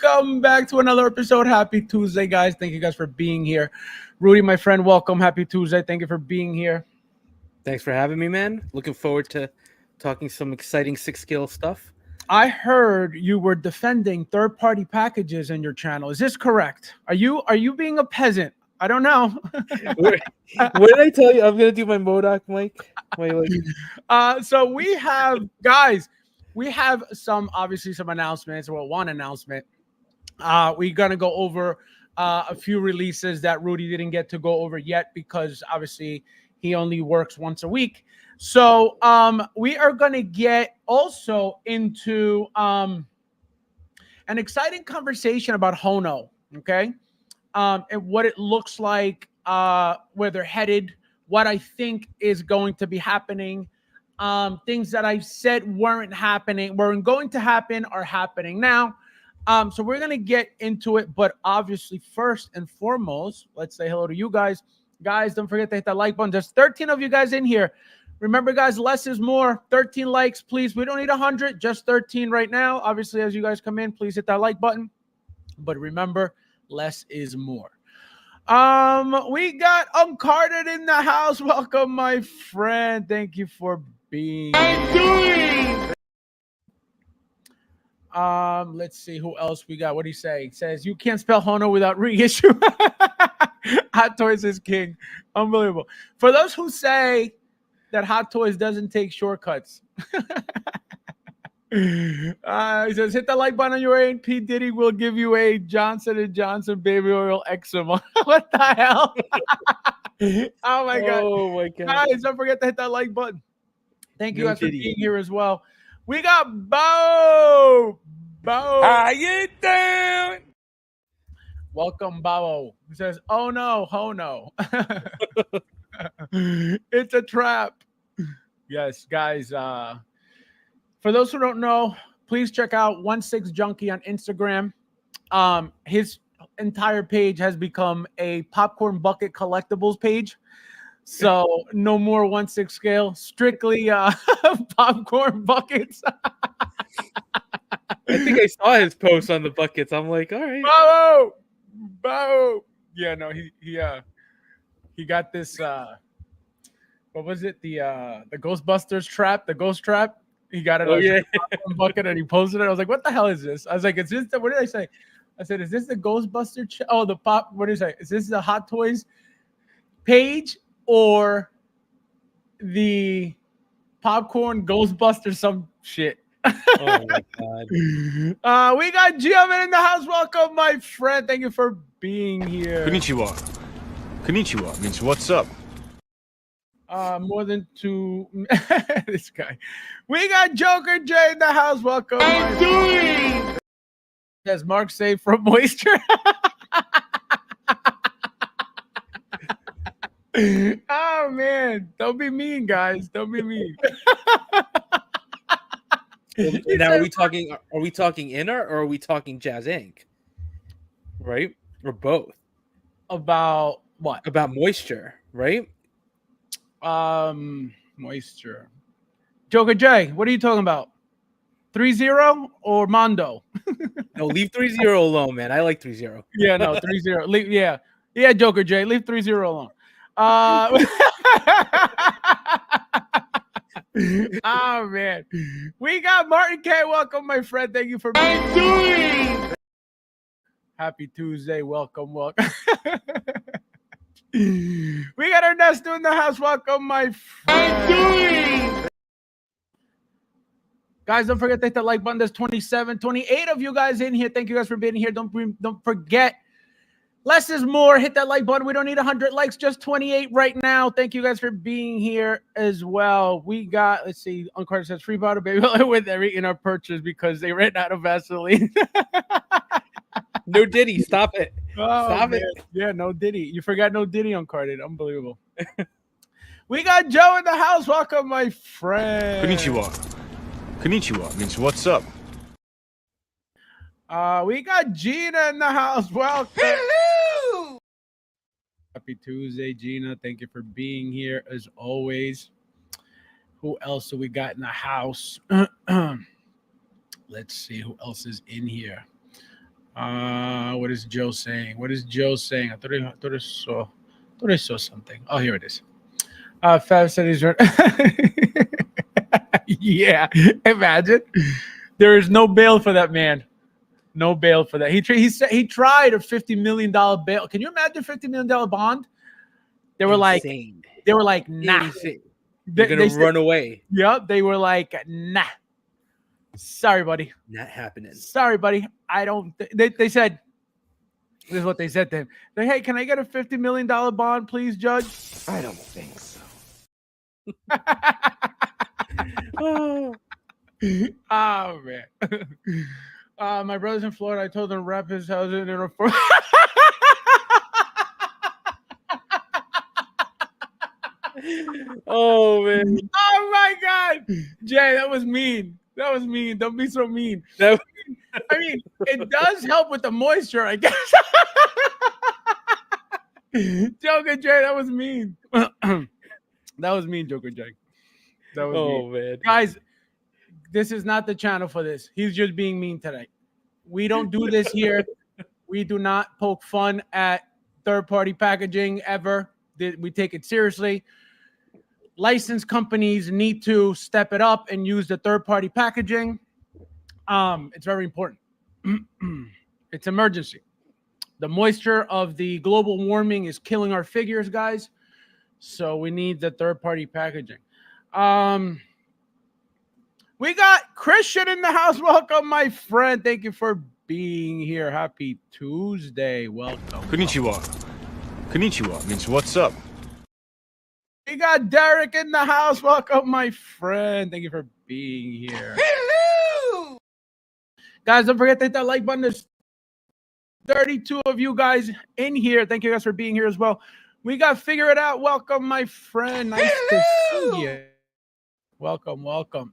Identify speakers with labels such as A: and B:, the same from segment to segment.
A: Welcome back to another episode. Happy Tuesday, guys. Thank you guys for being here. Rudy, my friend, welcome. Happy Tuesday. Thank you for being here.
B: Thanks for having me, man. Looking forward to talking some exciting six-scale stuff.
A: I heard you were defending third-party packages in your channel. Is this correct? Are you being a peasant? I don't know.
B: What did I tell you? I'm gonna do my MODOK mic.
A: So we have, guys, we have some announcements. Well, one announcement. We're gonna go over a few releases that Rudy didn't get to go over yet because obviously he only works once a week. So we are gonna get also into an exciting conversation about Hono, okay? And what it looks like, where they're headed, what I think is going to be happening. Things that I said weren't going to happen are happening now. So we're going to get into it. But obviously, first and foremost, let's say hello to you guys. Guys, don't forget to hit that like button. There's 13 of you guys in here. Remember, guys, less is more. 13 likes, please. We don't need 100, just 13 right now. Obviously, as you guys come in, please hit that like button. But remember, less is more. We got Uncarded in the house. Welcome, my friend. Thank you for being here. Let's see who else we got. What do you say? It says you can't spell Hono without reissue. Hot Toys is king. Unbelievable. For those who say that Hot Toys doesn't take shortcuts. He says, hit the like button on your way, and P. Diddy will give you a Johnson & Johnson baby oil eczema. What the hell? Oh, my God.
B: Oh, my God.
A: Guys, don't forget to hit that like button. Thank you guys for being here as well. We got Bo.
C: How you doing?
A: Welcome, Bo. He says, oh, no, Hono. It's a trap. Yes, guys. For those who don't know, please check out 16 Junkie on Instagram. His entire page has become a popcorn bucket collectibles page. So no more 1/6 scale, strictly popcorn buckets.
B: I think I saw his post on the buckets. I'm like, all right.
A: Bo. Yeah, no, he got this. What was it? The Ghostbusters trap, the ghost trap. He got it on a bucket and he posted it. I was like, what the hell is this? I was like, is this what did I say? I said, is this the Ghostbuster? The pop. What did I say? Is this the Hot Toys page or the popcorn Ghostbuster some shit?
B: Oh my
A: God. We got Gideon in the house. Welcome, my friend. Thank you for being here.
C: Konnichiwa. Konnichiwa means what's up.
A: More than two. This guy. We got Joker J in the house. Welcome. Yes, Mark safe from moisture. Oh man, don't be mean, guys. Don't be mean.
B: Now, are we talking inart or are we talking Jazz Inc? Right? Or both?
A: About what?
B: About moisture, right?
A: Moisture. Joker J, what are you talking about? 3-0 or Mondo?
B: No, leave 3-0 alone, man. I like 3-0.
A: Yeah, no, 3-0. Yeah, Joker J, leave 3-0 alone. Oh man, we got Martin K. Welcome, my friend. Thank you for being here. Happy Tuesday. Welcome. We got Ernesto in the house. Welcome, my friend. Guys, don't forget to hit that like button. There's 28 of you guys in here. Thank you guys for being here. Don't forget, less is more. Hit that like button. We don't need 100 likes, just 28 right now. Thank you guys for being here as well. We got, let's see, Uncarded says free bottle baby with every in our purchase because they ran out of Vaseline.
B: No Diddy, stop it. Stop it.
A: Yeah, no Diddy. You forgot no Diddy Uncarded. Unbelievable. We got Joe in the house. Welcome, my friend.
C: Konnichiwa. Konnichiwa means what's up.
A: We got Gina in the house. Welcome.
D: Hello.
A: Happy Tuesday, Gina. Thank you for being here as always. Who else do we got in the house? Let's see who else is in here. What is Joe saying? What is Joe saying? Thought I saw something. Oh, here it is. Fab said he's yeah. Imagine there is no bail for that man. No bail for that. He tried a $50 million bail. Can you imagine $50 million bond? They were
B: Insane.
A: like, nah.
B: Insane. You're gonna run away.
A: Yep. They were like, nah. Sorry, buddy.
B: Not happening.
A: Sorry, buddy. I don't. They said. This is what they said to him. Hey, can I get a $50 million bond, please, Judge?
B: I don't think so.
A: Oh man. My brother's in Florida. I told him to wrap his house in a
B: Oh man.
A: Oh my God. Jay, that was mean. That was mean. Don't be so mean. I mean, it does help with the moisture, I guess. Joker Jay, that was mean. That was mean, Joker Jay. That was mean.
B: Man.
A: Guys, this is not the channel for this. He's just being mean today. We don't do this here. We do not poke fun at third-party packaging ever. We take it seriously. Licensed companies need to step it up and use the third-party packaging. It's very important. It's emergency. The moisture of the global warming is killing our figures, guys. So we need the third-party packaging. We got Christian in the house. Welcome, my friend. Thank you for being here. Happy Tuesday. Welcome.
C: Konnichiwa. Konnichiwa means what's up.
A: We got Derek in the house. Welcome, my friend. Thank you for being here.
B: Hello.
A: Guys, don't forget to hit that like button. There's 32 of you guys in here. Thank you guys for being here as well. We got Figure It Out. Welcome, my friend. Nice to see you. Welcome, welcome.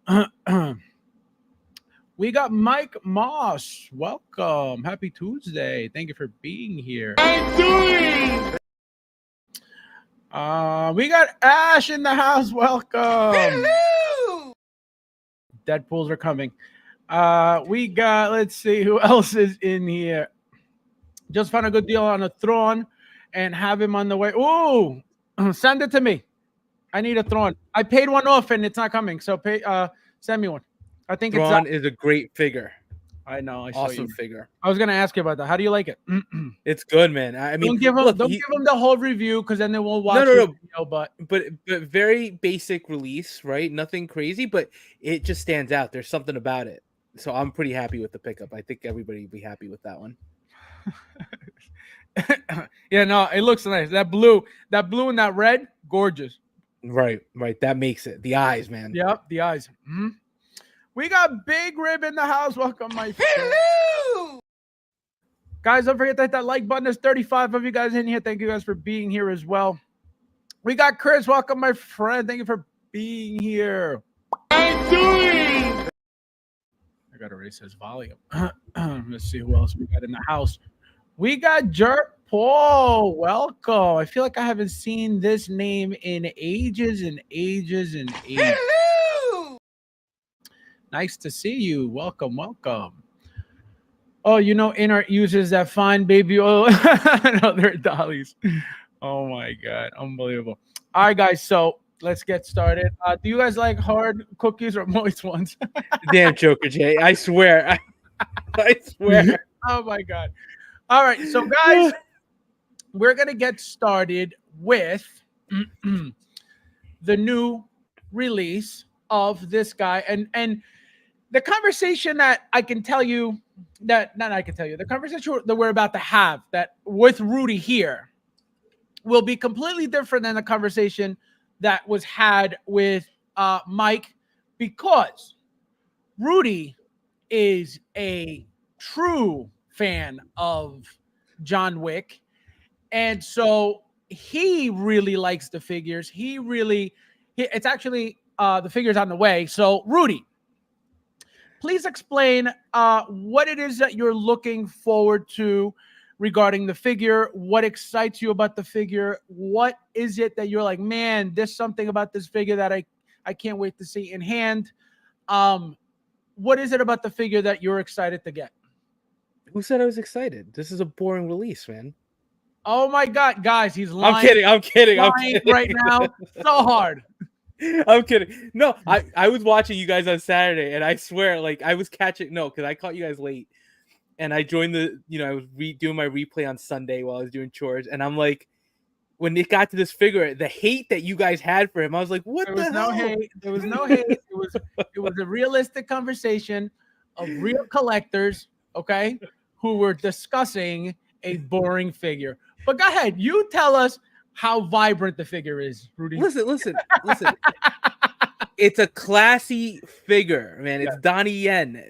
A: We got Mike Moss. Welcome. Happy Tuesday. Thank you for being here. We got Ash in the house. Welcome.
B: Hello.
A: Deadpools are coming. We got, let's see who else is in here. Just found a good deal on a Thrawn and have him on the way. Ooh, send it to me. I need a Thrawn. I paid one off and it's not coming. So send me one. I think
B: Thrawn is a great figure.
A: I know.
B: Awesome figure.
A: I was gonna ask you about that. How do you like it?
B: It's good, man. I mean,
A: don't give him the whole review because then they won't watch.
B: No.
A: Video, but
B: very basic release, right? Nothing crazy, but it just stands out. There's something about it. So I'm pretty happy with the pickup. I think everybody will be happy with that one.
A: Yeah, no, it looks nice. That blue and that red, gorgeous.
B: Right. That makes it. The eyes, man.
A: Yep, the eyes. Mm-hmm. We got Big Rib in the house. Welcome, my friend.
B: Hello.
A: Guys, don't forget to hit that like button. There's 35 of you guys in here. Thank you guys for being here as well. We got Chris. Welcome, my friend. Thank you for being here.
C: I'm doing.
A: I got to raise his volume. Let's see who else we got in the house. We got Jerk Paul. Welcome. I feel like I haven't seen this name in ages and ages and ages.
B: Hello.
A: Nice to see you. Welcome. Oh, you know, Inart uses that fine baby oil. No, they're dollies. Oh my God. Unbelievable. All right, guys. So let's get started. Do you guys like hard cookies or moist ones?
B: Damn, Joker J. I swear. I swear.
A: Oh my God. All right. So, guys, we're going to get started with the new release of this guy. And the conversation that I can tell you the conversation that we're about to have that with Rudy here will be completely different than the conversation that was had with Mike, because Rudy is a true fan of John Wick. And so he really likes the figures. It's actually the figures on the way. So Rudy, please explain what it is that you're looking forward to regarding the figure. What excites you about the figure? What is it that you're like, man, there's something about this figure that I can't wait to see in hand. What is it about the figure that you're excited to get?
B: Who said I was excited? This is a boring release, man.
A: Oh my God, guys, he's lying.
B: I'm kidding
A: right now. So hard.
B: I'm kidding. No, I was watching you guys on Saturday, and I swear, like I was catching because I caught you guys late, and I joined I was doing my replay on Sunday while I was doing chores, and I'm like, when it got to this figure, the hate that you guys had for him, I was like, what the hell?
A: No hate. There was no hate. It was a realistic conversation of real collectors, okay, who were discussing a boring figure. But go ahead, you tell us how vibrant the figure is, Rudy.
B: Listen. It's a classy figure, man. It's Donnie Yen.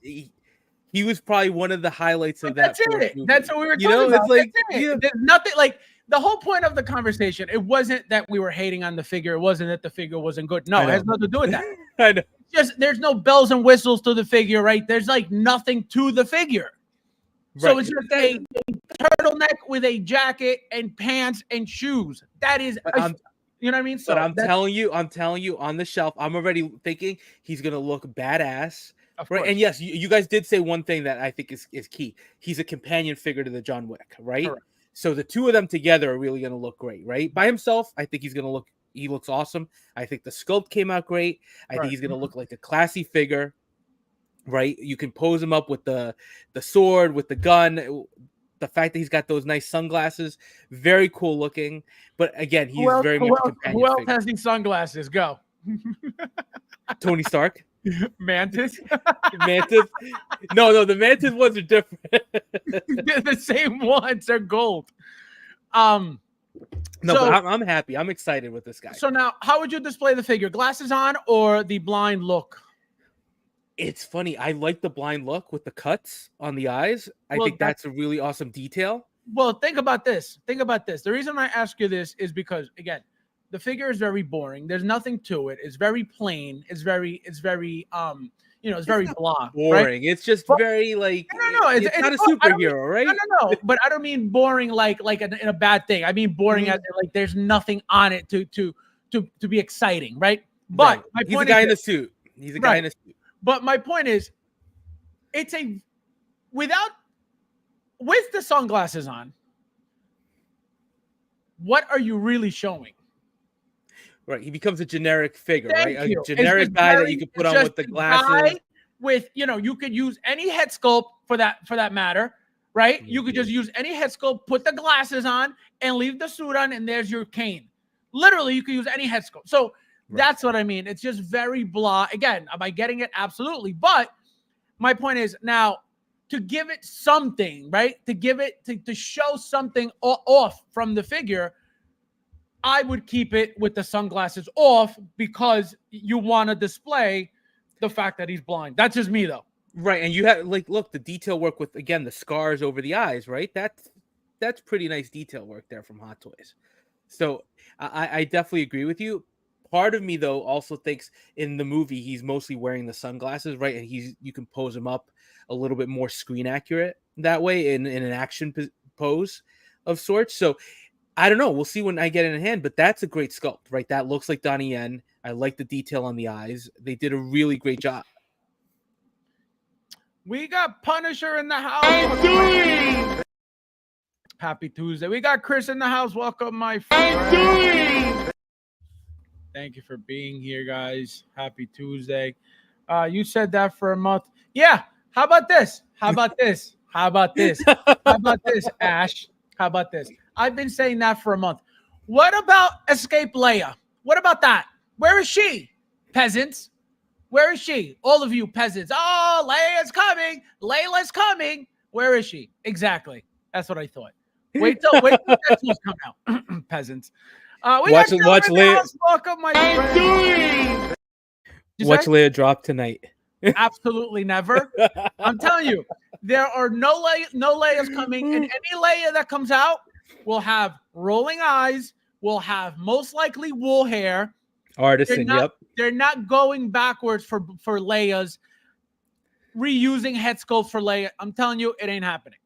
B: He was probably one of the highlights of that.
A: That's it. Movie. That's what we were talking about.
B: It's like
A: there's nothing like the whole point of the conversation. It wasn't that we were hating on the figure. It wasn't that the figure wasn't good. No, it has nothing to do with that.
B: I know.
A: Just there's no bells and whistles to the figure, right? There's like nothing to the figure. So it's just a turtleneck with a jacket and pants and shoes. That is, you know what I mean? So
B: but I'm telling you, on the shelf, I'm already thinking he's gonna look badass. Right. And yes, you guys did say one thing that I think is key. He's a companion figure to the John Wick, right? Correct. So the two of them together are really gonna look great, right? By himself, I think he looks awesome. I think the sculpt came out great. I think he's gonna look like a classy figure. Right, you can pose him up with the sword, with the gun, the fact that he's got those nice sunglasses, very cool looking. But again, he's very much a companion.
A: Who else has these sunglasses? Go.
B: Tony Stark.
A: Mantis.
B: No, the Mantis ones are different.
A: They're the same ones. They're gold.
B: But I'm happy. I'm excited with this guy.
A: So now, how would you display the figure? Glasses on or the blind look?
B: It's funny. I like the blind look with the cuts on the eyes. I think that's a really awesome detail.
A: Well, think about this. The reason I ask you this is because, again, the figure is very boring. There's nothing to it. It's very plain. It's very it's very blah.
B: Boring. Right? It's just very like
A: no. It's
B: not a superhero, right?
A: No. But I don't mean boring like in a bad thing. I mean boring as like there's nothing on it to be exciting, right? But
B: he's a guy in a suit. He's a guy in a suit.
A: But my point is, with the sunglasses on, what are you really showing?
B: Right, he becomes a generic figure, right? A generic guy that you could put on with the glasses.
A: With you could use any head sculpt for that matter, right? Mm-hmm. You could just use any head sculpt, put the glasses on, and leave the suit on, and there's your cane. Literally, you could use any head sculpt. So. Right. That's what I mean. It's just very blah. Again, am I getting it? Absolutely. But my point is now to give it something, right? To give it to show something off from the figure, I would keep it with the sunglasses off because you want to display the fact that he's blind. That's just me though.
B: Right. And you have look, the detail work with, again, the scars over the eyes, right? That's pretty nice detail work there from Hot Toys. So I definitely agree with you. Part of me, though, also thinks in the movie he's mostly wearing the sunglasses, right? And you can pose him up a little bit more screen accurate that way in an action pose of sorts. So I don't know. We'll see when I get it in hand, but that's a great sculpt, right? That looks like Donnie Yen. I like the detail on the eyes. They did a really great job.
A: We got Punisher in the house. Happy Tuesday. We got Chris in the house. Welcome, my friend. Thank you for being here, guys. Happy Tuesday. You said that for a month. Yeah. How about this? Ash? How about this? I've been saying that for a month. What about Escape Leia? What about that? Where is she? Peasants. Where is she? All of you peasants. Oh, Leia's coming. Layla's coming. Where is she? Exactly. That's what I thought. Wait till that tools come out. Peasants.
B: Watch Leia.
A: Welcome, my friend.
B: Watch Leia drop tonight.
A: Absolutely never. I'm telling you, there are no Leias coming, and any Leia that comes out will have rolling eyes, will have most likely wool hair.
B: Artisan,
A: They're not going backwards for Leia's, reusing head sculpts for Leia. I'm telling you, it ain't happening.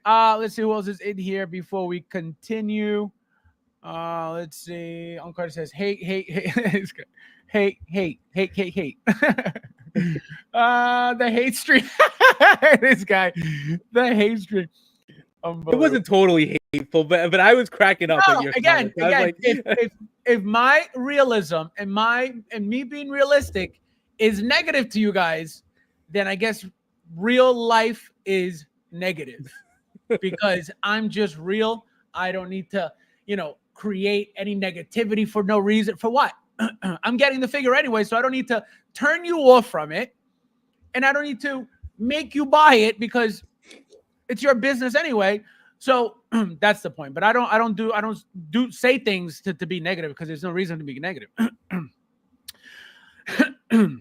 A: Let's see who else is in here before we continue. Let's see. Uncle Carter says, hate. It's good. Hate. The hate stream. This guy, the hate stream.
B: It wasn't totally hateful, but I was cracking up at your comments. I was like,
A: if my realism and me being realistic is negative to you guys, then I guess real life is negative because I'm just real. I don't need to, create any negativity for no reason. For what? I'm getting the figure anyway, so I don't need to turn you off from it, and I don't need to make you buy it because it's your business anyway. So that's the point. But I don't say things to be negative because there's no reason to be negative. Do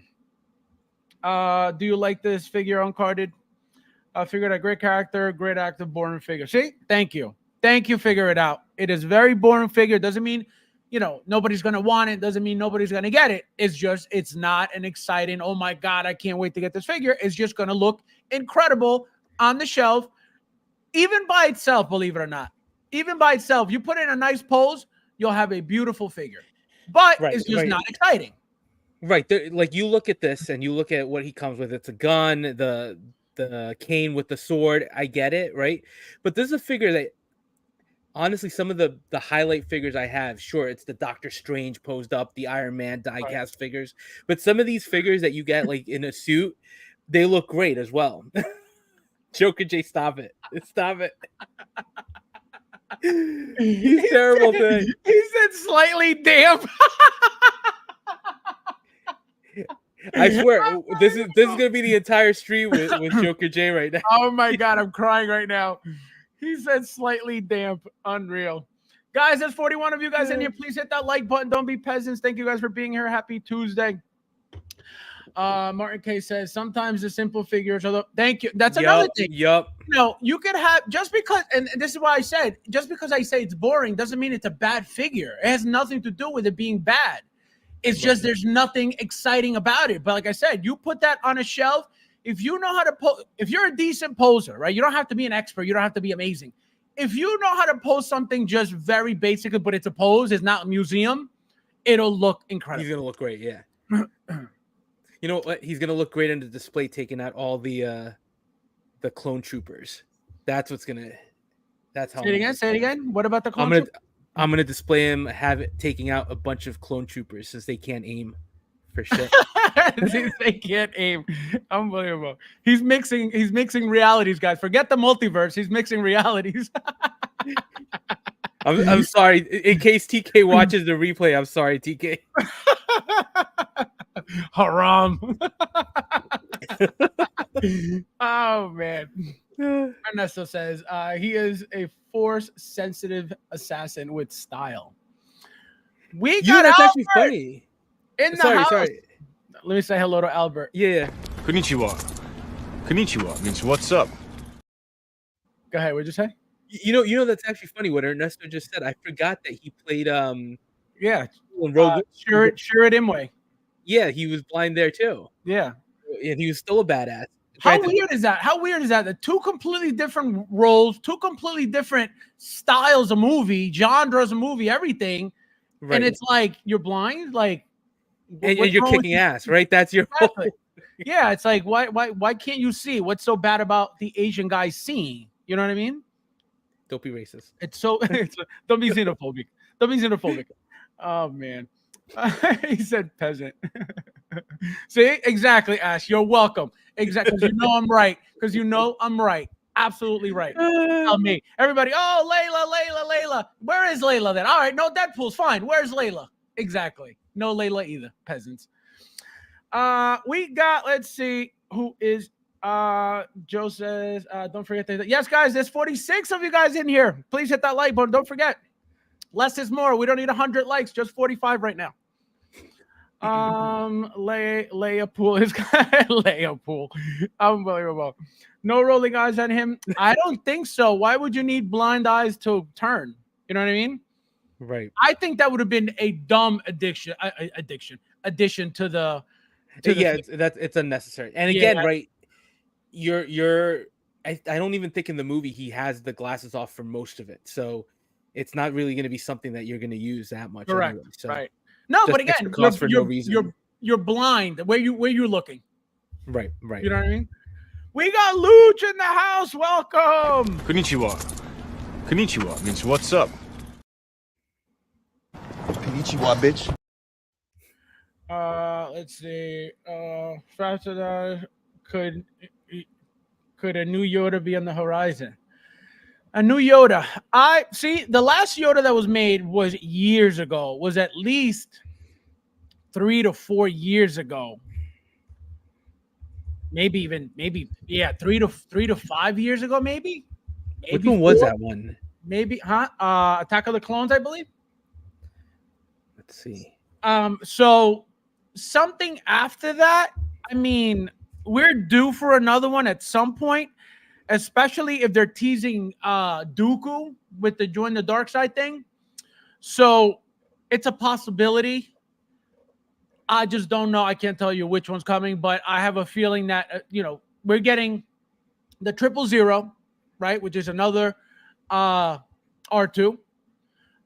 A: you like this figure uncarded? Figure that great character, great actor, boring figure. See, thank you. Figure it out. It is very boring figure. Doesn't mean nobody's gonna want it. Doesn't mean nobody's gonna get it. It's just it's not an exciting. Oh my god, I can't wait to get this figure. It's just gonna look incredible on the shelf. Even by itself, believe it or not, even by itself, you put in a nice pose, you'll have a beautiful figure. But it's just not exciting.
B: Right. Like you look at this and you look at what he comes with. It's a gun, the cane with the sword. I get it, right? But this is a figure that honestly, some of the highlight figures I have, sure, it's the Doctor Strange posed up, the Iron Man die-cast figures. But some of these figures that you get like in a suit, they look great as well. Joker J, stop it. Stop it. He's terrible thing.
A: He said slightly damp.
B: I swear, this is gonna be the entire stream with Joker J right now.
A: Oh my god, I'm crying right now. He said slightly damp. Unreal. Guys, there's 41 of you guys in here. Please hit that like button. Don't be peasants. Thank you guys for being here. Happy Tuesday. Martin K says sometimes the simple figures are thank you. That's another thing.
B: Yep.
A: You could have just because, and this is why I said, just because I say it's boring doesn't mean it's a bad figure. It has nothing to do with it being bad. It's just there's nothing exciting about it. But like I said, you put that on a shelf. If you know how to pose, if you're a decent poser, right? You don't have to be an expert. You don't have to be amazing. If you know how to pose something just very basic, but it's a pose, it's not a museum, it'll look incredible.
B: He's gonna look great, yeah. You know what? He's gonna look great in the display, taking out all the clone troopers. That's what's gonna. That's how.
A: Say it again. What about the clone?
B: I'm gonna display him, have it taking out a bunch of clone troopers since they can't aim for shit.
A: Since they can't aim, unbelievable. He's mixing realities, guys. Forget the multiverse. He's mixing realities.
B: I'm sorry. In case TK watches the replay, I'm sorry, TK.
A: Haram. Oh man. Ernesto says he is a force-sensitive assassin with style. We got
B: that's
A: Albert
B: actually funny.
A: In the house.
B: Sorry.
A: Let me say hello to Albert.
B: Yeah.
C: Konnichiwa. Konnichiwa means what's up.
A: Go ahead. What'd you say?
B: You know that's actually funny what Ernesto just said. I forgot that he played
A: Shurit Imwe.
B: Yeah, he was blind there too.
A: Yeah.
B: And he was still a badass.
A: How weird is that? The two completely different roles, two completely different styles of movie, genres of movie, everything. Right. And it's like you're blind, like
B: and you're kicking ass, right? That's your
A: exactly. Yeah, it's like why can't you see? What's so bad about the Asian guy seeing? You know what I mean?
B: Don't be racist.
A: Don't be xenophobic. Don't be xenophobic. Oh man. He said peasant. See, exactly, Ash. You're welcome. Exactly. Because you know I'm right. Absolutely right. Tell me. Everybody, Layla. Where is Layla then? All right, no Deadpool's fine. Where's Layla? Exactly. No Layla either. Peasants. We got, let's see, who is Joe says, don't forget that. Yes, guys, there's 46 of you guys in here. Please hit that like button. Don't forget. Less is more. We don't need 100 likes, just 45 right now. Leia Pool is Leia Pool. Unbelievable. No rolling eyes on him. I don't think so. Why would you need blind eyes to turn? You know what I mean?
B: Right.
A: I think that would have been a dumb addition to the.
B: It's unnecessary. And again, right? I don't even think in the movie he has the glasses off for most of it, so it's not really going to be something that you're going to use that much.
A: Correct.
B: Anyway, so
A: right. No, but again,
B: you're blind.
A: Where you're looking.
B: Right.
A: You know what I mean? We got Luch in the house. Welcome.
C: Konnichiwa. Konnichiwa means what's up.
D: Konnichiwa, bitch.
A: Let's see. Faster than could a new Yoda be on the horizon? A new Yoda. I see the last Yoda that was made was years ago. Was at least 3 to 4 years ago. Maybe 3 to 5 years ago. Maybe.
B: Which one was that one?
A: Maybe, Attack of the Clones, I believe.
B: Let's see.
A: So something after that. I mean, we're due for another one at some point, especially if they're teasing Dooku with the join the dark side thing. So it's a possibility. I just don't know. I can't tell you which one's coming, but I have a feeling that we're getting the 000, right, which is another R2.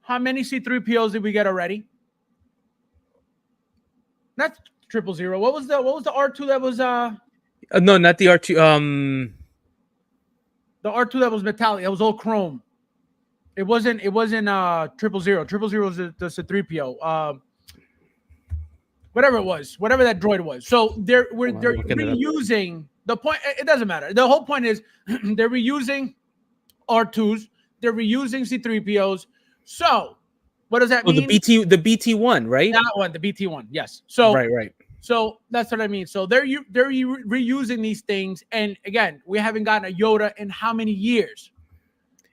A: How many C3POs did we get already? That's 000. What was the R2 that was
B: no, not the R2.
A: The R2 that was metallic. It was all chrome. It wasn't 000. 000 was the C3PO. Whatever it was, whatever that droid was. So they're reusing the point. It doesn't matter. The whole point is they're reusing R2s. They're reusing C3POs. So what does that mean?
B: The BT1, right?
A: That one, the BT1. Yes. So
B: right.
A: So that's what I mean. So they're reusing these things, and again, we haven't gotten a Yoda in how many years?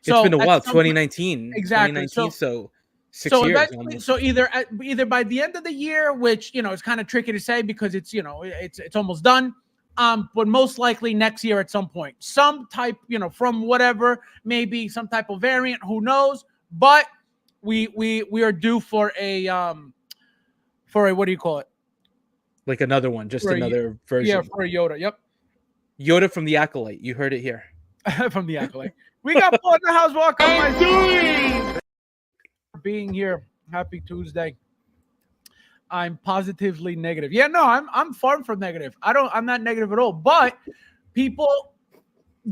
B: It's been a while. 2019.
A: Exactly.
B: 2019. So 6 years.
A: So either by the end of the year, which it's kind of tricky to say because it's almost done. But most likely next year at some point, some type, from whatever, maybe some type of variant, who knows? But we are due for a what do you call it?
B: Like another one, just another version.
A: Yeah, for a Yoda. Yep.
B: Yoda from the Acolyte. You heard it here.
A: From the Acolyte. We got Paul in the house. Welcome, being here. Happy Tuesday. I'm positively negative. Yeah, no, I'm far from negative. I'm not negative at all. But people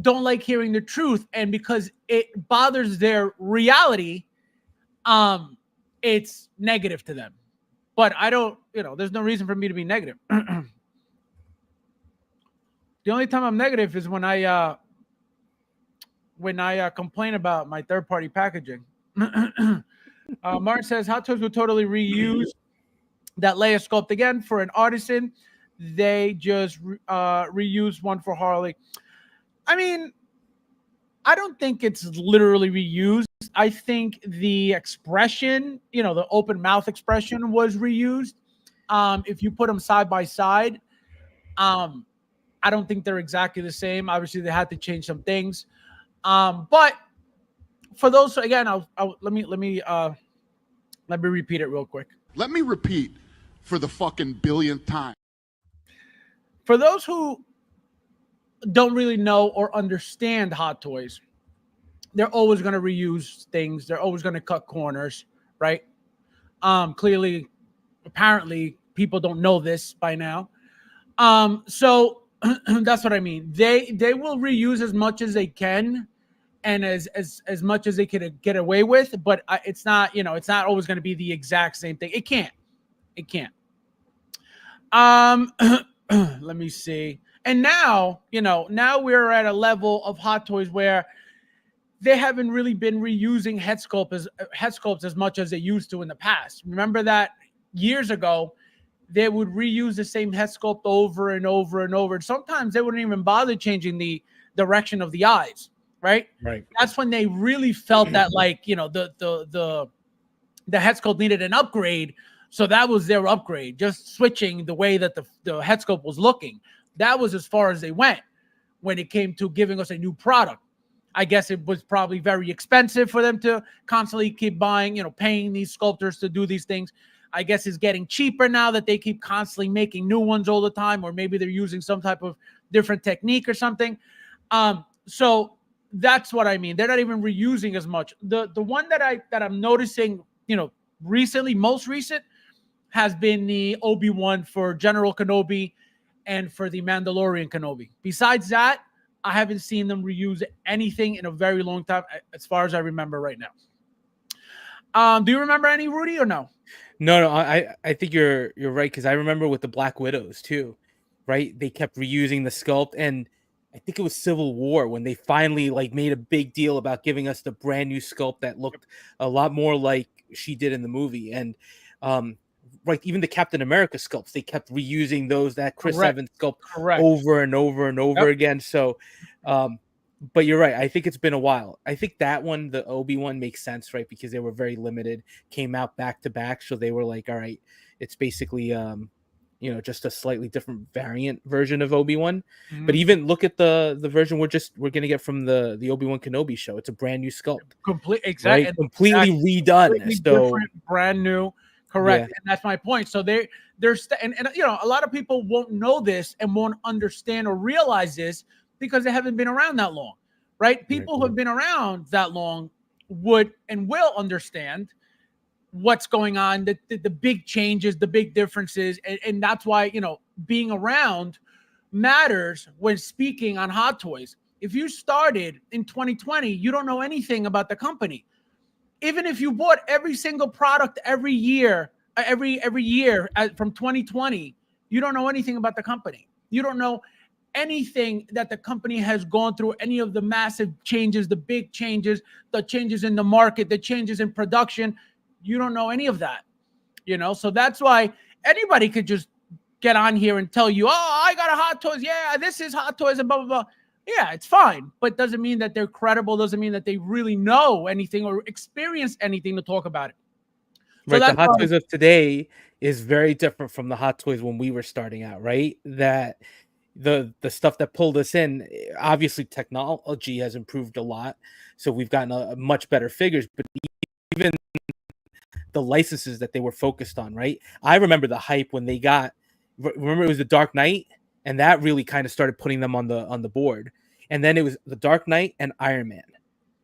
A: don't like hearing the truth, and because it bothers their reality, it's negative to them. But I don't, there's no reason for me to be negative. The only time I'm negative is when I complain about my third-party packaging. Martin says Hot Toys will totally reuse that Leia sculpt again for an Artisan. They just reused one for Harley. I mean, I don't think it's literally reused. I think the expression, the open mouth expression was reused. If you put them side by side, I don't think they're exactly the same. Obviously, they had to change some things. But for those, again, let me repeat it real quick.
D: Let me repeat for the fucking billionth time.
A: For those who don't really know or understand Hot Toys, they're always going to reuse things. They're always going to cut corners, right? Clearly, apparently, people don't know this by now. So that's what I mean. They will reuse as much as they can, and as much as they can get away with. But it's not, it's not always going to be the exact same thing. It can't. Let me see. And now, now we're at a level of Hot Toys where they haven't really been reusing head sculpts as much as they used to in the past. Remember that years ago, they would reuse the same head sculpt over and over and over. And sometimes they wouldn't even bother changing the direction of the eyes, right?
B: Right. That's
A: when they really felt that, the head sculpt needed an upgrade. So that was their upgrade, just switching the way that the head sculpt was looking. That was as far as they went when it came to giving us a new product. I guess it was probably very expensive for them to constantly keep buying, paying these sculptors to do these things. I guess it's getting cheaper now that they keep constantly making new ones all the time, or maybe they're using some type of different technique or something. So that's what I mean. They're not even reusing as much. The one that I'm noticing, recently, most recent, has been the Obi-Wan for General Kenobi and for the Mandalorian Kenobi. Besides that, I haven't seen them reuse anything in a very long time, as far as I remember right now. Do you remember any, Rudy, or no?
B: No, I think you're right, because I remember with the Black Widows too, right? They kept reusing the sculpt, and I think it was Civil War when they finally like made a big deal about giving us the brand new sculpt that looked a lot more like she did in the movie. And right, even the Captain America sculpts, they kept reusing that Chris Evans sculpt over and over and over again. So but you're right. I think it's been a while. I think that one, the Obi one, makes sense, right? Because they were very limited, came out back to back. So they were like, all right, it's basically just a slightly different variant version of Obi-Wan. Mm-hmm. But even look at the version we're gonna get from the Obi-Wan Kenobi show. It's a brand new sculpt.
A: Completely
B: redone.
A: Completely different, brand new. Correct. Yeah. And that's my point. So there's a lot of people won't know this and won't understand or realize this because they haven't been around that long, right? People who have been around that long would and will understand what's going on, the big changes, the big differences. And that's why, being around matters when speaking on Hot Toys. If you started in 2020, you don't know anything about the company. Even if you bought every single product every year from 2020, you don't know anything about the company. You don't know anything that the company has gone through, any of the massive changes, the big changes, the changes in the market, the changes in production. You don't know any of that, So that's why anybody could just get on here and tell you, oh, I got a Hot Toys. Yeah, this is Hot Toys and blah, blah, blah. Yeah, it's fine. But doesn't mean that they're credible. Doesn't mean that they really know anything or experience anything to talk about it.
B: So right. The Hot Toys of today is very different from the Hot Toys when we were starting out, right? That the stuff that pulled us in, obviously technology has improved a lot. So we've gotten a much better figures, but even the licenses that they were focused on, right? I remember the hype when they remember it was the Dark Knight, and that really kind of started putting them on the board. And then it was the Dark Knight and Iron Man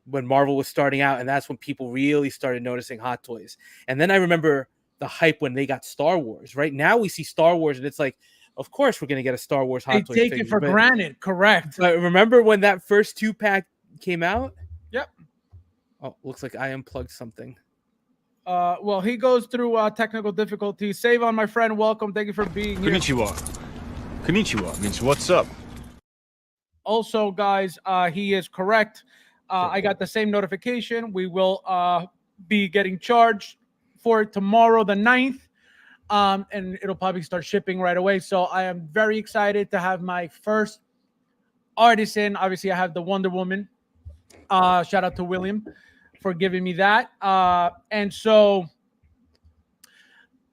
B: when Marvel was starting out, and that's when people really started noticing Hot Toys. And then I remember the hype when they got Star Wars, right? Now we see Star Wars, and it's like, of course we're going to get a Star Wars Hot Toys
A: figure. They take it for granted, correct.
B: But remember when that first 2-pack came out?
A: Yep.
B: Oh, looks like I unplugged something.
A: Well, he goes through technical difficulties. Save on, my friend. Welcome. Thank you for being here.
C: Konnichiwa means what's up.
A: Also, guys, he is correct. I got the same notification. We will be getting charged for it tomorrow, the 9th. And it'll probably start shipping right away. So I am very excited to have my first Artisan. Obviously, I have the Wonder Woman. Shout out to William for giving me that. And so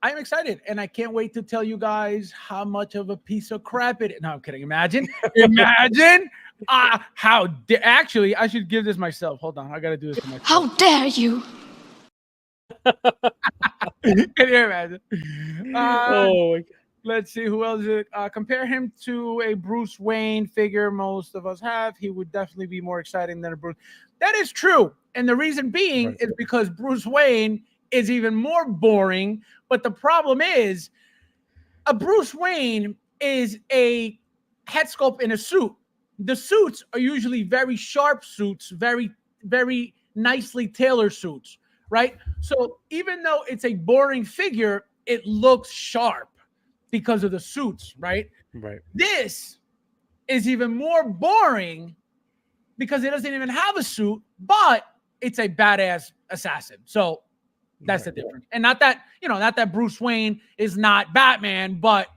A: I'm excited, and I can't wait to tell you guys how much of a piece of crap it is. No, I'm kidding. Imagine. Actually, I should give this myself. Hold on. I got to do this for myself.
E: How dare you?
A: Can you imagine?
B: Oh my God.
A: Let's see who else is it. Compare him to a Bruce Wayne figure most of us have. He would definitely be more exciting than a Bruce. That is true. And the reason being is because Bruce Wayne is even more boring. But the problem is a Bruce Wayne is a head sculpt in a suit. The suits are usually very sharp suits, very, very nicely tailored suits, right? So even though it's a boring figure, it looks sharp because of the suits, right?
B: Right.
A: This is even more boring because it doesn't even have a suit, but it's a badass assassin. So that's the difference. And not that Bruce Wayne is not Batman, but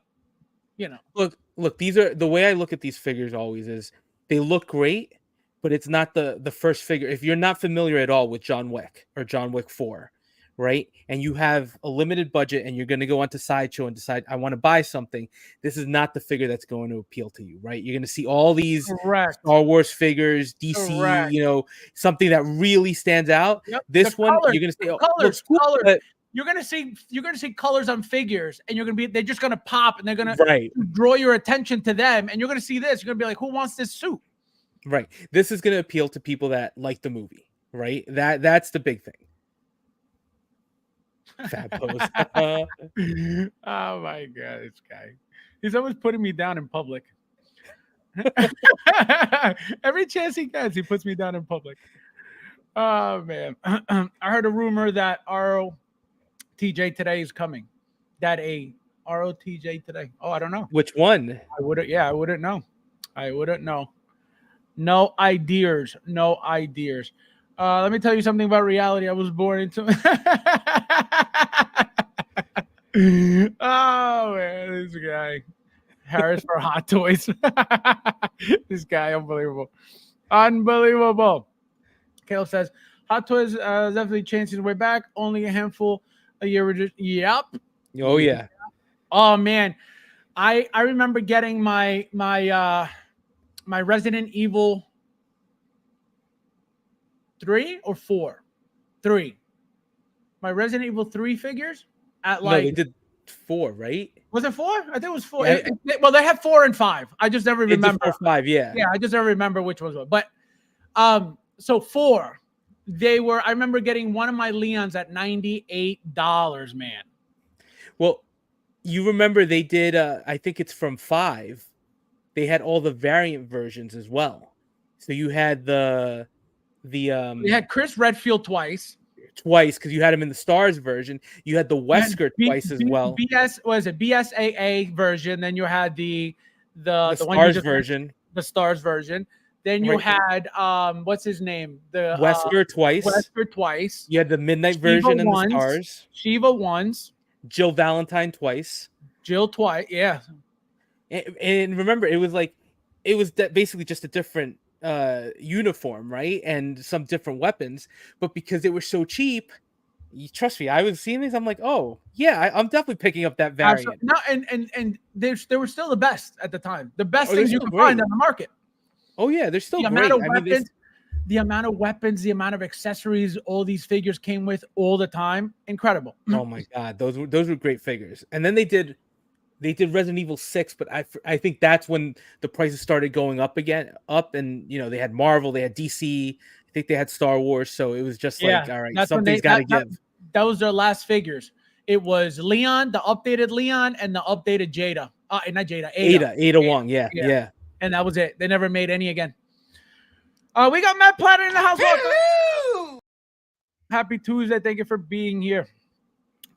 B: Look, these are the way I look at these figures always is they look great, but it's not the first figure. If you're not familiar at all with John Wick or John Wick 4, right? And you have a limited budget and you're going to go onto Sideshow and decide, I want to buy something. This is not the figure that's going to appeal to you, right? You're going to see all these Star Wars figures, DC, something that really stands out.
A: Yep.
B: This one, you're going to say,
A: colors. You're gonna see colors on figures, and they're just gonna pop, and they're gonna draw your attention to them, and you're gonna see this. You're gonna be like, who wants this suit?
B: Right. This is gonna appeal to people that like the movie, right? That's the big thing. Fab pose.
A: Oh my god, this guy. He's always putting me down in public. Every chance he gets, he puts me down in public. Oh man. I heard a rumor that ROTJ today is coming. That a ROTJ today. Oh, I don't know.
B: Which one?
A: I wouldn't know. I wouldn't know. No ideas. No ideas. Let me tell you something about reality. I was born into. Oh man, this guy. Harris for Hot Toys. This guy, unbelievable. Unbelievable. Caleb says, Hot Toys definitely changed his way back. Only a handful a year. Yep.
B: Oh, yeah.
A: Oh, man. I remember getting my Resident Evil 3 or 4? 3. My Resident Evil 3 figures at like...
B: No, they did 4, right?
A: Was it 4? I think it was 4.
B: Yeah.
A: Well, they had 4 and 5. I just never remember.
B: 4, 5, yeah.
A: Yeah, I just never remember which was what. But so 4, I remember getting one of my Leons at $98, man.
B: Well, you remember they did, I think it's from 5. They had all the variant versions as well. So you had they
A: had Chris Redfield twice
B: because you had him in the Stars version. You had the Wesker twice as well.
A: BSAA version. Then you had the
B: Stars version.
A: The Stars version. Then you had what's his name? The
B: Wesker twice.
A: Wesker twice.
B: You had the Midnight version and the Stars.
A: Shiva once.
B: Jill Valentine twice.
A: Jill twice. Yeah.
B: And remember, it was basically just a different uniform, right? And some different weapons, but because they were so cheap, you trust me, I was seeing these, I'm like, oh yeah, I'm definitely picking up that variant.
A: No, and they were still the best at the time, the best things you can find on the market.
B: Oh yeah, they're still
A: the
B: great.
A: amount of weapons, the amount of weapons, the amount of accessories all these figures came with all the time, incredible.
B: Oh my god, those were great figures. And then they did Resident Evil 6, but I think that's when the prices started going up, and they had Marvel, they had DC, I think they had Star Wars, so it was just like, all right, something's got to give.
A: That was their last figures. It was Leon, the updated Leon, and the updated Jada. Not Jada,
B: Ada Wong, yeah.
A: And that was it. They never made any again. We got Matt Platter in the house. Happy Tuesday. Thank you for being here.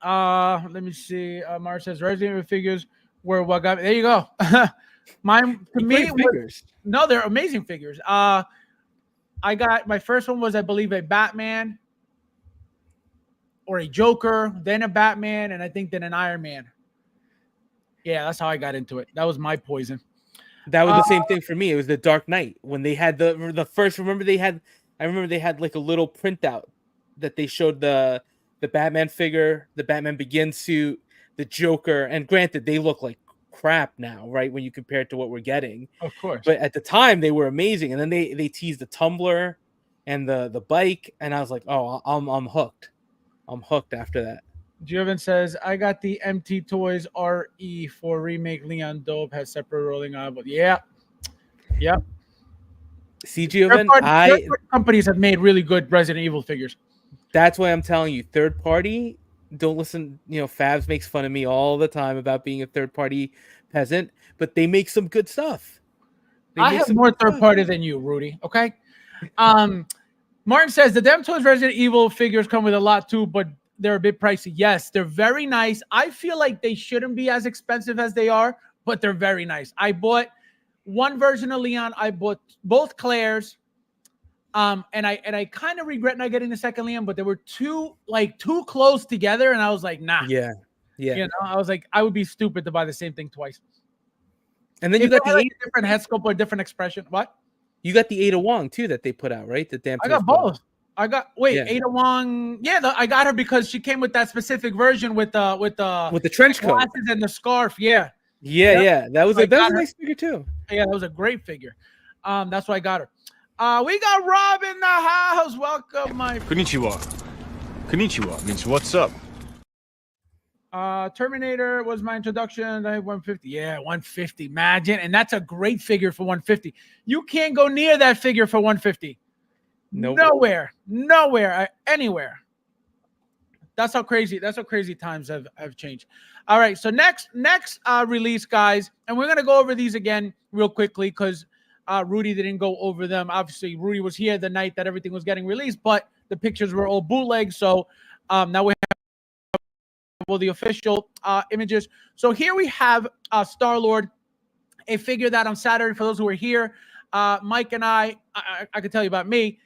A: Let me see. Mar says Resident Evil figures were what got me. There you go. Mine to me
B: figures.
A: No, they're amazing figures. I got my first one was, I believe, a Batman or a Joker, then a Batman, and I think then an Iron Man. Yeah, that's how I got into it. That was my poison.
B: That was the same thing for me. It was the Dark Knight when they had the first. I remember they had like a little printout that they showed the Batman figure, the Batman Begins suit, the Joker, and granted, they look like crap now, right? When you compare it to what we're getting,
A: of course.
B: But at the time, they were amazing. And then they teased the tumbler and the bike, and I was like, oh, I'm hooked. I'm hooked after that.
A: Joven says, I got the MT Toys RE for remake Leon Dope, has separate rolling on, but yeah.
B: See, Joven,
A: companies have made really good Resident Evil figures.
B: That's why I'm telling you, third party, don't listen. Fabs makes fun of me all the time about being a third party peasant, but they make some good stuff.
A: I have more third party than you, Rudy. Okay. Martin says the Damn Toys Resident Evil figures come with a lot too, but they're a bit pricey. Yes, they're very nice. I feel like they shouldn't be as expensive as they are, but they're very nice. I bought one version of Leon. I bought both Claire's. And I kind of regret not getting the second Leon, but they were too close together, and I was like, nah.
B: Yeah.
A: I was like, I would be stupid to buy the same thing twice.
B: And then you got
A: a different head sculpt or a different expression. What?
B: You got the Ada Wong too that they put out, right? The Damn.
A: I got both. Ada Wong. Yeah, I got her because she came with that specific version with the
B: trench coat
A: and the scarf. Yeah.
B: That was a nice figure too.
A: Yeah, that was a great figure. That's why I got her. We got Rob in the house. Welcome, my
C: Konnichiwa means what's up.
A: Terminator was my introduction. I had 150. Yeah, 150. Imagine. And that's a great figure for 150. You can't go near that figure for 150. Nope. Nowhere. Anywhere. That's how crazy times have changed. All right, so next release, guys, and we're gonna go over these again real quickly because Rudy didn't go over them. Obviously, Rudy was here the night that everything was getting released, but the pictures were all bootleg. So now we have the official images. So here we have Star-Lord, a figure that on Saturday, for those who were here, Mike and I could tell you about me.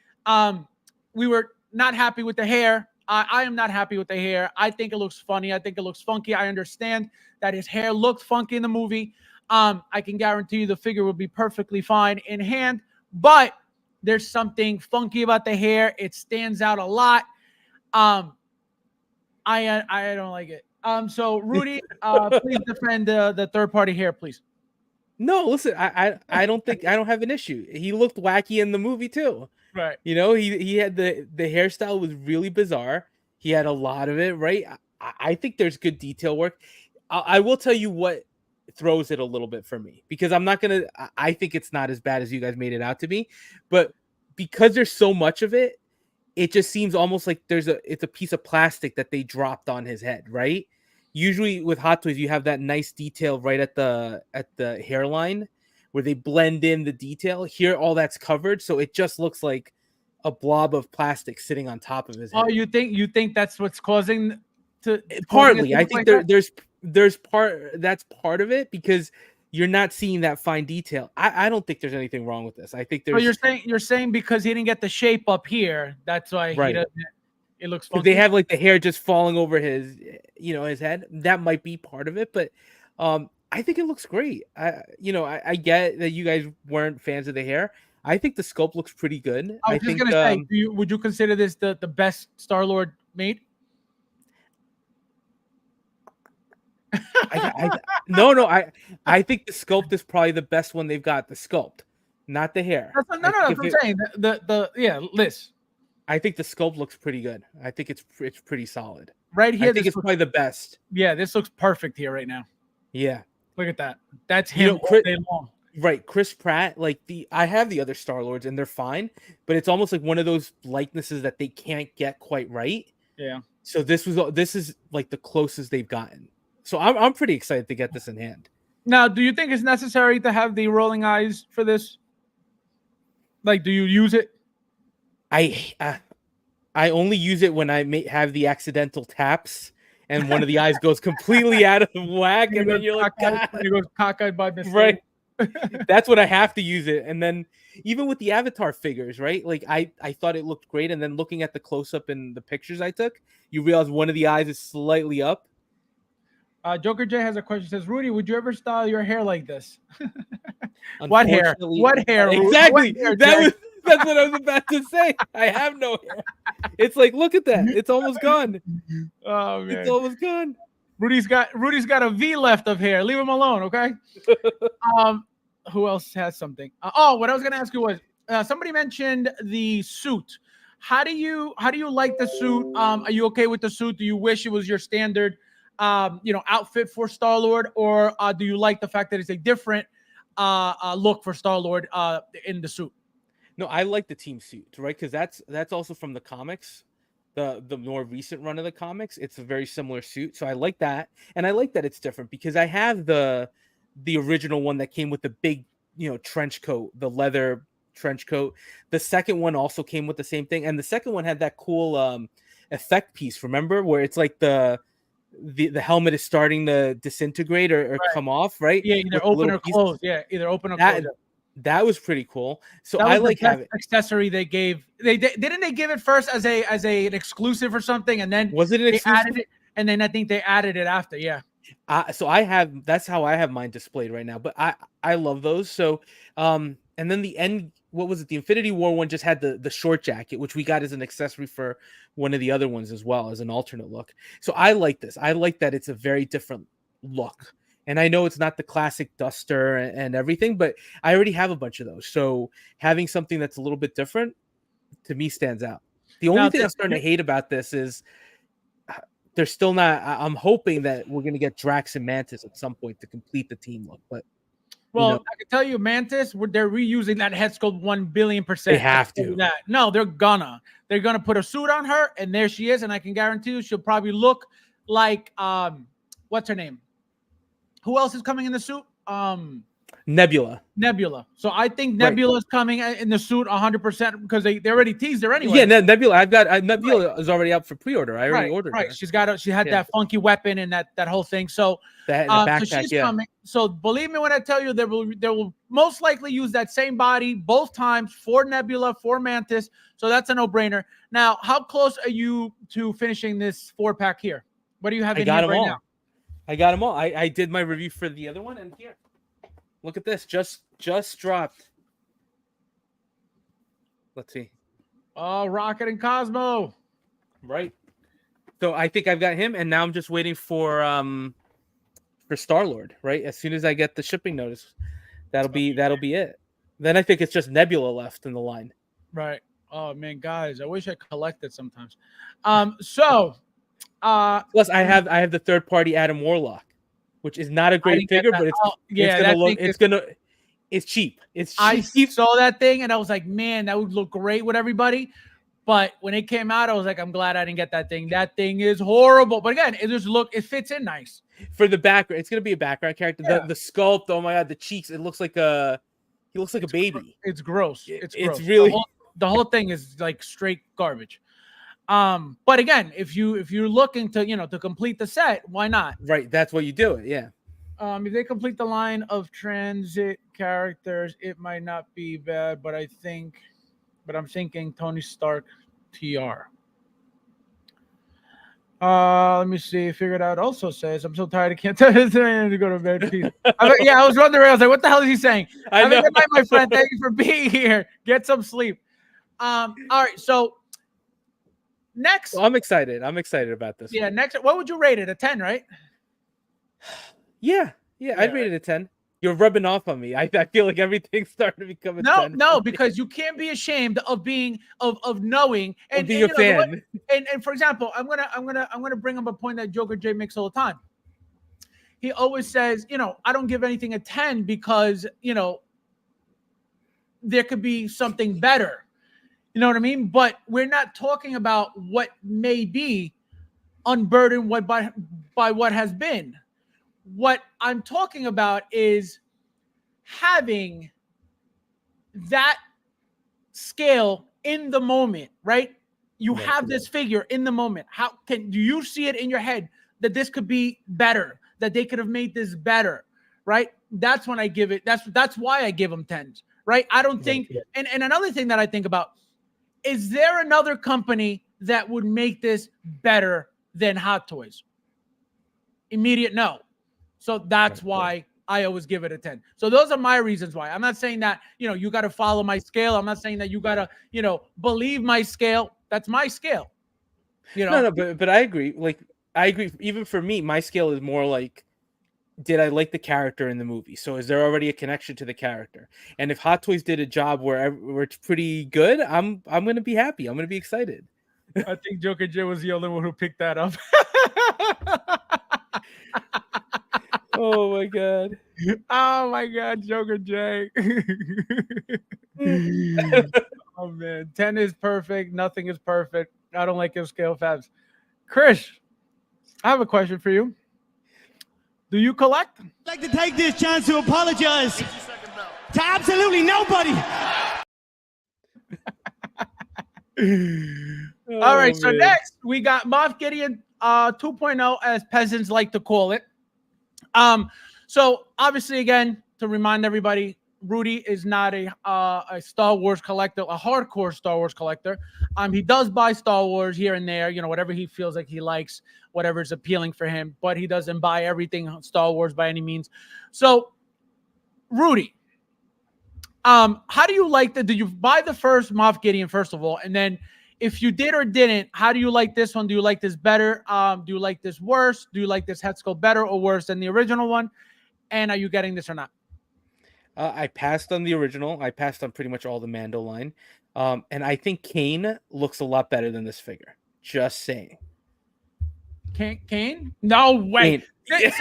A: We were not happy with the hair. I am not happy with the hair. I think it looks funny. I think it looks funky. I understand that his hair looked funky in the movie. I can guarantee you the figure will be perfectly fine in hand, but there's something funky about the hair. It stands out a lot. I don't like it. So Rudy, please defend the third party hair, please.
B: No, listen, I don't have an issue. He looked wacky in the movie too.
A: Right.
B: You know, he had the hairstyle was really bizarre. He had a lot of it, right? I think there's good detail work. I will tell you what throws it a little bit for me, because I think it's not as bad as you guys made it out to be, but because there's so much of it, it just seems almost like it's a piece of plastic that they dropped on his head, right? Usually with Hot Toys, you have that nice detail right at the hairline where they blend in the detail. Here, all that's covered, so it just looks like a blob of plastic sitting on top of his head.
A: Oh, you think that's what's causing to
B: partly? I think there's that's part of it, because you're not seeing that fine detail. I don't think there's anything wrong with this. I think there's.
A: So you're saying because he didn't get the shape up here, that's why he doesn't. It looks funky.
B: They have like the hair just falling over his, his head. That might be part of it, but I think it looks great. I get that you guys weren't fans of the hair. I think the sculpt looks pretty good.
A: I was just gonna say, would you consider this the best Star-Lord made?
B: No. I think the sculpt is probably the best one they've got. The sculpt, not the hair.
A: That's what I'm saying. Liz.
B: I think the sculpt looks pretty good. I think it's pretty solid.
A: Right here,
B: I think it's probably the best.
A: Yeah, this looks perfect here right now.
B: Yeah,
A: look at that. That's him all day long.
B: Right, Chris Pratt. I have the other Star-Lords and they're fine, but it's almost like one of those likenesses that they can't get quite right.
A: Yeah.
B: So this is like the closest they've gotten. So I'm pretty excited to get this in hand.
A: Now, do you think it's necessary to have the rolling eyes for this? Like, do you use it?
B: I only use it when I have the accidental taps and one of the eyes goes completely out of whack, and then you're like,
A: he goes cockeyed by mistake.
B: Right. That's when I have to use it. And then even with the Avatar figures, right? Like I thought it looked great, and then looking at the close up in the pictures I took, you realize one of the eyes is slightly up.
A: Joker J has a question. Says, Rudy, would you ever style your hair like this? What hair? What hair?
B: Exactly.
A: What hair,
B: that's what I was about to say. I have no hair. It's like, look at that. It's almost gone.
A: Oh man,
B: it's almost gone.
A: Rudy's got a V left of hair. Leave him alone, okay? Who else has something? What I was gonna ask you was, somebody mentioned the suit. How do you like the suit? Are you okay with the suit? Do you wish it was your standard, outfit for Star-Lord, or do you like the fact that it's a different look for Star-Lord in the suit?
B: No, I like the team suit, right? Because that's also from the comics, the more recent run of the comics. It's a very similar suit, so I like that, and I like that it's different because I have the original one that came with the big, trench coat, the leather trench coat. The second one also came with the same thing, and the second one had that cool effect piece. Remember, where it's like the helmet is starting to disintegrate or right. come off, right?
A: Yeah, either open or close. Yeah, either open or close.
B: That was pretty cool. So I like having
A: accessory they gave. Didn't they give it first as an exclusive or something, and then
B: was it an exclusive?
A: Added it, and then I think they added it after. Yeah.
B: So that's how I have mine displayed right now. But I love those. So and then the end. What was it? The Infinity War one just had the short jacket, which we got as an accessory for one of the other ones as well as an alternate look. So I like this. I like that it's a very different look. And I know it's not the classic duster and everything, but I already have a bunch of those. So having something that's a little bit different to me stands out. The only thing I'm starting to hate about this is they're still not. I'm hoping that we're going to get Drax and Mantis at some point to complete the team look. But
A: Well, I can tell you, Mantis, they're reusing that head sculpt 1,000,000,000%.
B: They have to.
A: That. No, they're gonna put a suit on her, and there she is, and I can guarantee you she'll probably look like what's her name? Who else is coming in the suit?
B: Nebula.
A: So I think Nebula is coming in the suit 100% because they already teased her anyway.
B: Yeah, Nebula. Nebula is already up for pre-order. I already ordered her.
A: She had that funky weapon and that whole thing. So
B: the backpack,
A: so she's coming. So believe me when I tell you they will most likely use that same body both times for Nebula, for Mantis. So that's a no-brainer. Now, how close are you to finishing this 4-pack here? What do you have in here right now?
B: I got them all. I did my review for the other one, and here. Look at this. Just dropped. Let's see.
A: Oh, Rocket and Cosmo.
B: Right. So I think I've got him, and now I'm just waiting for Star-Lord, right? As soon as I get the shipping notice, that'll be it. Then I think it's just Nebula left in the line.
A: Right. Oh man, guys, I wish I collected sometimes. Plus
B: I have the third-party Adam Warlock, which is not a great figure, but it's cheap.
A: I saw that thing and I was like, man, that would look great with everybody. But when it came out, I was like, I'm glad I didn't get that thing. That thing is horrible. But again, it fits in nice.
B: For the background, it's gonna be a background character. Yeah. The sculpt, oh my god, the cheeks, he looks like a baby.
A: It's gross. It's
B: really
A: the whole thing is like straight garbage. But again, if you're looking to to complete the set, why not?
B: Right, that's what you do it. Yeah.
A: If they complete the line of transit characters, it might not be bad, but I'm thinking Tony Stark TR. Let me see. Figured out. Also says, I'm so tired. I can't tell you to go to bed. Peace. I was wondering. I was like, what the hell is he saying?
B: I know.
A: Good night, my friend. Thank you for being here. Get some sleep. All right. So next,
B: well, I'm excited. I'm excited about this.
A: Yeah. Next, what would you rate it? A 10, right?
B: Yeah. I'd rate it a 10. You're rubbing off on me. I feel like everything's starting to become a 10.
A: No, because you can't be ashamed of being of knowing and
B: being a fan.
A: And for example, I'm gonna bring up a point that Joker J makes all the time. He always says, I don't give anything a 10 because there could be something better. You know what I mean? But we're not talking about what may be unburdened by what has been. What I'm talking about is having that scale in the moment, right? You have this figure in the moment. Do you see it in your head that this could be better, that they could have made this better, right? That's when I give it. That's why I give them 10s, right? I don't think. And another thing that I think about, is there another company that would make this better than Hot Toys? Immediate no. So that's why I always give it a 10. So those are my reasons why. I'm not saying that, you got to follow my scale. I'm not saying that you got to, believe my scale. That's my scale.
B: No, but I agree. Like, I agree. Even for me, my scale is more like, did I like the character in the movie? So is there already a connection to the character? And if Hot Toys did a job where it's pretty good, I'm going to be happy. I'm going to be excited.
A: I think Joker J was the only one who picked that up.
B: Oh my god.
A: Oh my god, Joker J. Oh man, 10 is perfect. Nothing is perfect. I don't like your scale, Fabs. Chris, I have a question for you. Do you collect?
E: I'd like to take this chance to apologize to absolutely nobody.
A: All right, so next we got Moff Gideon 2.0, as peasants like to call it. So obviously, again, to remind everybody, Rudy is not a Star Wars collector, a hardcore Star Wars collector. He does buy Star Wars here and there, whatever he feels like he likes, whatever is appealing for him, but he doesn't buy everything Star Wars by any means. So, Rudy, how do you like did you buy the first Moff Gideon, first of all? And then if you did or didn't, how do you like this one? Do you like this better? Do you like this worse? Do you like this head sculpt better or worse than the original one? And are you getting this or not?
B: I passed on the original. I passed on pretty much all the Mando line. And I think Kane looks a lot better than this figure. Just saying.
A: Kane? No way.
B: Kane.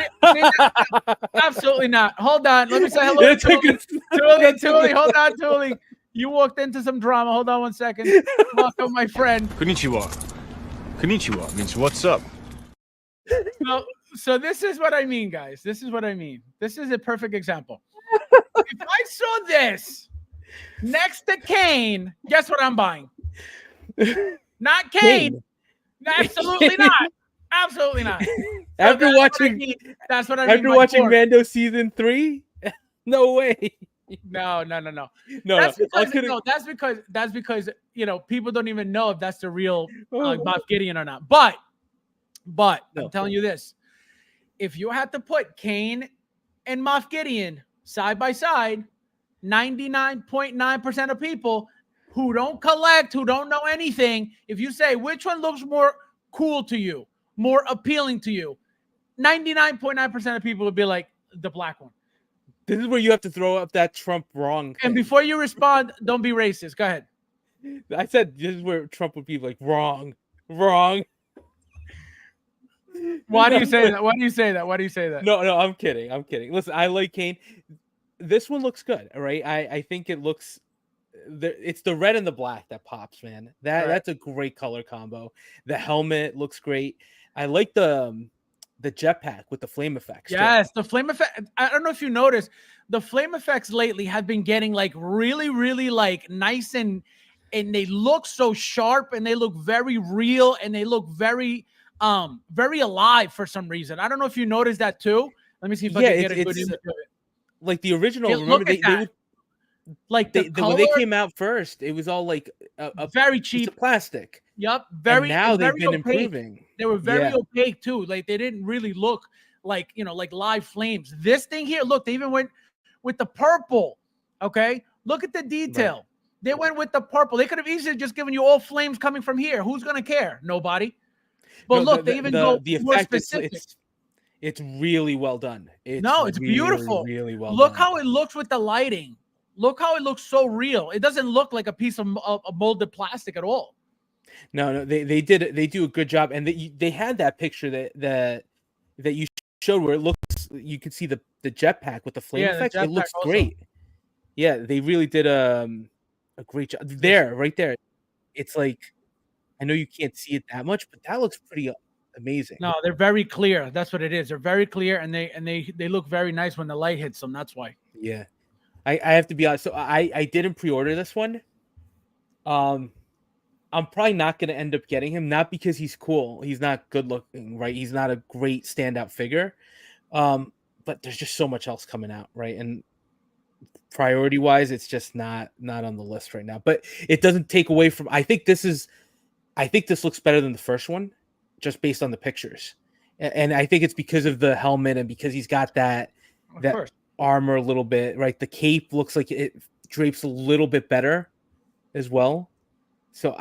A: Absolutely not. Hold on. Let me say hello to Tuli. Hold on, Tuli. You walked into some drama. Hold on 1 second. Welcome, my friend.
C: Konnichiwa. Konnichiwa means what's up.
A: So this is what I mean, guys. This is what I mean. This is a perfect example. If I saw this next to Kane, guess what I'm buying? Not Kane. Absolutely not. Absolutely not.
B: After
A: that's
B: watching,
A: that's what I mean.
B: After watching Mando season 3, no way.
A: No.
B: That's
A: because people don't even know if that's the real Moff Gideon or not. But I'm telling you this: if you had to put Kane and Moff Gideon side by side, 99.9% of people who don't collect, who don't know anything, if you say which one looks more cool to you, more appealing to you, 99.9% of people would be like the black one.
B: This is where you have to throw up that Trump wrong thing.
A: And before you respond, don't be racist. Go ahead.
B: I said this is where Trump would be like wrong.
A: Why do you say that? Why do you say that?
B: No, I'm kidding. Listen, I like Kane. This one looks good, all right? I think it looks it's the red and the black that pops, man. That's a great color combo. The helmet looks great. I like the jetpack with the flame effects.
A: Yes, the flame effect. I don't know if you noticed, the flame effects lately have been getting like really, really like nice and they look so sharp and they look very real and they look very very alive for some reason. I don't know if you noticed that too. Let me see if I can get a good image of it.
B: Like the original, remember they would, like when they came out first, it was all like a
A: very cheap
B: piece of plastic.
A: Yep, very.
B: And now they've been
A: opaque.
B: improving.
A: They were very opaque too. Like they didn't really look like like live flames. This thing here, look, they even went with the purple. Okay, look at the detail. Right. They went with the purple. They could have easily just given you all flames coming from here. Who's gonna care? Nobody. But look, they even go more specific.
B: It's really well done.
A: It's beautiful.
B: Really well
A: look
B: done.
A: How it looks with the lighting. Look how it looks so real. It doesn't look like a piece of molded plastic at all.
B: No, they do a good job, and they had that picture that you showed where it looks. You could see the jetpack with the flame effects. It looks great. Yeah, they really did a great job there, right there. It's like, I know you can't see it that much, but that looks pretty amazing.
A: No, they're very clear. That's what it is. They're very clear, and they look very nice when the light hits them. That's why.
B: Yeah, I have to be honest. So I didn't pre-order this one. I'm probably not going to end up getting him, not because he's cool. He's not good looking, right? He's not a great standout figure. But there's just so much else coming out, right? And priority wise, it's just not on the list right now. But it doesn't take away from. I think this looks better than the first one, just based on the pictures. And I think it's because of the helmet and because he's got that armor a little bit, right? The cape looks like it drapes a little bit better as well. So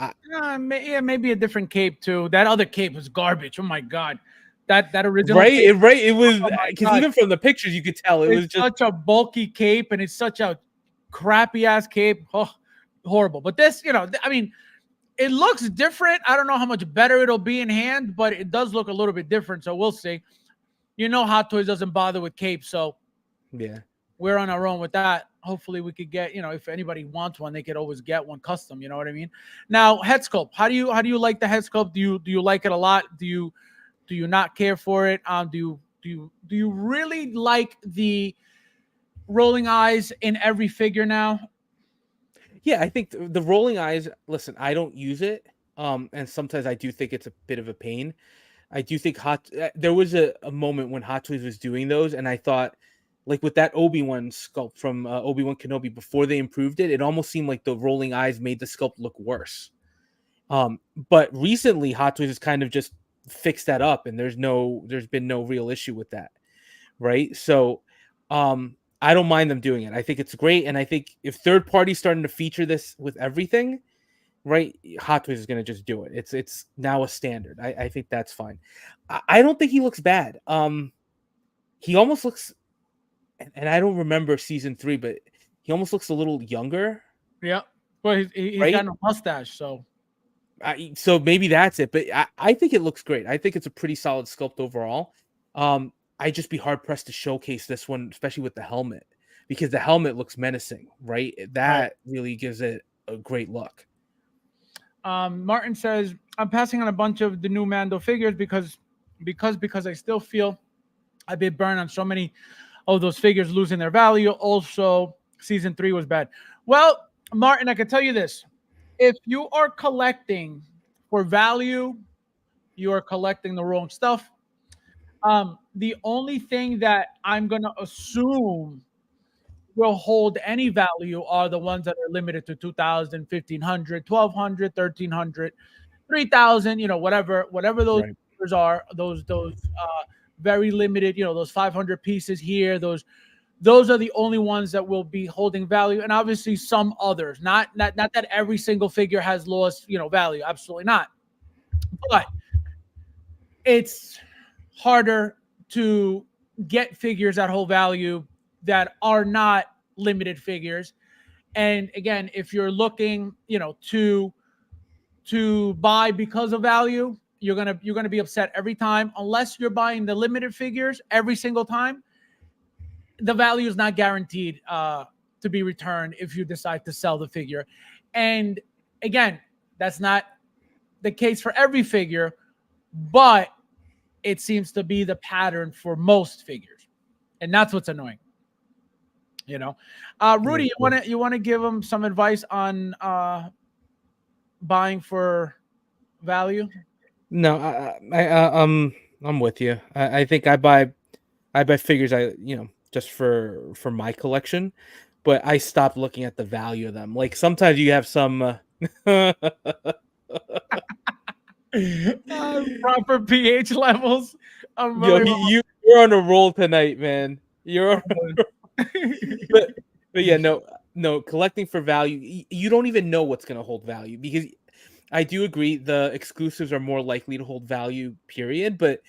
A: maybe a different cape too. That other cape was garbage. Oh my god, that original
B: cape, it was because even from the pictures you could tell it was just
A: such a bulky cape and it's such a crappy ass cape. Oh, horrible. But this, I mean, it looks different. I don't know how much better it'll be in hand, but it does look a little bit different. So we'll see. Hot Toys doesn't bother with capes, so
B: yeah,
A: we're on our own with that. Hopefully we could get, if anybody wants one, they could always get one custom. You know what I mean? Now, head sculpt. How do you like the head sculpt? Do you like it a lot? Do you not care for it? Do you really like the rolling eyes in every figure now?
B: Yeah, I think the rolling eyes. Listen, I don't use it, and sometimes I do think it's a bit of a pain. I do think there was a moment when Hot Toys was doing those, and I thought, like with that Obi-Wan sculpt from Obi-Wan Kenobi, before they improved it, it almost seemed like the rolling eyes made the sculpt look worse. But recently, Hot Toys has kind of just fixed that up, and there's been no real issue with that, right? So, I don't mind them doing it. I think it's great, and I think if third party's starting to feature this with everything, right, Hot Toys is going to just do it. It's now a standard. I think that's fine. I don't think he looks bad. He almost looks. And I don't remember season 3, but he almost looks a little younger.
A: Yeah. Well, he's got a mustache, so.
B: So maybe that's it, but I think it looks great. I think it's a pretty solid sculpt overall. I'd just be hard pressed to showcase this one, especially with the helmet, because the helmet looks menacing, right? That really gives it a great look.
A: Martin says, I'm passing on a bunch of the new Mando figures because I still feel I've been burned on so many of those figures losing their value. Also, season 3 was bad. Well, Martin, I can tell you this. If you are collecting for value, you are collecting the wrong stuff. The only thing that I'm going to assume will hold any value are the ones that are limited to 2,000, 1,500, 1,200, 1,300, 3,000, whatever those numbers are, those very limited, those 500 pieces here, those are the only ones that will be holding value. And obviously some others, not that every single figure has lost, value. Absolutely not. But it's harder to get figures that hold value that are not limited figures. And again, if you're looking, to buy because of value, you're gonna be upset every time. Unless you're buying the limited figures every single time, the value is not guaranteed to be returned if you decide to sell the figure. And again, that's not the case for every figure, but it seems to be the pattern for most figures, and that's what's annoying. Rudy, you want to give them some advice on buying for value?
B: No, I'm with you. I think I buy figures just for my collection, but I stopped looking at the value of them. Like sometimes you have some
A: proper pH levels.
B: You're on a roll tonight, man. You're on but yeah, no, collecting for value, you don't even know what's going to hold value, because I do agree the exclusives are more likely to hold value, period. But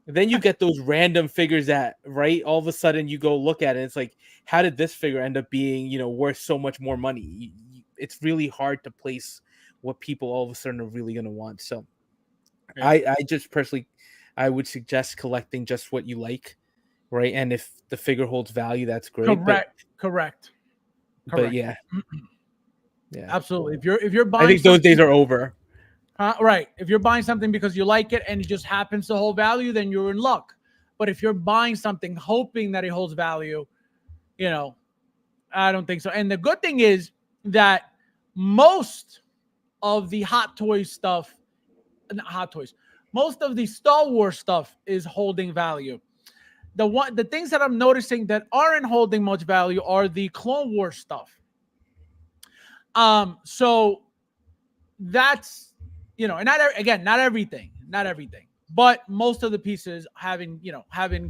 B: then you get those random figures that, right, all of a sudden you go look at it, it's like, how did this figure end up being, worth so much more money? It's really hard to place what people all of a sudden are really going to want. So yeah. I just personally, I would suggest collecting just what you like, right? And if the figure holds value, that's great.
A: Correct.
B: But yeah,
A: absolutely. If you're buying,
B: I think those days are over.
A: Right. If you're buying something because you like it and it just happens to hold value, then you're in luck. But if you're buying something hoping that it holds value, I don't think so. And the good thing is that most of the most of the Star Wars stuff is holding value. The things that I'm noticing that aren't holding much value are the Clone Wars stuff. So that's, and not everything, but most of the pieces having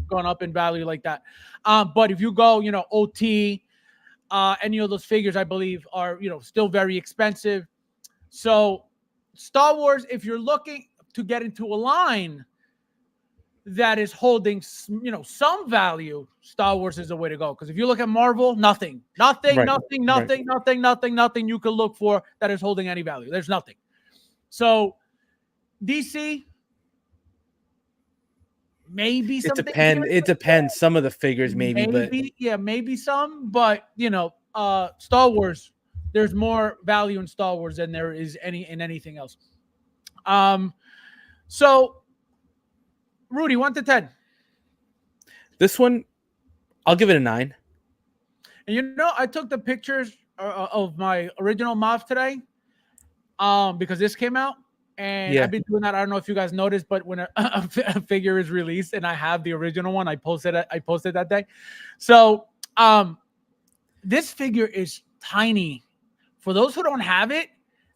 A: gone up in value like that. But if you go, OT, any of those figures, I believe, are, still very expensive. So Star Wars, if you're looking to get into a line that is holding, some value, Star Wars is the way to go. Because if you look at Marvel, nothing you could look for that is holding any value. There's nothing. So DC, maybe something.
B: It depends. Some of the figures,
A: maybe some, but Star Wars, there's more value in Star Wars than there is in anything else. So Rudy, 1 to 10.
B: This one, I'll give it a 9.
A: And I took the pictures of my original Moff today, because this came out, and I've been doing that. I don't know if you guys noticed, but when a figure is released and I have the original one, I posted that day. So this figure is tiny. For those who don't have it,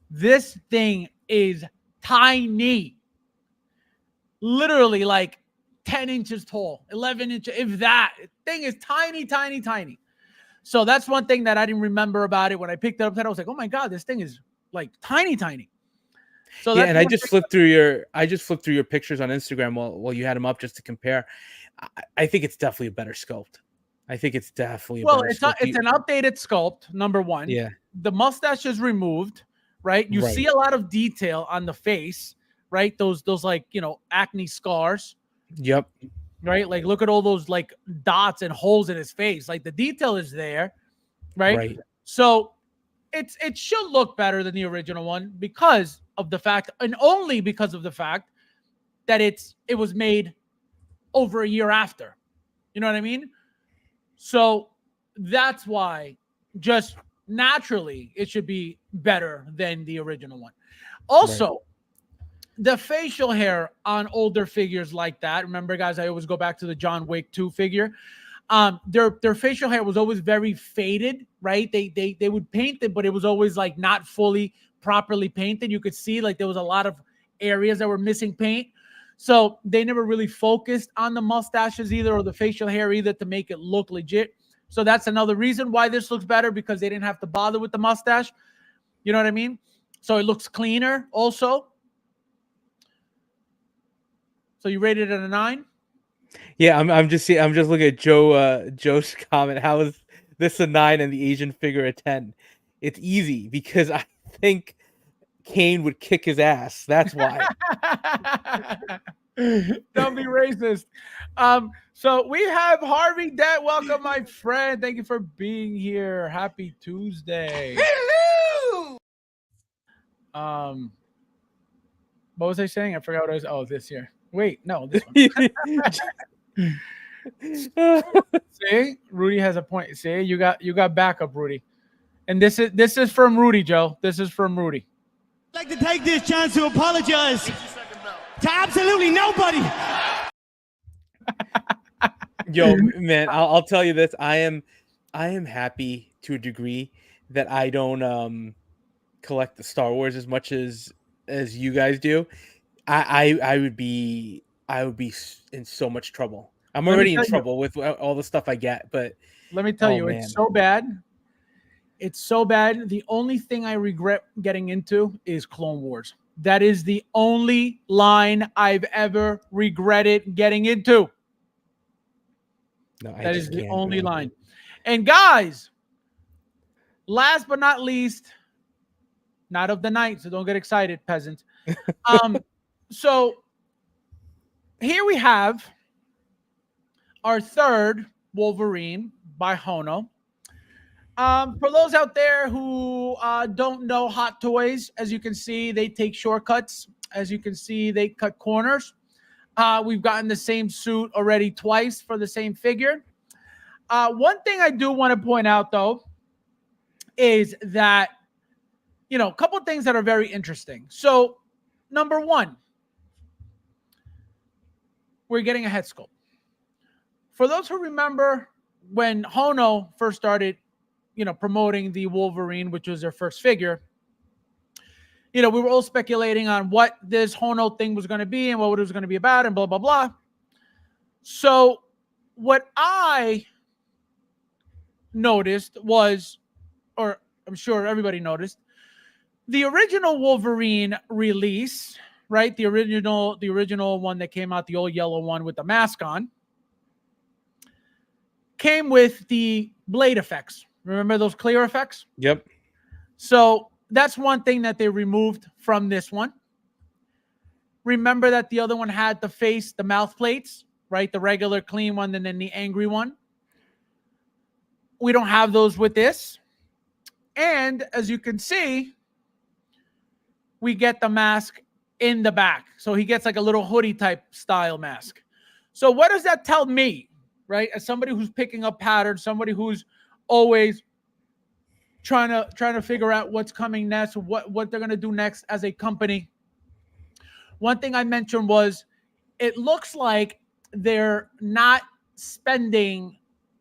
A: this thing is tiny. Literally like 10 inches tall, 11 inches, if that. Thing is tiny, tiny, tiny. So that's one thing that I didn't remember about it when I picked it up. I was like, oh my God, this thing is like tiny, tiny. So
B: yeah, and I just flipped through your pictures on Instagram while you had them up just to compare. I think it's definitely a better sculpt. I think it's definitely
A: it's an updated sculpt, number one.
B: Yeah.
A: The mustache is removed, right? You see a lot of detail on the face, right? Those like, acne scars.
B: Yep.
A: Right? Like, look at all those like dots and holes in his face. Like, the detail is there, right?
B: Right.
A: So it should look better than the original one because of the fact, and only because of the fact that it was made over a year after. You know what I mean? So that's why, just naturally, it should be better than the original one. Also, the facial hair on older figures like that. Remember, guys, I always go back to the John Wick 2 figure. Their facial hair was always very faded, right? They would paint it, but it was always like not fully properly painted. You could see like there was a lot of areas that were missing paint. So they never really focused on the mustaches either, or the facial hair either, to make it look legit. So that's another reason why this looks better, because they didn't have to bother with the mustache. You know what I mean? So it looks cleaner also. So you rated it a 9?
B: Yeah, I'm just looking at Joe's comment. How is this a 9 and the Asian figure a 10? It's easy because I think Kane would kick his ass. That's why.
A: Don't be racist. So we have Harvey Dent. Welcome, my friend. Thank you for being here. Happy Tuesday.
F: Hello.
A: What was I saying? I forgot what I was. Oh, this year. Wait, no, this one. See, Rudy has a point. See, you got backup, Rudy. And this is from Rudy, Joe. This is from Rudy.
E: I'd like to take this chance to apologize to absolutely nobody.
B: Yo, man, I'll tell you this. I am happy to a degree that I don't collect the Star Wars as much as you guys do. I would be in so much trouble. I'm already in trouble with all the stuff I get, but
A: let me tell you, it's so bad. It's so bad. The only thing I regret getting into is Clone Wars. That is the only line I've ever regretted getting into.
B: No,
A: that is the only line. And guys, last but not least, not of the night, so don't get excited, peasants. So here we have our third Wolverine by Hono. For those out there who don't know Hot Toys, as you can see, they take shortcuts. As you can see, they cut corners. We've gotten the same suit already twice for the same figure. One thing I do want to point out, though, is that, a couple of things that are very interesting. So, number one, we're getting a head sculpt. For those who remember when Hono first started, promoting the Wolverine, which was their first figure, we were all speculating on what this Hono thing was going to be and what it was going to be about and blah, blah, blah. So what I noticed was, or I'm sure everybody noticed, the original Wolverine release, right? The original one that came out, the old yellow one with the mask on, came with the blade effects. Remember those clear effects?
B: Yep.
A: So that's one thing that they removed from this one. Remember that the other one had the mouth plates, right? The regular clean one and then the angry one. We don't have those with this. And as you can see, we get the mask in the back. So he gets like a little hoodie type style mask. So what does that tell me, right? As somebody who's picking up patterns, somebody who's always trying to figure out what's coming next, what they're going to do next as a company. One thing I mentioned was it looks like they're not spending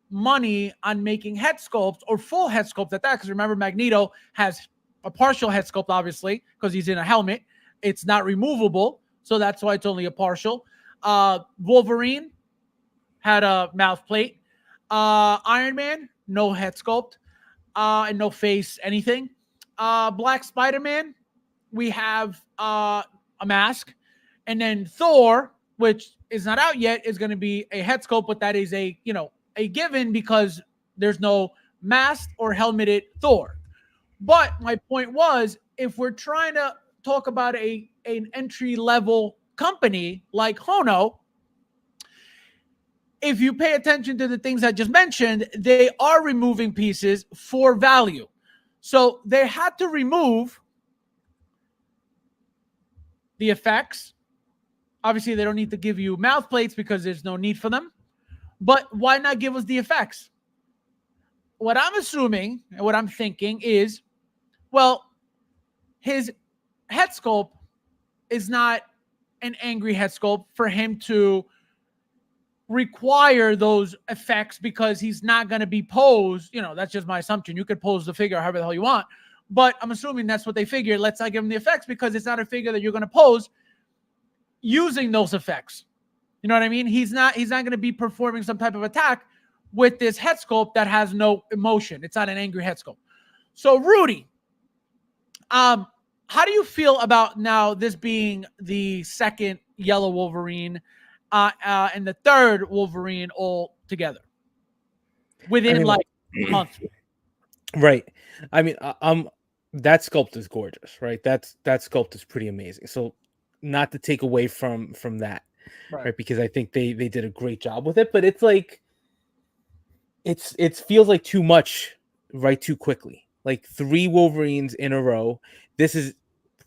A: money on making head sculpts or full head sculpts at that. Because remember, Magneto has a partial head sculpt, obviously, because he's in a helmet. It's not removable, so that's why it's only a partial. Wolverine had a mouth plate. Iron Man, no head sculpt, and no face, anything. Black Spider-Man, we have a mask. And then Thor, which is not out yet, is going to be a head sculpt, but that is a given because there's no masked or helmeted Thor. But my point was, if we're trying to talk about an entry level company like Hono, if you pay attention to the things I just mentioned, they are removing pieces for value. So they had to remove the effects. Obviously, they don't need to give you mouth plates because there's no need for them. But why not give us the effects? What I'm assuming and what I'm thinking is, well, his head sculpt is not an angry head sculpt for him to require those effects because he's not going to be posed. You know, that's just my assumption. You could pose the figure however the hell you want. But I'm assuming that's what they figured. Let's not give him the effects because it's not a figure that you're going to pose using those effects. You know what I mean? He's not going to be performing some type of attack with this head sculpt that has no emotion. It's not an angry head sculpt. So Rudy, how do you feel about now this being the second yellow Wolverine and the third Wolverine all together within like a month?
B: Right. I mean, that sculpt is gorgeous, right? That sculpt is pretty amazing. So not to take away from that, right? Because I think they did a great job with it, but it's like it feels like too much, right? Too quickly. Like 3 Wolverines in a row. This is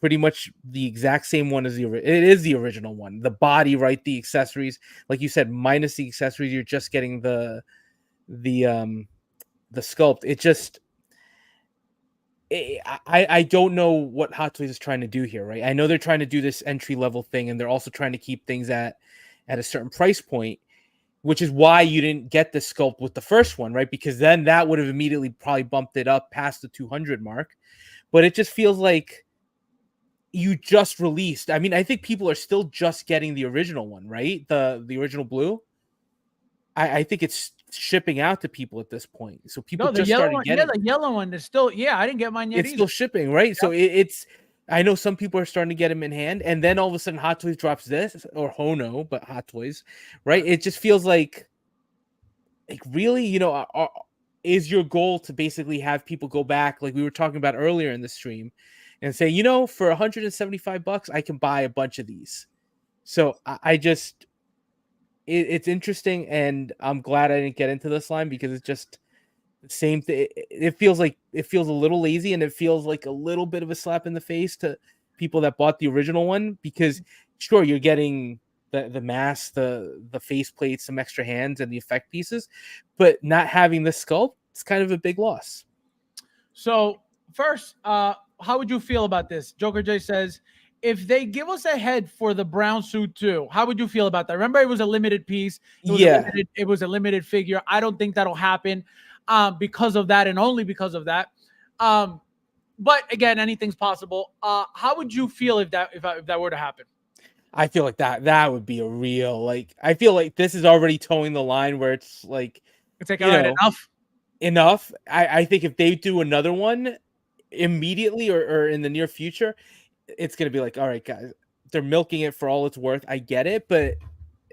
B: pretty much the exact same one as it is the original one. The body, right? The accessories, like you said, minus the accessories, you're just getting the sculpt. It just, I don't know what Hot Toys is trying to do here, right? I know they're trying to do this entry level thing, and they're also trying to keep things at a certain price point, which is why you didn't get the sculpt with the first one, right? Because then that would have immediately probably bumped it up past the 200 mark. But it just feels like you just released. I mean, I think people are still just getting the original one, right? The original blue. I think it's shipping out to people at this point. So people just started getting
A: the yellow one is still, I didn't get mine yet.
B: It's still shipping, right? Yep. So it's I know some people are starting to get them in hand, and then all of a sudden Hot Toys drops this, or Hono, but Hot Toys, right? It just feels like really, is your goal to basically have people go back, like we were talking about earlier in the stream, and say, for $175, I can buy a bunch of these. So I just, it's interesting, and I'm glad I didn't get into this line because it's just the same thing. It feels a little lazy, and it feels like a little bit of a slap in the face to people that bought the original one, because sure, you're getting the mask, the face plates, some extra hands, and the effect pieces, but not having the sculpt, it's kind of a big loss.
A: So first, how would you feel about this? Joker J says, if they give us a head for the brown suit too, how would you feel about that? Remember, it was a limited piece. It was a limited figure. I don't think that'll happen because of that, and only because of that. But again, anything's possible. How would you feel if that were to happen?
B: I feel like that would be a real, I feel like this is already towing the line where it's like,
A: it's like, all right,
B: enough. I think if they do another one immediately or in the near future, it's going to be like, all right, guys, they're milking it for all it's worth. I get it, but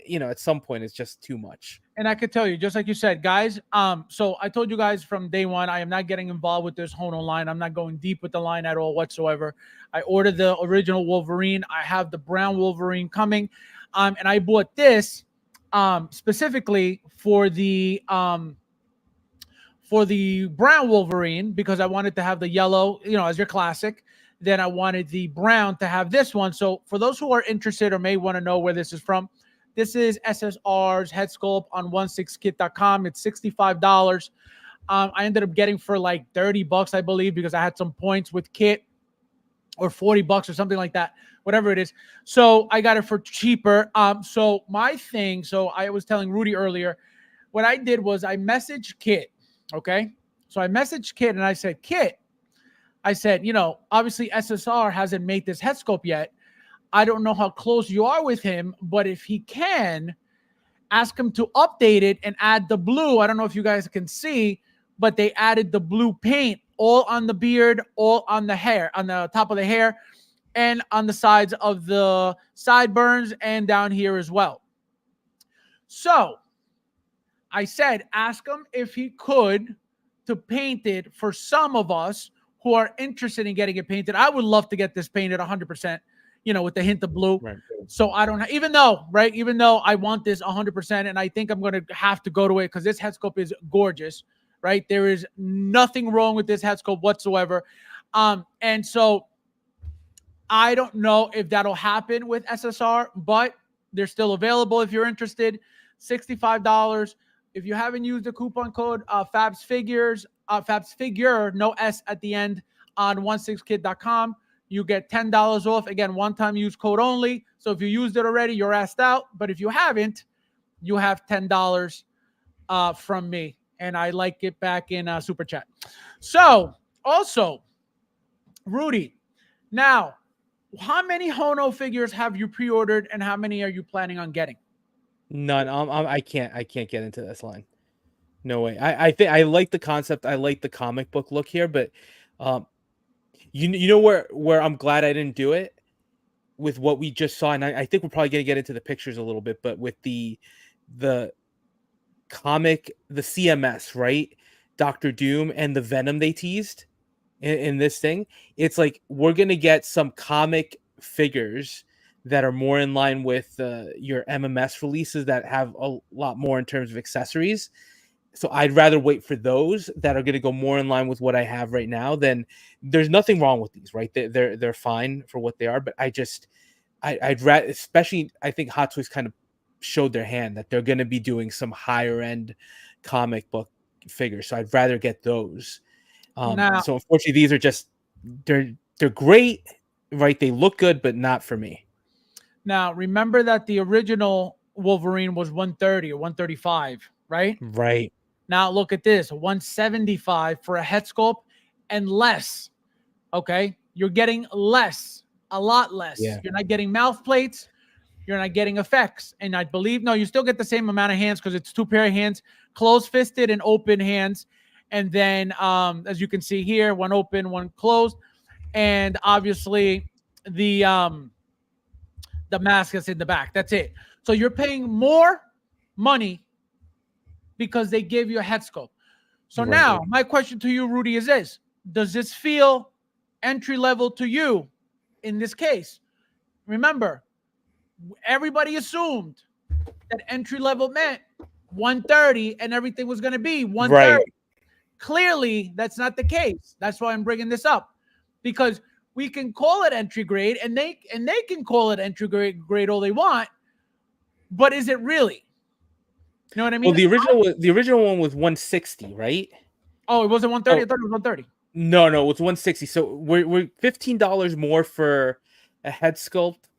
B: at some point it's just too much.
A: And I could tell you, just like you said, guys, so I told you guys from day one, I am not getting involved with this Hono line. I'm not going deep with the line at all whatsoever. I ordered the original Wolverine. I have the brown Wolverine coming. And I bought this specifically for the brown Wolverine because I wanted to have the yellow, as your classic. Then I wanted the brown to have this one. So for those who are interested or may want to know where this is from, this is SSR's head sculpt on 16kit.com. It's $65. I ended up getting for like $30, I believe, because I had some points with kit, or $40 or something like that, whatever it is. So I got it for cheaper. So I was telling Rudy earlier, what I did was I messaged Kit. Okay. So I messaged Kit and I said, Kit, obviously SSR hasn't made this head sculpt yet. I don't know how close you are with him, but if he can, ask him to update it and add the blue. I don't know if you guys can see, but they added the blue paint all on the beard, all on the hair, on the top of the hair, and on the sides of the sideburns and down here as well. So I said, ask him if he could to paint it for some of us who are interested in getting it painted. I would love to get this painted 100%, with the hint of blue.
B: Right.
A: So I don't even though I want this 100%, and I think I'm going to have to go to it because this head sculpt is gorgeous, right? There is nothing wrong with this head sculpt whatsoever. And so I don't know if that'll happen with SSR, but they're still available if you're interested. $65. If you haven't used the coupon code FabsFigures, FabsFigure, no S at the end, on 16kid.com, you get $10 off. Again, one-time use code only. So if you used it already, you're asked out. But if you haven't, you have $10 from me. And I like it back in Super Chat. So also, Rudy, now, how many Hono figures have you pre-ordered, and how many are you planning on getting?
B: None. I can't get into this line. No way. I think I like the concept. I like the comic book look here, but you know where I'm glad I didn't do it with what we just saw, and I think we're probably gonna get into the pictures a little bit, but with the comic, the CMS, right? Dr. Doom and the Venom they teased in this thing, it's like we're gonna get some comic figures that are more in line with your MMS releases that have a lot more in terms of accessories. So I'd rather wait for those that are going to go more in line with what I have right now. Then there's nothing wrong with these, right? They're fine for what they are. But I'd rather, especially I think Hot Toys kind of showed their hand that they're going to be doing some higher end comic book figures. So I'd rather get those. So unfortunately, these are just they're great, right? They look good, but not for me.
A: Now remember that the original Wolverine was 130 or 135, right?
B: Right.
A: Now look at this, 175 for a head sculpt and less. Okay, you're getting less, a lot less.
B: Yeah.
A: You're not getting mouth plates. You're not getting effects. And I believe, no, you still get the same amount of hands because it's 2 pair of hands, closed-fisted and open hands. And then, as you can see here, one open, one closed. And obviously the mask is in the back. That's it. So you're paying more money because they gave you a head sculpt. So
B: Right.
A: now my question to you, Rudy, is this. Does this feel entry level to you in this case? Remember, everybody assumed that entry level meant 130 and everything was going to be 130.
B: Right.
A: Clearly, that's not the case. That's why I'm bringing this up, because we can call it entry grade and they can call it entry grade all they want, but is it really? You know what I mean?
B: Well, the original one was 160, right?
A: Oh, it wasn't 130.
B: Oh.
A: I thought it was 130.
B: No, it was 160. So we're $15 more for a head sculpt.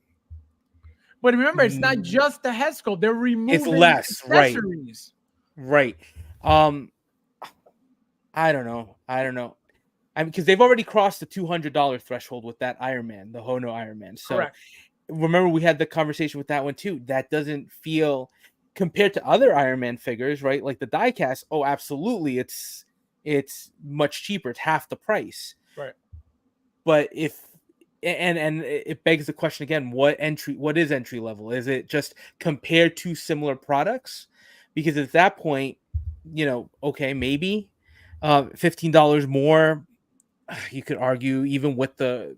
A: But remember, it's not just the head sculpt. They're removing
B: It's less,
A: accessories.
B: Right. I don't know. I mean, because they've already crossed the $200 threshold with that Iron Man, the Hono Iron Man. So
A: Correct.
B: Remember we had the conversation with that one too. That doesn't feel, compared to other Iron Man figures, right? Like the diecast. Oh, absolutely. It's much cheaper. It's half the price.
A: Right.
B: But if it begs the question again, what is entry level? Is it just compared to similar products? Because at that point, okay, maybe $15 more. You could argue even with the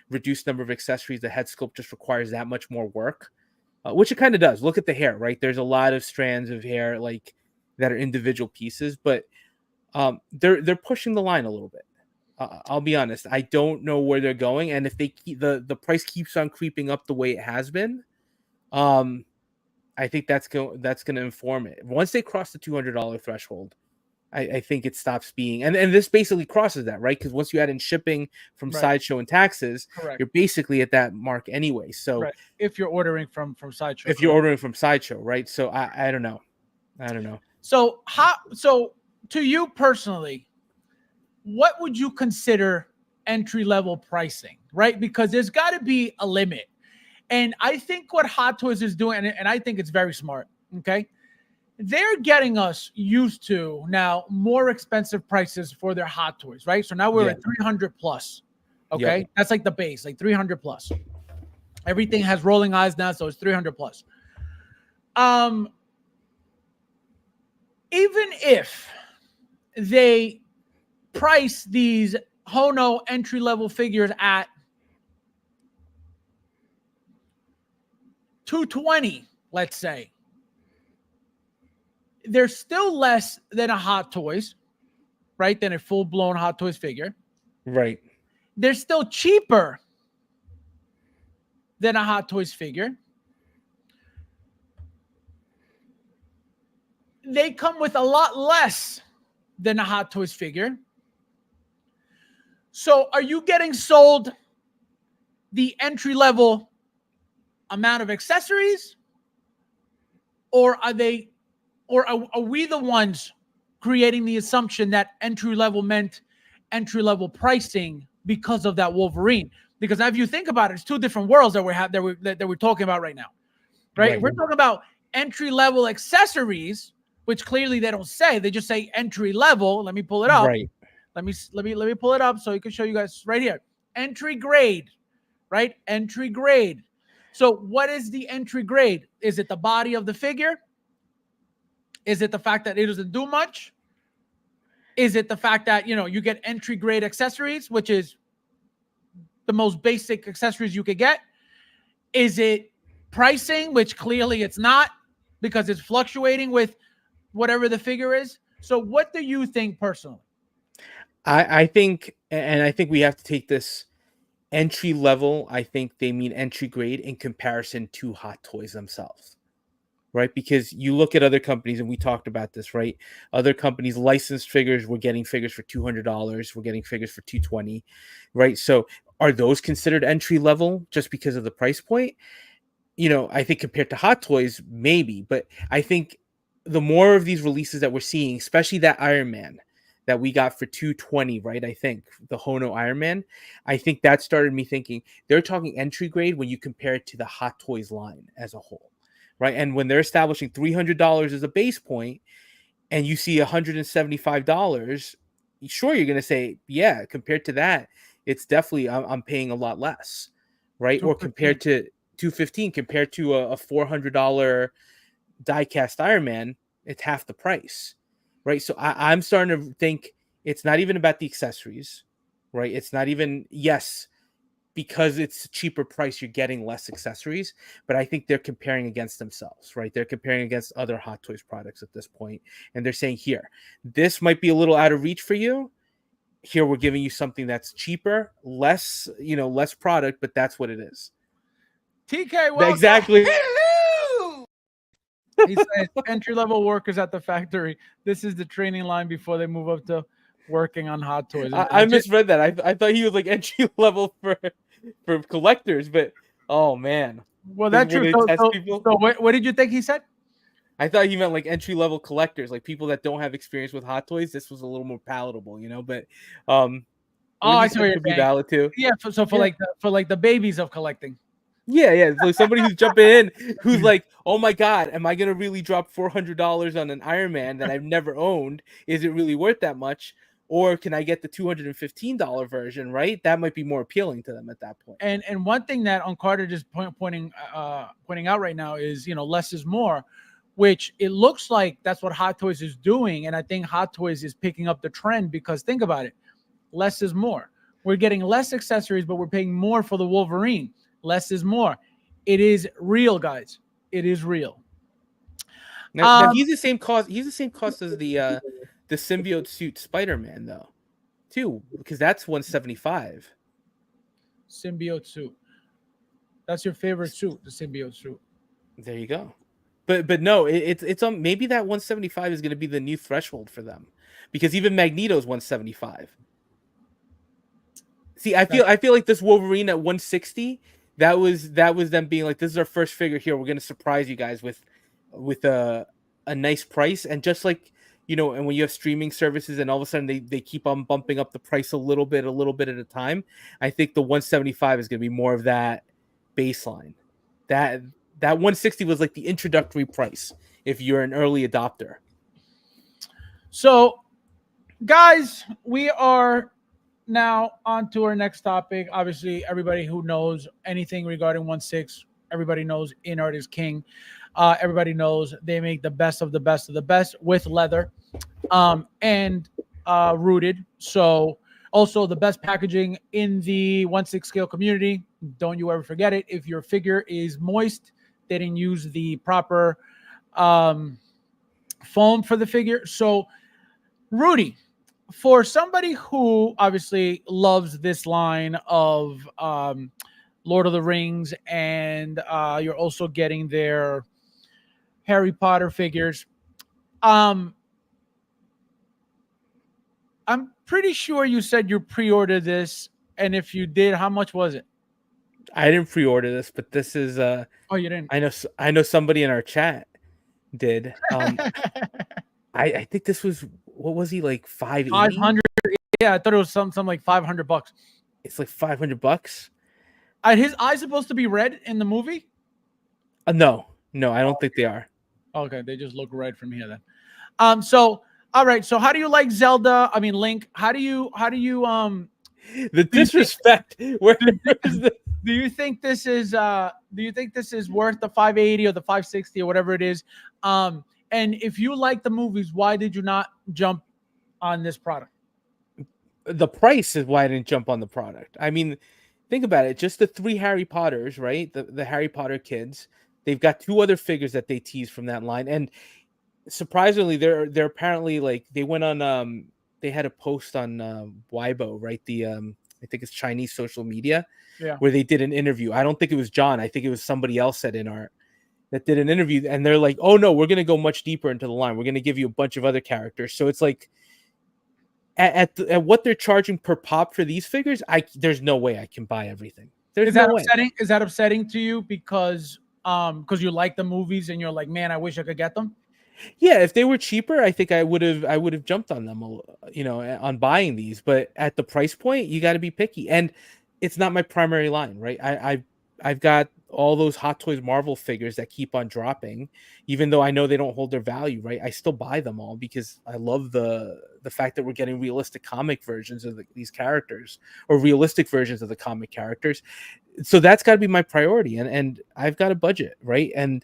B: reduced number of accessories, the head sculpt just requires that much more work, which it kind of does. Look at the hair, right? There's a lot of strands of hair like that are individual pieces, but they're pushing the line a little bit. I'll be honest. I don't know where they're going, and if they keep the price keeps on creeping up the way it has been, I think that's going to inform it. Once they cross the $200 threshold, I think it stops being, and this basically crosses that, right? Because once you add in shipping from Sideshow and taxes,
A: Correct.
B: You're basically at that mark anyway. So
A: if you're ordering from Sideshow,
B: you're ordering from Sideshow, right? So I don't know.
A: So to you personally, what would you consider entry level pricing, right? Because there's got to be a limit. And I think what Hot Toys is doing, and I think it's very smart, okay? They're getting us used to now more expensive prices for their Hot Toys, right? So now we're at 300 plus, okay? Yep. That's like the base, like 300 plus. Everything has rolling eyes now, so it's 300 plus. Even if they price these Hono entry level figures at $220, let's say, they're still less than a Hot Toys, right? Than a full blown Hot Toys figure.
B: Right.
A: They're still cheaper than a Hot Toys figure. They come with a lot less than a Hot Toys figure. So are you getting sold the entry level amount of accessories, or are we the ones creating the assumption that entry level meant entry level pricing because of that Wolverine? Because if you think about it, it's two different worlds that we're talking about right now, right? We're talking about entry level accessories, which clearly they don't say. They just say entry level. Let me pull it up.
B: Right.
A: Let me pull it up so you can show you guys right here. Entry grade, right? Entry grade. So what is the entry grade? Is it the body of the figure? Is it the fact that it doesn't do much? Is it the fact that, you get entry grade accessories, which is the most basic accessories you could get? Is it pricing, which clearly it's not because it's fluctuating with whatever the figure is? So what do you think personally?
B: I think we have to take this entry level. I think they mean entry grade in comparison to Hot Toys themselves, right? Because you look at other companies, and we talked about this, right? Other companies, licensed figures, we're getting figures for $200. We're getting figures for $220, right? So are those considered entry level just because of the price point? I think compared to Hot Toys, maybe. But I think the more of these releases that we're seeing, especially that Iron Man that we got for $220, right? I think the Hono Iron Man, I think that started me thinking they're talking entry grade when you compare it to the Hot Toys line as a whole, right? And when they're establishing $300 as a base point and you see $175, sure, you're going to say, yeah, compared to that, it's definitely, I'm paying a lot less, right? Or compared to $215, compared to a $400 die-cast Iron Man, it's half the price, right? So I'm starting to think it's not even about the accessories, right? It's not even, yes, because it's a cheaper price, you're getting less accessories, but I think they're comparing against themselves, right? They're comparing against other Hot Toys products at this point, and they're saying, here, this might be a little out of reach for you. Here, we're giving you something that's cheaper, less product, but that's what it is.
A: TK, welcome.
B: Exactly.
A: He says entry-level workers at the factory. This is the training line before they move up to working on Hot Toys.
B: I misread that. I thought he was like entry level for collectors, but oh man.
A: Well, that's true. So what did you think he said?
B: I thought he meant like entry level collectors, like people that don't have experience with Hot Toys. This was a little more palatable, but
A: I see what you're
B: saying. Valid too.
A: Yeah, for the babies of collecting.
B: Yeah. So somebody who's jumping in, who's like, oh my God, am I gonna really drop $400 on an Iron Man that I've never owned? Is it really worth that much? Or can I get the $215 version, right? That might be more appealing to them at that point.
A: And one thing that on Carter just pointing out right now is, less is more, which it looks like that's what Hot Toys is doing. And I think Hot Toys is picking up the trend because think about it. Less is more. We're getting less accessories, but we're paying more for the Wolverine. Less is more. It is real, guys. It is real.
B: Now he's the same cost. He's the same cost as the symbiote suit Spider-Man, though, too, because that's $175.
A: Symbiote suit. That's your favorite suit, the symbiote suit.
B: There you go. But no, it's on. Maybe that $175 is going to be the new threshold for them, because even Magneto's $175. See, I feel like this Wolverine at $160. That was them being like, this is our first figure here. We're going to surprise you guys with a nice price. And just like, and when you have streaming services and all of a sudden they keep on bumping up the price a little bit at a time, I think the $175 is going to be more of that baseline. That 160 was like the introductory price if you're an early adopter.
A: So, guys, we are now on to our next topic. Obviously, everybody who knows anything regarding 1/6, everybody knows inart is king. Everybody knows they make the best of the best of the best with leather and rooted. So Also, the best packaging in the 1/6 scale community. Don't you ever forget it. If your figure is moist, they didn't use the proper foam for the figure. So, Rudy, for somebody who obviously loves this line of Lord of the Rings, and you're also getting their Harry Potter figures, I'm pretty sure you said you pre-ordered this, and if you did, how much was it?
B: I didn't pre-order this, but this is
A: Oh, you didn't.
B: I know somebody in our chat did. I think this was, what was he, like 580?
A: 500. Yeah, I thought it was something like $500.
B: It's like $500.
A: His eyes supposed to be red in the movie?
B: No, I don't think they are.
A: Okay, they just look red from here then. So all right, so how do you like Zelda? I mean Link. How do you
B: The disrespect. Where is the
A: do you think this is worth the 580 or the 560 or whatever it is? And if you like the movies, why did you not jump on this product?
B: The price is why I didn't jump on the product. I mean, think about it. Just the 3 Harry Potters, right? The Harry Potter kids. They've got 2 other figures that they tease from that line, and surprisingly, they're apparently, like, they went on they had a post on Weibo, right? The I think it's Chinese social media, where they did an interview. I don't think it was John. I think it was somebody else at Inart that did an interview, and they're like, "Oh no, we're gonna go much deeper into the line. We're gonna give you a bunch of other characters." So it's like, at what they're charging per pop for these figures, there's no way I can buy everything. There's no way.
A: Upsetting? Is that upsetting to you because you like the movies and you're like, man, I wish I could get them?
B: Yeah, if they were cheaper, I think I would have jumped on them, on buying these. But at the price point, you got to be picky, and it's not my primary line, right? I've got all those Hot Toys Marvel figures that keep on dropping, even though I know they don't hold their value, right? I still buy them all because I love the fact that we're getting realistic comic versions of these characters, or realistic versions of the comic characters. So that's got to be my priority, and I've got a budget, right? And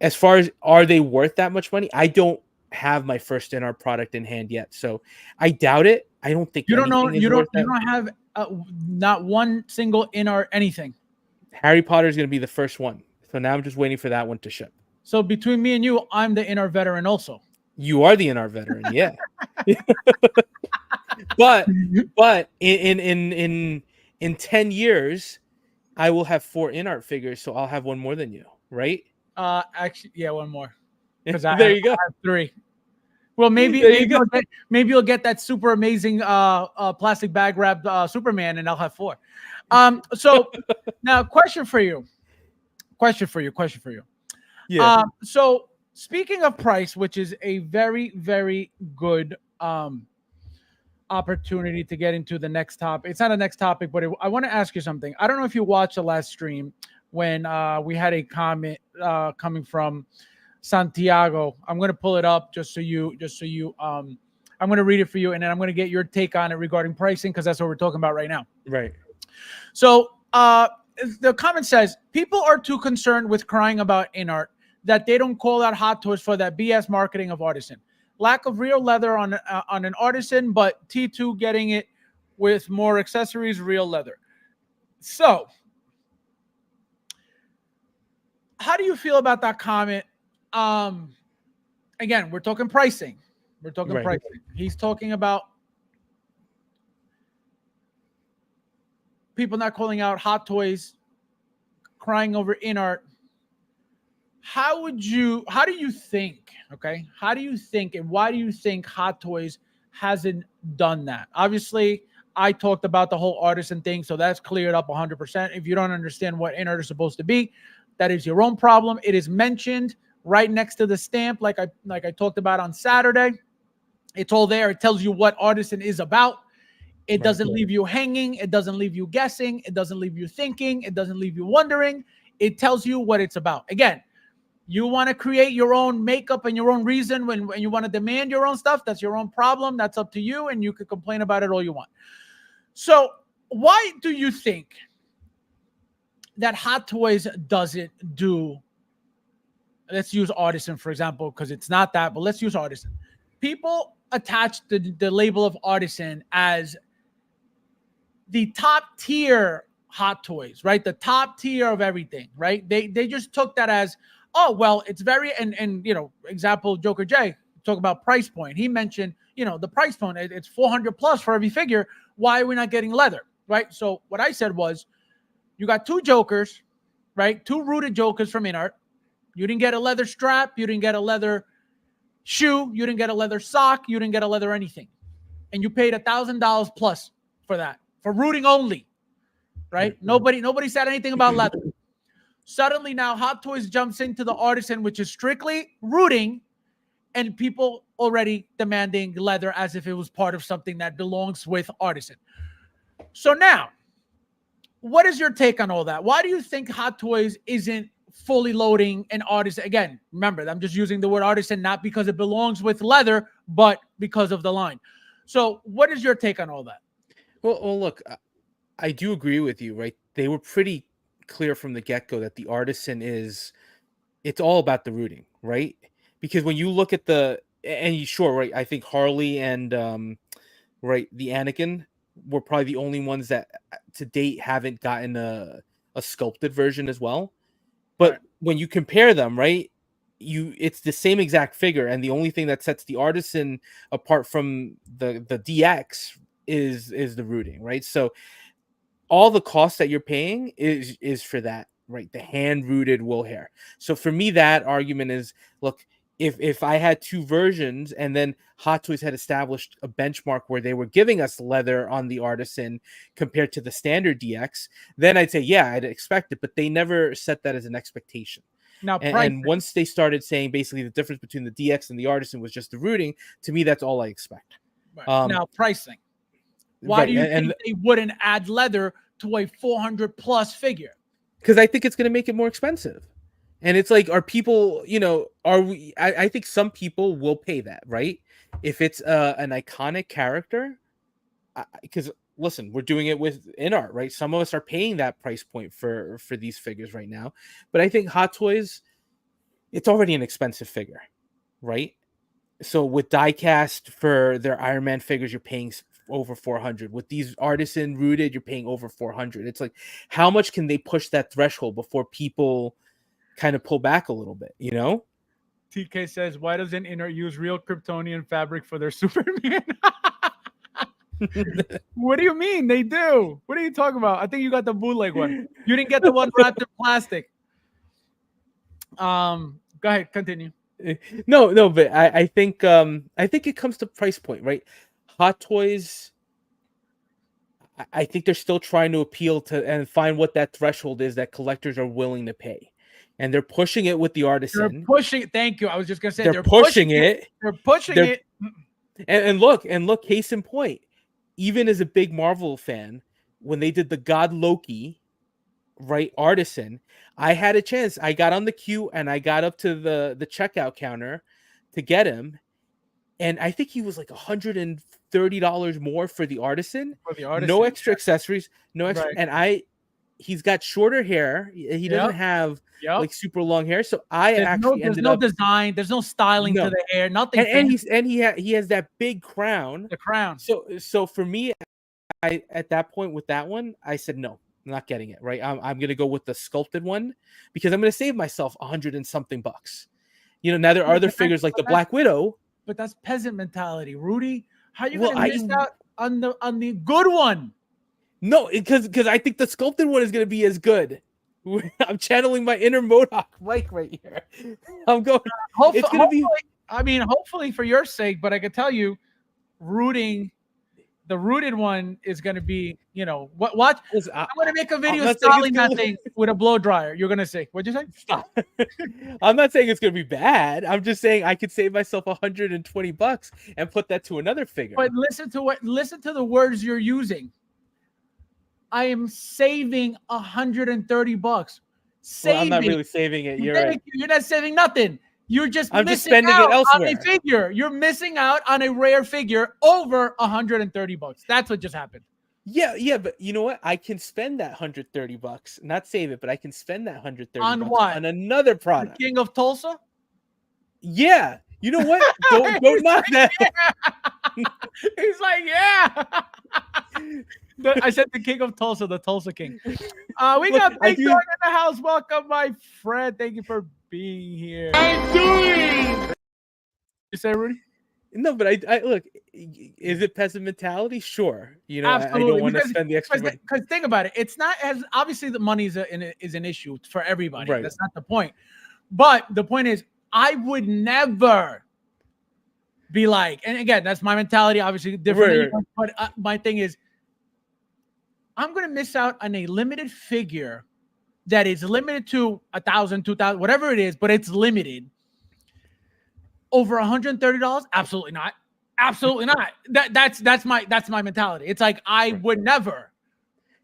B: as far as, are they worth that much money? I don't have my first Inart product in hand yet, so I doubt it. I don't think
A: you don't know. You don't have not one single Inart anything.
B: Harry Potter is going to be the first one, so now I'm just waiting for that one to ship.
A: So between me and you, I'm the Inart veteran also.
B: You are the Inart veteran, yeah. but in 10 years, I will have 4 Inart figures, so I'll have one more than you, right?
A: Actually, yeah, one more. Because
B: there you go.
A: I have 3. Well, maybe you'll get that super amazing plastic bag wrapped Superman, and I'll have 4. So now, question for you.
B: Yeah.
A: So speaking of price, which is a very, very good opportunity to get into the next topic. It's not a next topic, but I want to ask you something. I don't know if you watched the last stream when we had a comment coming from Santiago. I'm going to pull it up just so you I'm going to read it for you, and then I'm going to get your take on it regarding pricing, because that's what we're talking about right now.
B: Right.
A: So the comment says, people are too concerned with crying about Inart that they don't call out Hot Toys for that BS marketing of Artisan. Lack of real leather on an Artisan, but T2 getting it with more accessories, real leather. So how do you feel about that comment? Again, we're talking pricing. Pricing. He's talking about people not calling out Hot Toys, crying over Inart. How do you think, okay? How do you think, and why do you think Hot Toys hasn't done that? Obviously, I talked about the whole Artisan thing, so that's cleared up 100%. If you don't understand what Inart is supposed to be, that is your own problem. It is mentioned right next to the stamp, like I talked about on Saturday. It's all there. It tells you what Artisan is about. It doesn't leave you hanging. It doesn't leave you guessing. It doesn't leave you thinking. It doesn't leave you wondering. It tells you what it's about. Again, you want to create your own makeup and your own reason when you want to demand your own stuff. That's your own problem. That's up to you, and you can complain about it all you want. So why do you think that Hot Toys doesn't do, let's use Artisan, for example, because it's not that, but let's use Artisan. People attach the label of Artisan as the top tier Hot Toys, right? The top tier of everything, right? They just took that as, oh, well, it's very, and you know, example, Joker J, talk about price point. He mentioned, you know, the price point, it's 400 plus for every figure. Why are we not getting leather, right? So what I said was, you got 2 Jokers, right? 2 rooted Jokers from Inart. You didn't get a leather strap. You didn't get a leather shoe. You didn't get a leather sock. You didn't get a leather anything. And you paid $1,000 plus for that, for rooting only, right? Nobody said anything about leather. Suddenly now Hot Toys jumps into the Artisan, which is strictly rooting, and people already demanding leather as if it was part of something that belongs with Artisan. So now, what is your take on all that? Why do you think Hot Toys isn't fully loading an Artisan? Again, remember, I'm just using the word Artisan not because it belongs with leather, but because of the line. So what is your take on all that?
B: Well, look, I do agree with you, right? They were pretty clear from the get-go that the Artisan it's all about the rooting, right? Because when you look at sure, right, I think Harley and right, the Anakin were probably the only ones that to date haven't gotten a sculpted version as well. But right, when you compare them, right, it's the same exact figure, and the only thing that sets the Artisan apart from the DX is the rooting, right? So all the cost that you're paying is for that, right? The hand rooted wool hair. So for me, that argument is, look, if I had 2 versions and then Hot Toys had established a benchmark where they were giving us leather on the Artisan compared to the standard DX, then I'd say, yeah, I'd expect it, but they never set that as an expectation. Now, and once they started saying basically the difference between the DX and the Artisan was just the rooting, to me, that's all I expect.
A: Right. Now, pricing. Why do you think they wouldn't add leather to a 400 plus figure?
B: Because I think it's going to make it more expensive. And it's like, are people, you know, I think some people will pay that, right? If it's an iconic character, because listen, we're doing it with Inart, right? Some of us are paying that price point for these figures right now. But I think Hot Toys, it's already an expensive figure, right? So with diecast for their Iron Man figures, you're paying over 400. With these Artisan rooted, you're paying over 400. It's like, how much can they push that threshold before people kind of pull back a little bit, you know?
A: TK says, why doesn't Inart use real Kryptonian fabric for their Superman? What do you mean? They do. What are you talking about? I think you got the bootleg one. You didn't get the one wrapped in plastic. Go ahead, continue.
B: No, but I think it comes to price point, right? Hot Toys, I think they're still trying to appeal to and find what that threshold is that collectors are willing to pay. And they're pushing it with the Artisan.
A: They're pushing it. Thank you. I was just gonna say
B: they're pushing it.
A: They're pushing it.
B: And look, case in point, even as a big Marvel fan, when they did the God Loki, right, Artisan, I had a chance. I got on the queue and I got up to the checkout counter to get him. And I think he was like $130 more for the Artisan. No extra accessories, no extra. Right. And he's got shorter hair. He doesn't have like super long hair. So there's no design, there's no styling to the hair, nothing. And he has that big crown.
A: The crown.
B: So for me, I at that point with that one, I said no, I'm not getting it. Right, I'm gonna go with the sculpted one because I'm gonna save myself $100 and something bucks. You know, now there are other figures like the Black Widow.
A: But that's peasant mentality, Rudy. How are you gonna miss out on the good one?
B: No, because I think the sculpted one is gonna be as good. I'm channeling my inner MODOK Mike right here. I'm going. It's gonna be.
A: I mean, hopefully for your sake, but I can tell you, the rooted one is going to be, you know, watch. I'm going to make a video styling that thing with a blow dryer. You're going to say, what'd you say?
B: Stop. I'm not saying it's going to be bad. I'm just saying I could save myself $120 and put that to another figure.
A: But listen to the words you're using. I am saving $130.
B: Well, I'm not really saving it. You're right.
A: You're not saving nothing. You're just missing out on a figure. You're missing out on a rare figure over $130. That's what just happened.
B: Yeah, but you know what? I can spend that $130, not save it, but I can spend that $130
A: on what?
B: On another product.
A: The King of Tulsa?
B: Yeah. You know what? Don't knock that.
A: Yeah. He's like, yeah. I said the king of Tulsa, the Tulsa king. We
B: Look,
A: got
B: I
A: Big
B: do-
A: Dog in the house. Welcome, my friend. Thank you for being here. You say, Rudy?
B: No, but I look. Is it peasant mentality? Sure. You know, I
A: Absolutely.
B: don't want to spend the extra money.
A: Because think about it. It's not as obviously the money is an issue for everybody.
B: Right.
A: That's not the point. But the point is, I would never be like, and again, that's my mentality. Obviously, different.
B: Right,
A: than yours, but my thing is, I'm going to miss out on a limited figure that is limited to 1,000, 2,000, whatever it is, but it's limited. Over $130? Absolutely not. Absolutely not. That's my mentality. It's like I would never,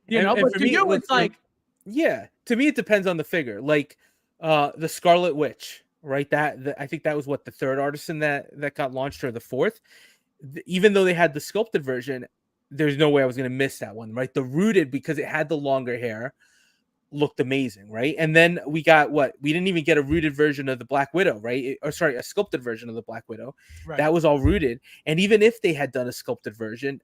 B: And
A: but
B: for
A: to
B: me,
A: you,
B: look,
A: it's like,
B: yeah. To me, it depends on the figure. Like the Scarlet Witch, right? I think that was what the third Artisan that got launched, or the fourth. Even though they had the sculpted version, there's no way I was going to miss that one, right? The rooted, because it had the longer hair, looked amazing, right? And then we got we didn't even get a rooted version of the Black Widow, right? A sculpted version of the Black Widow.
A: right.
B: That was all rooted. And even if they had done a sculpted version,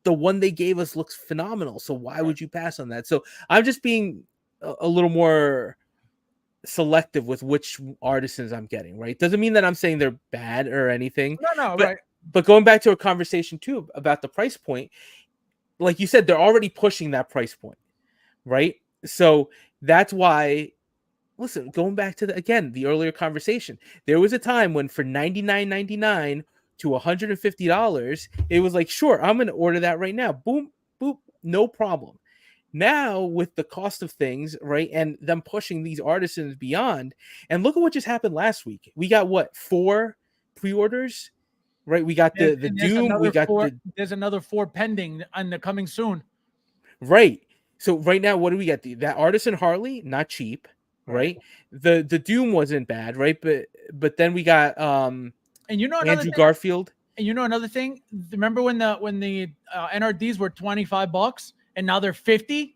B: the one they gave us looks phenomenal. So why would you pass on that? So I'm just being a little more selective with which Artisans I'm getting, right? Doesn't mean that I'm saying they're bad or anything.
A: No,
B: but,
A: right.
B: But going back to a conversation too about the price point, like you said, they're already pushing that price point, right? So that's why, listen, going back to the earlier conversation, there was a time when for $99.99 to $150, it was like, sure, I'm going to order that right now. Boom, boop, no problem. Now with the cost of things, right, and them pushing these Artisans beyond, and look at what just happened last week. We got 4 pre-orders, right? We got the Doom. We got
A: there's another 4 pending and they're coming soon.
B: Right. So right now, what do we got? That Artisan Harley, not cheap, right? The Doom wasn't bad, right? But then we got
A: and
B: Andrew Garfield.
A: And another thing, remember when the NRDs were $25 and now they're $50?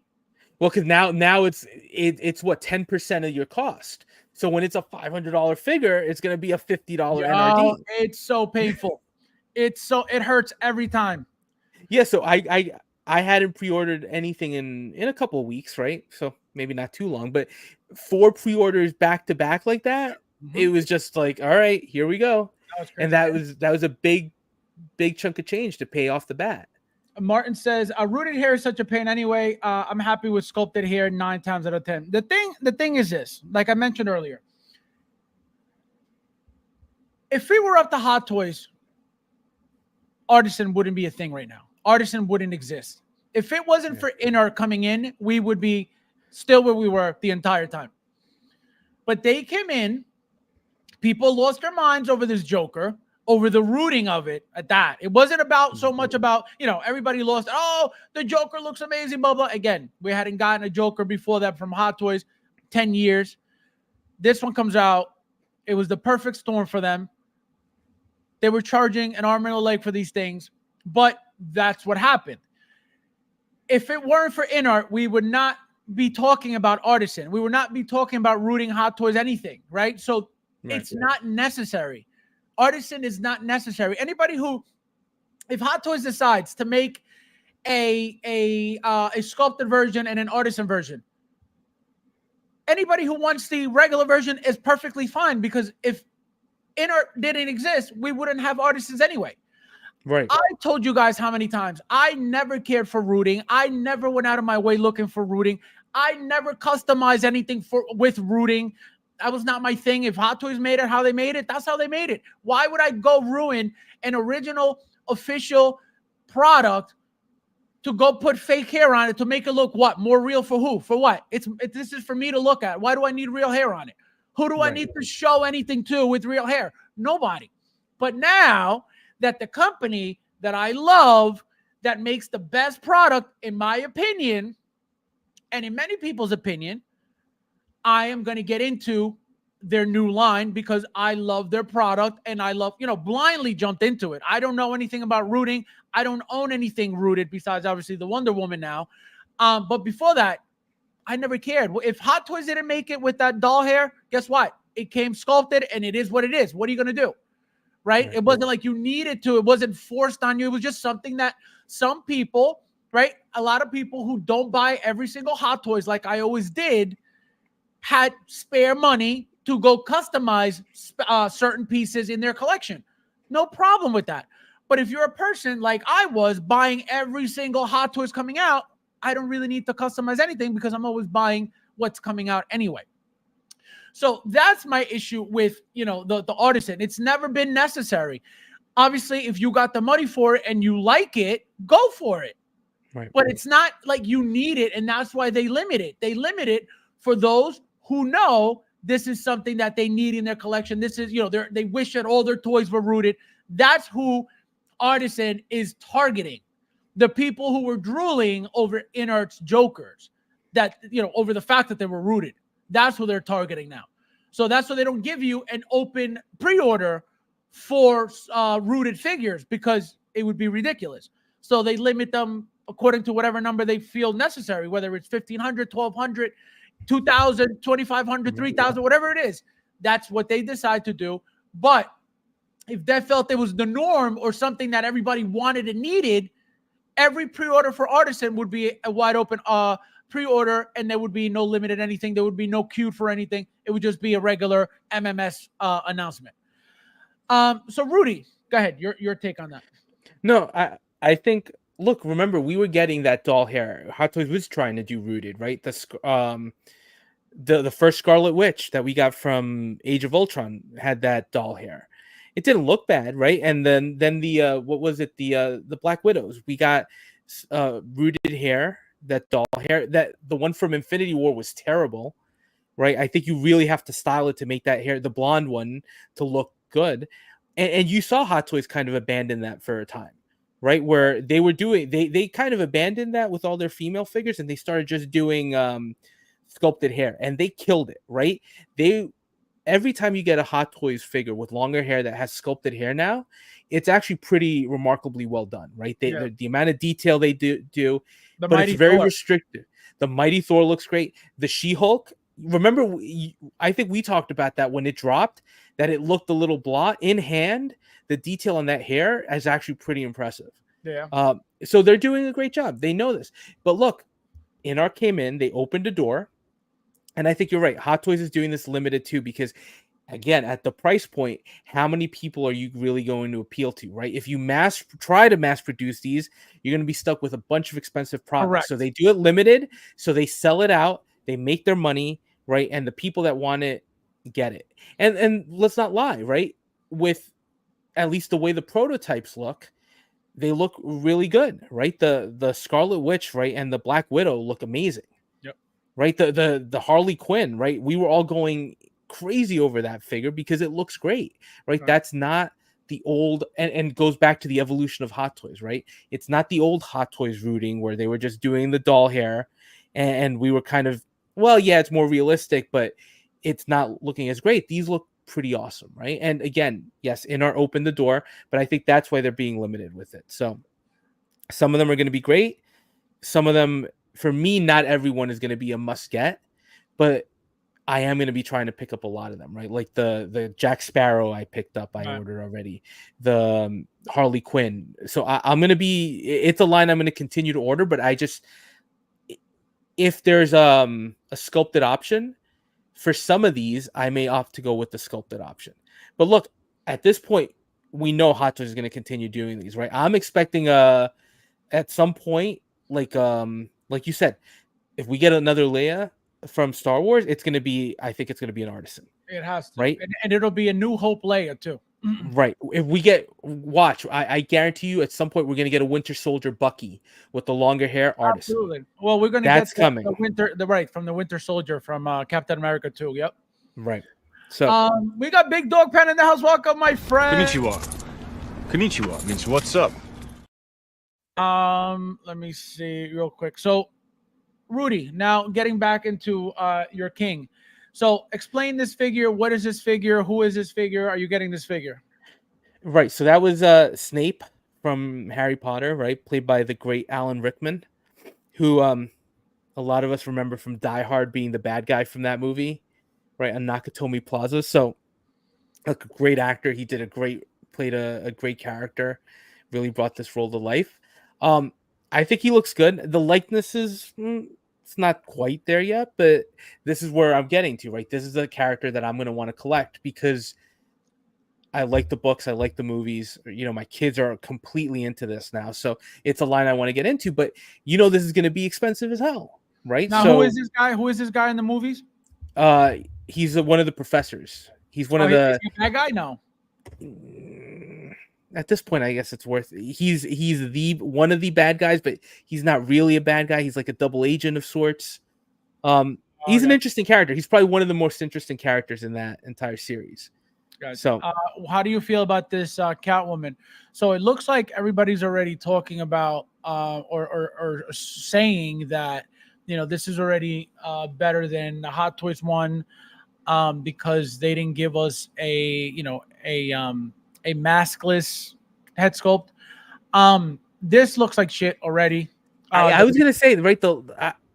B: Well, because now it's what, 10% of your cost. So when it's a $500 figure, it's going to be a $50 NRD.
A: It's so painful. It hurts every time.
B: Yeah. So I hadn't pre-ordered anything in a couple of weeks, right? So maybe not too long, but 4 pre-orders back to back like that, it was just like, all right, here we go. That was a big chunk of change to pay off the bat.
A: Martin says, rooted hair is such a pain anyway. I'm happy with sculpted hair 9 times out of 10. The thing is this, like I mentioned earlier, if we were up to Hot Toys, Artisan wouldn't be a thing right now. Artisan wouldn't exist. If it wasn't for inart coming in, we would be still where we were the entire time. But they came in, people lost their minds over this Joker, over the rooting of it at that. It wasn't about so much about, everybody lost, the Joker looks amazing, blah, blah. Again, we hadn't gotten a Joker before that from Hot Toys, 10 years. This one comes out. It was the perfect storm for them. They were charging an arm and a leg for these things, but that's what happened. If it weren't for inart, we would not be talking about Artisan. We would not be talking about rooting Hot Toys, anything, right? So it's not necessary. Artisan is not necessary. Anybody if Hot Toys decides to make a sculpted version and an Artisan version, anybody who wants the regular version is perfectly fine, because if inart didn't exist, we wouldn't have Artisans anyway.
B: Right.
A: I told you guys how many times I never cared for rooting. I never went out of my way looking for rooting. I never customized anything with rooting. That was not my thing. If Hot Toys made it how they made it, that's how they made it. Why would I go ruin an original official product to go put fake hair on it to make it look more real for who? For what? This is for me to look at. Why do I need real hair on it? Who do I need to show anything to with real hair? Nobody. But now that the company that I love, that makes the best product, in my opinion, and in many people's opinion, I am going to get into their new line because I love their product and I love, blindly jumped into it. I don't know anything about rooting. I don't own anything rooted besides obviously the Wonder Woman now. But before that, I never cared. If Hot Toys didn't make it with that doll hair, guess what? It came sculpted and it is what it is. What are you going to do? Right? It wasn't like you needed to. It wasn't forced on you. It was just something that some people, right? A lot of people who don't buy every single Hot Toys like I always did had spare money to go customize certain pieces in their collection. No problem with that. But if you're a person like I was buying every single Hot Toys coming out, I don't really need to customize anything because I'm always buying what's coming out anyway. So that's my issue with, the Artisan. It's never been necessary. Obviously, if you got the money for it and you like it, go for it.
B: Right.
A: But it's not like you need it, and that's why they limit it. They limit it for those who know this is something that they need in their collection. This is, they wish that all their toys were rooted. That's who Artisan is targeting. The people who were drooling over Inart's Jokers, that, over the fact that they were rooted. That's who they're targeting now. So that's why they don't give you an open pre-order for rooted figures, because it would be ridiculous. So they limit them according to whatever number they feel necessary, whether it's 1,500, 1,200, 2,000, 2,500, 3,000, whatever it is. That's what they decide to do. But if they felt it was the norm or something that everybody wanted and needed, every pre-order for Artisan would be a wide open pre-order, and there would be no limited anything. There would be no queue for anything. It would just be a regular MMS announcement. So Rudy, go ahead. Your take on that.
B: No, I think, look, remember, we were getting that doll hair. Hot Toys was trying to do rooted, right? The first Scarlet Witch that we got from Age of Ultron had that doll hair. It didn't look bad, right? And then the what was it? The Black Widows. We got rooted hair, that doll hair. That the one from Infinity War was terrible, right? I think you really have to style it to make that hair, the blonde one, to look good. And you saw Hot Toys kind of abandon that for a time, right? Where they were doing, they kind of abandoned that with all their female figures, and they started just doing sculpted hair, and they killed it, right? Every time you get a Hot Toys figure with longer hair that has sculpted hair now, it's actually pretty remarkably well done, right? The amount of detail they do, but it's very restricted. The Mighty Thor looks great. The She-Hulk, remember, I think we talked about that when it dropped, that it looked a little blah. In hand, the detail on that hair is actually pretty impressive.
A: Yeah.
B: So they're doing a great job. They know this. But look, Inart came in, they opened a door. And I think you're right. Hot Toys is doing this limited too, because again, at the price point, how many people are you really going to appeal to, right? If you try to mass produce these, you're going to be stuck with a bunch of expensive products.
A: Correct.
B: So they do it limited. So they sell it out. They make their money, right? And the people that want it get it. And let's not lie, right? With at least the way the prototypes look, they look really good, right? The Scarlet Witch, right, and the Black Widow look amazing. Right, the Harley Quinn, right? We were all going crazy over that figure because it looks great, right? That's not the old, and goes back to the evolution of Hot Toys, right? It's not the old Hot Toys rooting where they were just doing the doll hair, and we were kind of, well, yeah, it's more realistic, but it's not looking as great. These look pretty awesome, right? And again, yes, Inart opened the door, but I think that's why they're being limited with it. So some of them are going to be great. Some of them, for me, not everyone is going to be a must get, but I am going to be trying to pick up a lot of them, right? Like the Jack Sparrow I picked up, I ordered already. The Harley Quinn. So I'm going to be, it's a line I'm going to continue to order, but I just, if there's a sculpted option for some of these, I may opt to go with the sculpted option. But look, at this point, we know Hot Toys is going to continue doing these, right? I'm expecting at some point, like you said, if we get another Leia from Star Wars, it's going to be, I think it's going to be an Artisan.
A: It has to,
B: right?
A: And it'll be a New Hope Leia too.
B: Right. If we get, I guarantee you at some point we're going to get a Winter Soldier Bucky with the longer hair Artisan.
A: Absolutely. Well, we're going to get
B: coming.
A: From the Winter Soldier from Captain America 2. Yep.
B: Right. So
A: we got Big Dog Pen in the house. Welcome, my friend.
C: Konnichiwa means what's up.
A: Let me see real quick. So, Rudy, now getting back into your king. So, explain this figure. What is this figure? Who is this figure? Are you getting this figure?
B: Right. So that was Snape from Harry Potter, right? Played by the great Alan Rickman, who a lot of us remember from Die Hard being the bad guy from that movie, right? On Nakatomi Plaza. So, like, a great actor. He played a great character. Really brought this role to life. I think he looks good. The likeness is it's not quite there yet, but this is where I'm getting to, right? This is a character that I'm going to want to collect because I like the books, I like the movies. You know, my kids are completely into this now, so it's a line I want to get into. But you know, this is going to be expensive as hell, right?
A: Now,
B: so,
A: who is this guy? Who is this guy in the movies?
B: He's one of the professors. He's one of
A: Is
B: the
A: he a bad guy? No.
B: At this point, I guess it's worth. He's the one of the bad guys, but he's not really a bad guy. He's like a double agent of sorts. He's an interesting character. He's probably one of the most interesting characters in that entire series.
A: Gotcha.
B: So,
A: how do you feel about this Catwoman? So it looks like everybody's already talking about or saying that this is already better than the Hot Toys one because they didn't give us a maskless head sculpt. This looks like shit already.
B: I was gonna say right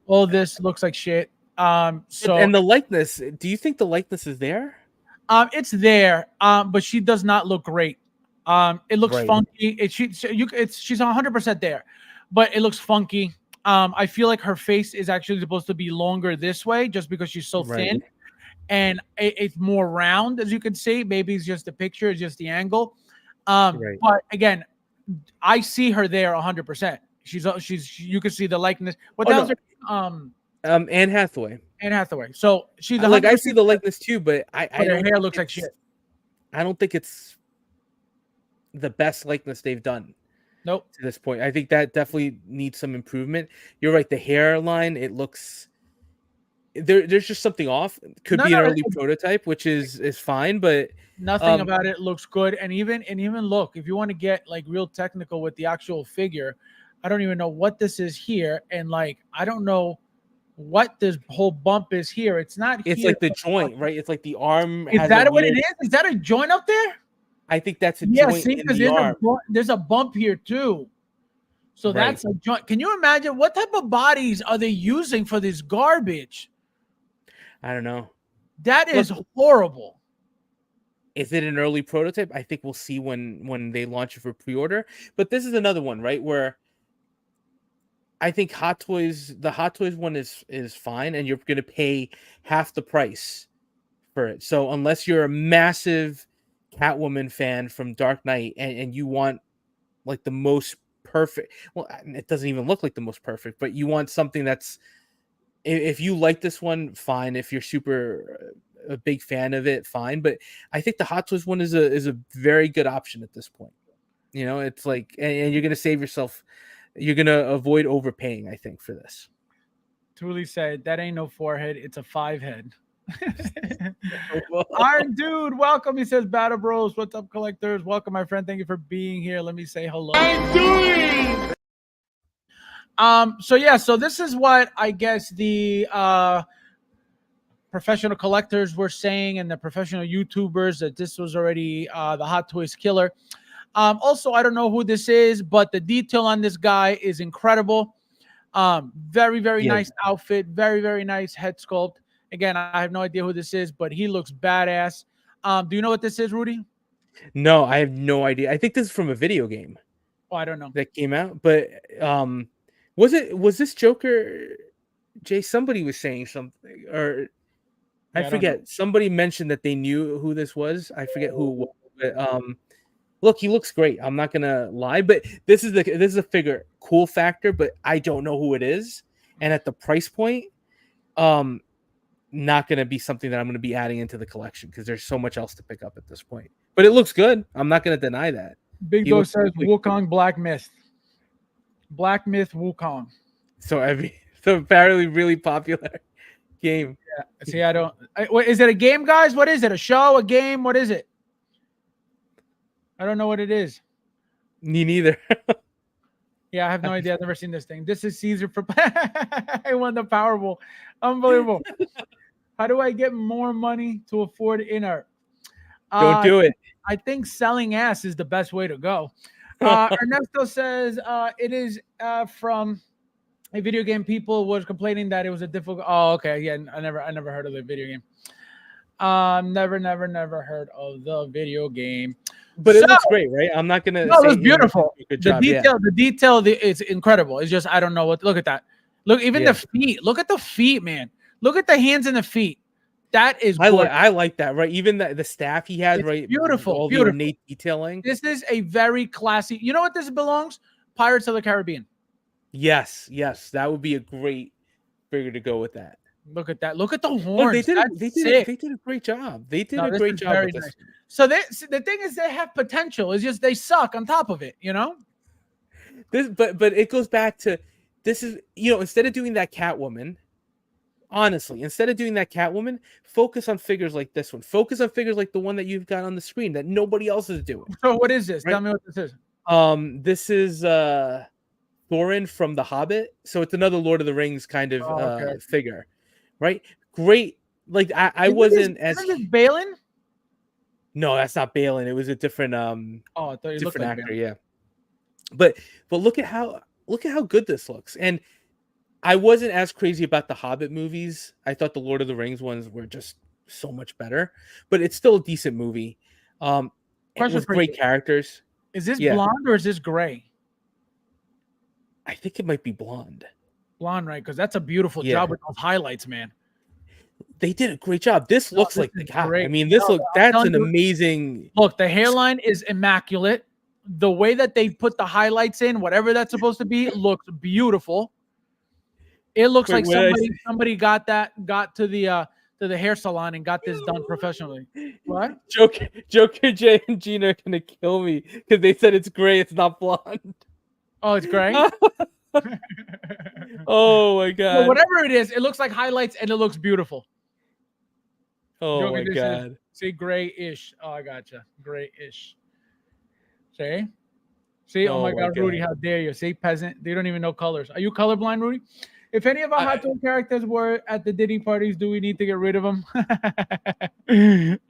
A: all this looks like shit. So
B: and the likeness. Do you think the likeness is there?
A: It's there, but she does not look great. It looks funky. She's 100% there, but it looks funky. I feel like her face is actually supposed to be longer this way, just because she's so thin, and it's more round, as you can see. Maybe it's just the picture, it's just the angle. But again, I see her there 100%. She's you can see the likeness. What the hell's her?
B: Anne Hathaway.
A: Anne Hathaway. So she's
B: like I see the likeness too, but her
A: hair looks like shit.
B: I don't think it's the best likeness they've done.
A: Nope.
B: To this point, I think that definitely needs some improvement. You're right. The hairline, it looks there's just something off. Could be an early prototype, which is fine, but
A: nothing about it looks good. And even look, if you want to get like real technical with the actual figure, I don't even know what this is here, and like I don't know what this whole bump is here. It's not.
B: It's
A: here,
B: like the joint, right? It's like the arm.
A: Is that what it is? Is that a joint up there?
B: I think that's a joint in the arm.
A: There's a bump here too. So that's a joint. Can you imagine what type of bodies are they using for this garbage?
B: I don't know.
A: That is horrible.
B: Is it an early prototype? I think we'll see when they launch it for pre-order. But this is another one, right? Where I think the Hot Toys one is fine, and you're going to pay half the price for it. So unless you're a massive Catwoman fan from Dark Knight and you want like the most perfect, well, it doesn't even look like the most perfect, but you want something that's, if you like this one, fine. If you're super a big fan of it, fine. But I think the Hot Toys one is a very good option at this point. It's like, and you're going to save yourself. You're going to avoid overpaying, I think, for this.
A: Truly said, that ain't no forehead. It's a 5 head. Iron Dude, welcome. He says, Battle Bros, what's up, collectors? Welcome, my friend. Thank you for being here. Let me say hello. So this is what I guess the professional collectors were saying and the professional YouTubers, that this was already the Hot Toys killer. Also, I don't know who this is, but the detail on this guy is incredible. Very, very nice outfit. Very, very nice head sculpt. Again, I have no idea who this is, but he looks badass. Do you know what this is, Rudy?
B: No, I have no idea. I think this is from a video game.
A: Oh, I don't know.
B: That came out. But was this Joker? Jay, somebody was saying something, or I forget. Somebody mentioned that they knew who this was. I forget who it was. But look, he looks great. I'm not gonna lie, but this is a figure cool factor, but I don't know who it is, and at the price point, not gonna be something that I'm gonna be adding into the collection because there's so much else to pick up at this point. But it looks good. I'm not gonna deny that.
A: Big Dog says Wukong Black Myth. Black Myth Wukong.
B: So apparently really popular game.
A: Yeah. See, is it a game, guys? What is it? A show? A game? What is it? I don't know what it is.
B: Me neither.
A: Yeah, I have no idea. I've never seen this thing. This is Caesar for I won the Powerball. Unbelievable. How do I get more money to afford inart?
B: Don't do it.
A: I think selling ass is the best way to go. Ernesto says it is from a video game. People was complaining that it was a difficult. Oh, okay. Yeah, I never heard of the video game. Never heard of the video game.
B: But it looks great, right? I'm not gonna.
A: No,
B: say
A: it was beautiful.
B: Good
A: The
B: job.
A: detail, is incredible. It's just I don't know what. Look at that. Look, even
B: Yeah.
A: the feet. Look at the feet, man. Look at the hands and the feet. That is.
B: I like that, right? Even the staff he had,
A: It's
B: right?
A: beautiful,
B: All
A: beautiful.
B: the innate detailing.
A: This is a very classy. You know what this belongs? Pirates of the Caribbean.
B: Yes, that would be a great figure to go with that.
A: Look at that. Look at the horns.
B: Look, they did a great job. They did a great job with this.
A: Nice. So the thing is, they have potential. It's just they suck on top of it, you know.
B: But it goes back to this is instead of doing that Catwoman, honestly, focus on figures like this one. Focus on figures like the one that you've got on the screen that nobody else is doing.
A: So what is this?
B: Right?
A: Tell me what this is.
B: This is Thorin from The Hobbit. So it's another Lord of the Rings kind of figure, right? Great. Like I wasn't as
A: Balin.
B: No, that's not Balin. It was a different
A: I thought you looked
B: different
A: like
B: actor.
A: Balin.
B: Yeah, but look at how good this looks. And I wasn't as crazy about the Hobbit movies. I thought the Lord of the Rings ones were just so much better. But it's still a decent movie. With great characters.
A: Is this blonde or is this gray?
B: I think it might be blonde.
A: Blonde, right? Because that's a beautiful job with those highlights, man.
B: They did a great job. This looks like the guy. I mean, that's an amazing.
A: Look, the hairline is immaculate. The way that they put the highlights in, whatever that's supposed to be, looks beautiful. It looks like somebody got to the hair salon and got this done professionally. What?
B: Joker J and Gina are gonna kill me because they said it's gray, it's not blonde.
A: Oh, it's gray.
B: Oh my god!
A: Well, whatever it is, it looks like highlights and it looks beautiful.
B: Oh my god!
A: See, gray-ish. Oh, I gotcha. Gray-ish. See. Oh my god, Rudy, how dare you? See, peasant. They don't even know colors. Are you colorblind, Rudy? If any of our Hot Toy characters were at the Diddy parties, do we need to get rid of them?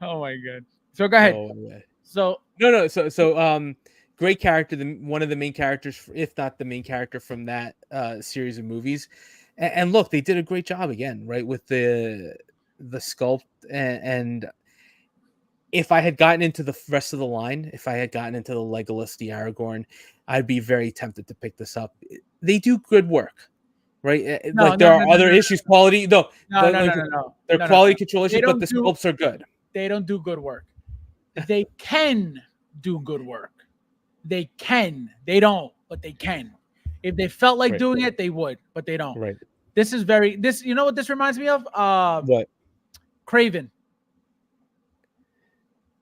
A: Oh my god. So go ahead. So
B: no. So great character. One of the main characters, if not the main character from that series of movies. And look, they did a great job again, right, with the sculpt. And if I had gotten into the rest of the line, if I had gotten into the Legolas, the Aragorn, I'd be very tempted to pick this up. They do good work. Right, there are other issues. Quality, no. They're quality control issues, but the sculpts are good.
A: They don't do good work. They can do good work. They can. They don't, but they can. If they felt like doing it, they would, but they don't.
B: Right.
A: This is this. You know what this reminds me of?
B: What?
A: Craven.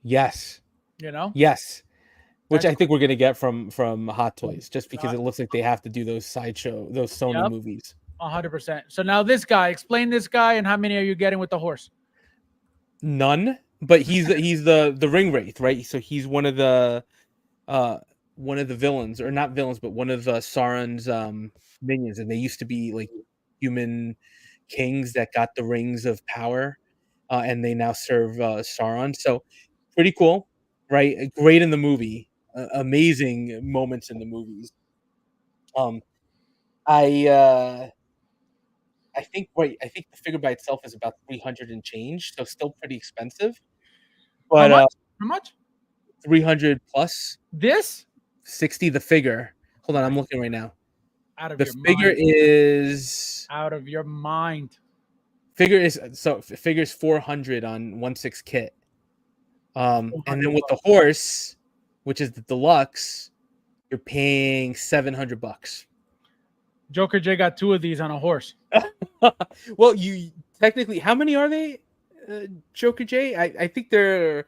B: Yes. Yes. Which I think we're gonna get from Hot Toys, just because it looks like they have to do those Sony movies.
A: 100%. So now this guy, explain this guy, and how many are you getting with the horse?
B: None, but he's the ring wraith, right? So he's one of the villains, or not villains, but one of Sauron's minions, and they used to be like human kings that got the rings of power, and they now serve Sauron. So pretty cool, right? Great in the movie. Amazing moments in the movies. I think the figure by itself is about 300 and change, so still pretty expensive. But
A: how much?
B: 300 plus.
A: This
B: 60 the figure. Hold on, I'm looking right now.
A: The
B: figure is
A: out of your mind.
B: Figure is 400 on 1/6 kit. And then with the horse, which is the deluxe, you're paying $700.
A: Joker J got 2 of these on a horse.
B: Well, you technically, how many are they, Joker J? I think there.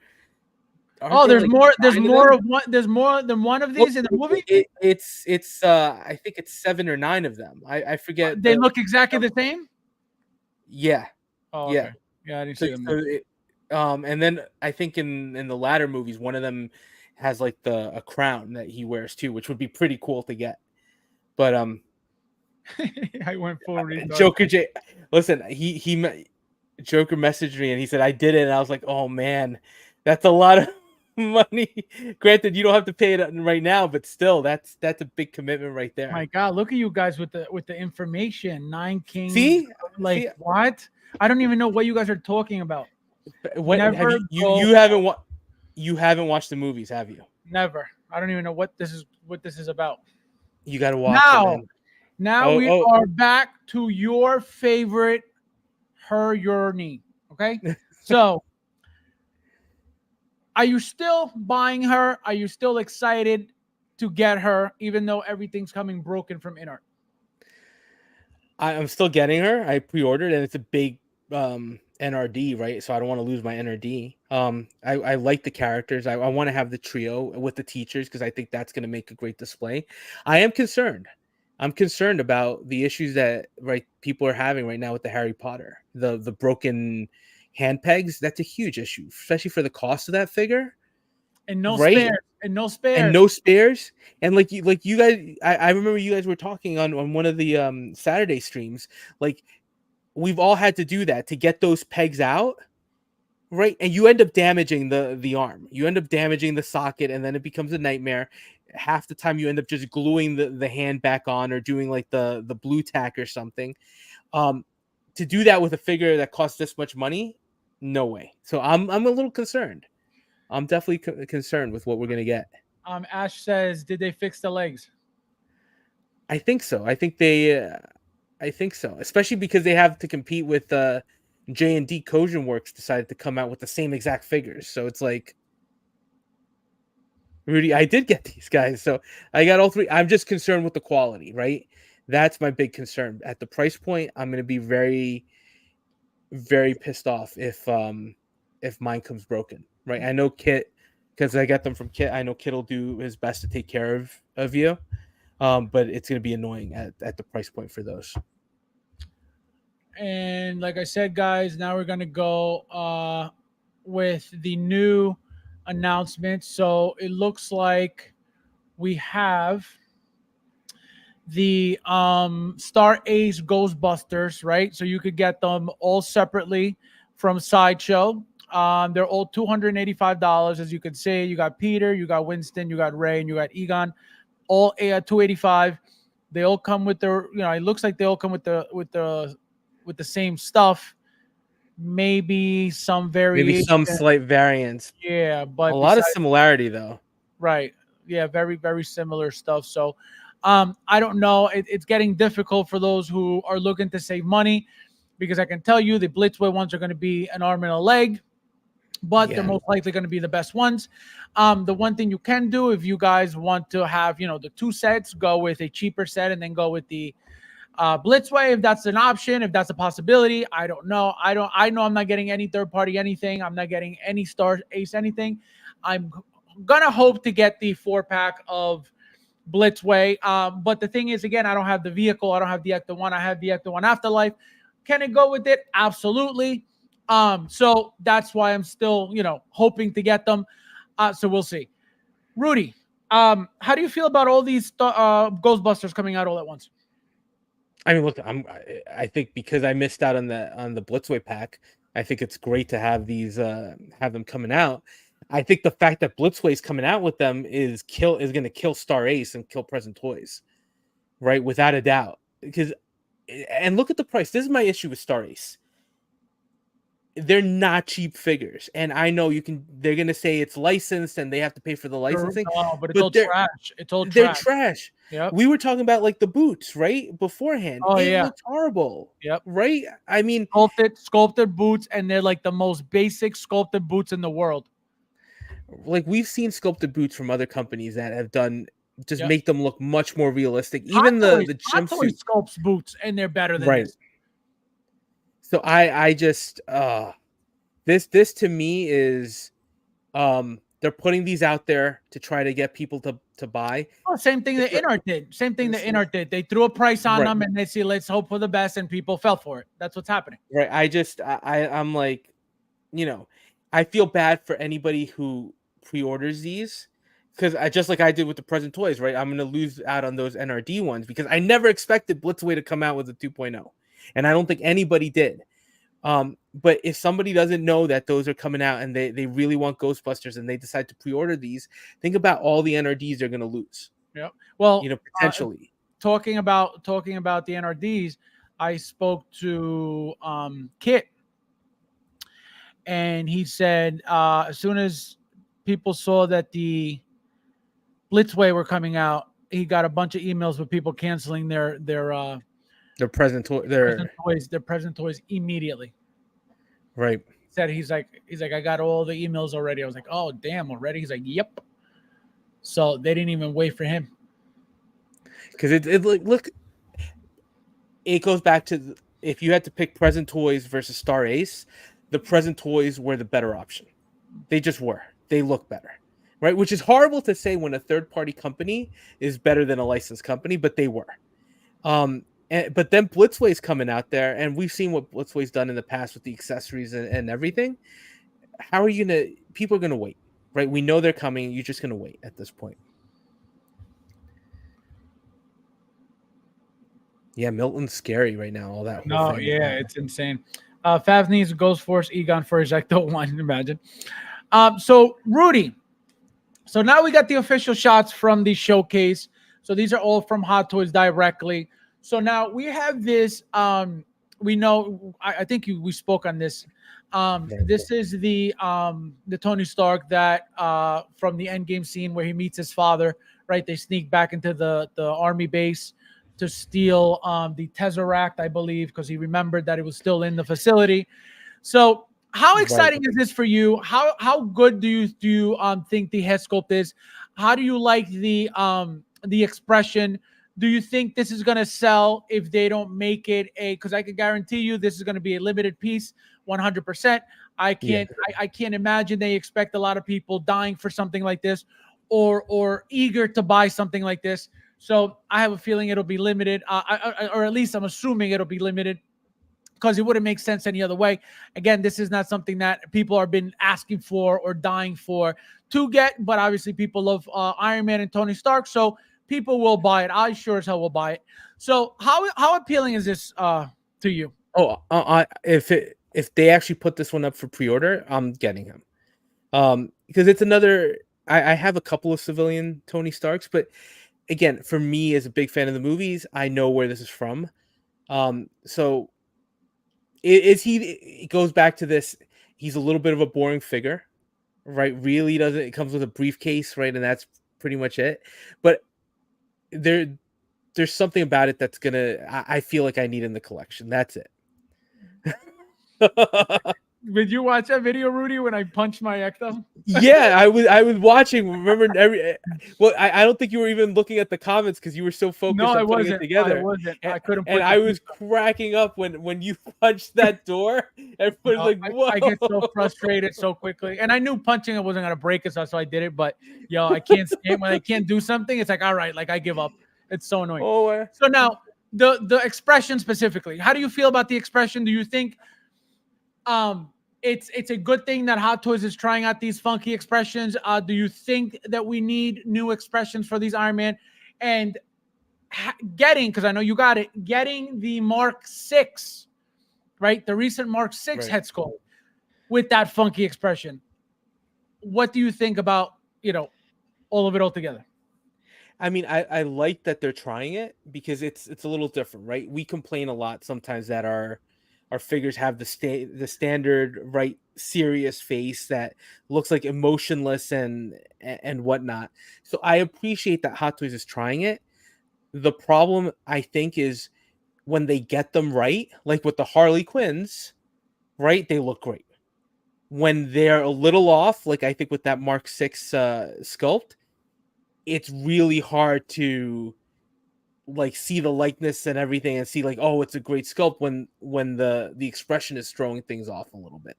A: There's more. There's more of one. There's more than one of these in the movie.
B: It's. I think it's 7 or 9 of them. I forget.
A: They look exactly the same.
B: Yeah.
A: Oh, okay. Yeah, I didn't see them.
B: And then I think in the latter movies, one of them has like a crown that he wears too, which would be pretty cool to get. But
A: I went full
B: Joker J. Listen, Joker messaged me and he said I did it, and I was like, oh man, that's a lot of money. Granted, you don't have to pay it right now, but still, that's a big commitment right there.
A: My God, look at you guys with the information. 9 Kings.
B: See,
A: what? I don't even know what you guys are talking about.
B: What have
A: Never
B: you haven't watched the movies, have you?
A: Never. I don't even know what this is about.
B: You got to watch it, man.
A: Now we are back to your favorite your knee. Okay. So are you still buying her? Are you still excited to get her, even though everything's coming broken from Inart?
B: I'm still getting her. I pre-ordered, and it's a big NRD, right? So I don't want to lose my NRD. I like the characters. I want to have the trio with the teachers because I think that's going to make a great display. I am concerned. I'm concerned about the issues that people are having right now with the Harry Potter, the broken hand pegs. That's a huge issue, especially for the cost of that figure.
A: And no spares. And no spares.
B: And no spares. And like you guys, I remember you guys were talking on one of the Saturday streams. Like, we've all had to do that to get those pegs out, right? And you end up damaging the arm. You end up damaging the socket, and then it becomes a nightmare. Half the time you end up just gluing the hand back on or doing like the blue tack or something. To do that with a figure that costs this much money, no way. So I'm a little concerned. I'm definitely concerned with what we're gonna get.
A: Ash says, did they fix the legs?
B: I think so. I think so, especially because they have to compete with J&D Kojin Works decided to come out with the same exact figures. So it's like, Rudy, I did get these guys, so I got all three. I'm just concerned with the quality, right? That's my big concern. At the price point, I'm gonna be very, very pissed off if mine comes broken. Right, I know Kit, because I got them from Kit. I know Kit will do his best to take care of you, but it's going to be annoying at the price point for those.
A: And like I said, guys, now we're going to go with the new announcement. So it looks like we have the Star Ace Ghostbusters, right? So you could get them all separately from Sideshow. They're all $285. As you can see, you got Peter, you got Winston, you got Ray, and you got Egon, all $285. They all come with their, it looks like they all come with the same stuff. Maybe some variation.
B: Maybe some slight variance.
A: Yeah, but
B: a lot of similarity though.
A: Right. Yeah, very, very similar stuff. So I don't know. It's getting difficult for those who are looking to save money, because I can tell you the Blitzway ones are going to be an arm and a leg, but they're most likely going to be the best ones. The one thing you can do, if you guys want to have, the two sets, go with a cheaper set and then go with the Blitzway, if that's an option, if that's a possibility. I don't know. I know I'm not getting any third party anything. I'm not getting any Star Ace anything. I'm going to hope to get the 4-pack of Blitzway. But the thing is, again, I don't have the vehicle. I don't have the Ecto 1. I have the Ecto 1 Afterlife. Can it go with it? Absolutely. So that's why I'm still, hoping to get them. So we'll see. Rudy, how do you feel about all these Ghostbusters coming out all at once?
B: I mean, look, I think because I missed out on the Blitzway pack, I think it's great to have these have them coming out. I think the fact that Blitzway is coming out with them is going to kill Star Ace and kill Present Toys, right? Without a doubt. And look at the price. This is my issue with Star Ace. They're not cheap figures, and I know they're gonna say it's licensed and they have to pay for the licensing.
A: No, but it's all trash.
B: They're trash.
A: Yep.
B: We were talking about like the boots, right? Beforehand.
A: Oh,
B: it looked horrible.
A: Yep.
B: Right? I mean,
A: sculpted boots, and they're like the most basic sculpted boots in the world.
B: Like, we've seen sculpted boots from other companies that have done make them look much more realistic. Even the jumpsuit
A: sculpts boots, and they're better than this.
B: So I just this to me is they're putting these out there to try to get people to buy.
A: Oh, same thing that Inart did. Inart did. They threw a price on them and they say, let's hope for the best, and people fell for it. That's what's happening.
B: Right. I'm like, I feel bad for anybody who pre-orders these, because just like I did with the Present Toys, right? I'm gonna lose out on those NRD ones because I never expected Blitzway to come out with a 2.0. And I don't think anybody did. But if somebody doesn't know that those are coming out and they really want Ghostbusters and they decide to pre-order these, think about all the NRDs they're going to lose.
A: Yeah. Well,
B: potentially.
A: Talking about the NRDs, I spoke to Kit, and he said as soon as people saw that the Blitzway were coming out, he got a bunch of emails with people canceling their
B: present
A: toys immediately.
B: Right.
A: Said he's like I got all the emails already. I was like, oh damn, already? He's like, yep. So they didn't even wait for him.
B: Because it goes back to if you had to pick present toys versus Star Ace, the present toys were the better option. They just were. They look better, right? Which is horrible to say when a third-party company is better than a licensed company, but they were. But then Blitzway's coming out there, and we've seen what Blitzway's done in the past with the accessories and everything. How are you gonna? People are gonna wait, right? We know they're coming. You're just gonna wait at this point. Yeah, Milton's scary right now. All that.
A: No, yeah, it's insane. Favs needs Ghost Force Egon for Ejecto one. Imagine. So Rudy. So now we got the official shots from the showcase. So these are all from Hot Toys directly. So now we have this. We know. I think we spoke on this. This is the Tony Stark that from the Endgame scene where he meets his father. Right, they sneak back into the army base to steal the Tesseract, I believe, because he remembered that it was still in the facility. So how exciting is this for you? How good do you think the head sculpt is? How do you like the expression? Do you think this is going to sell if they don't make it because I can guarantee you this is going to be a limited piece, 100%. I can't imagine they expect a lot of people dying for something like this or eager to buy something like this. So I have a feeling it'll be limited, or at least I'm assuming it'll be limited because it wouldn't make sense any other way. Again, this is not something that people have been asking for or dying for to get, but obviously people love Iron Man and Tony Stark, so people will buy it. I sure as hell will buy it. So how appealing is this to you?
B: If they actually put this one up for pre-order, I'm getting him. Because it's another. I have a couple of civilian Tony Starks, but again, for me as a big fan of the movies, I know where this is from. So it goes back to this. He's a little bit of a boring figure, right? Really doesn't. It comes with a briefcase, right, and that's pretty much it. But there's something about it that's gonna. I feel like I need in the collection. That's it.
A: Did you watch that video, Rudy, when I punched my Ecto?
B: Yeah, I was watching. Remember I don't think you were even looking at the comments because you were so focused on putting it together.
A: I wasn't. I couldn't.
B: And I was cracking up when you punched that door. Everybody's like, "Whoa!"
A: I get so frustrated so quickly, and I knew punching it wasn't gonna break us, so I did it. But I can't stand when I can't do something. It's like, all right, like I give up. It's so annoying. So now the expression specifically. How do you feel about the expression? Do you think it's a good thing that Hot Toys is trying out these funky expressions? Do you think that we need new expressions for these Iron Man? And because I know you got it, getting the Mark 6, right? The recent Mark 6 head sculpt with that funky expression. What do you think about, all of it all together?
B: I mean, I like that they're trying it because it's a little different, right? We complain a lot sometimes that our figures have the standard, right, serious face that looks like emotionless and whatnot. So I appreciate that Hot Toys is trying it. The problem, I think, is when they get them right, like with the Harley Quinns, right, they look great. When they're a little off, like I think with that Mark 6 sculpt, it's really hard to like see the likeness and everything and see like, oh, it's a great sculpt when the expression is throwing things off a little bit.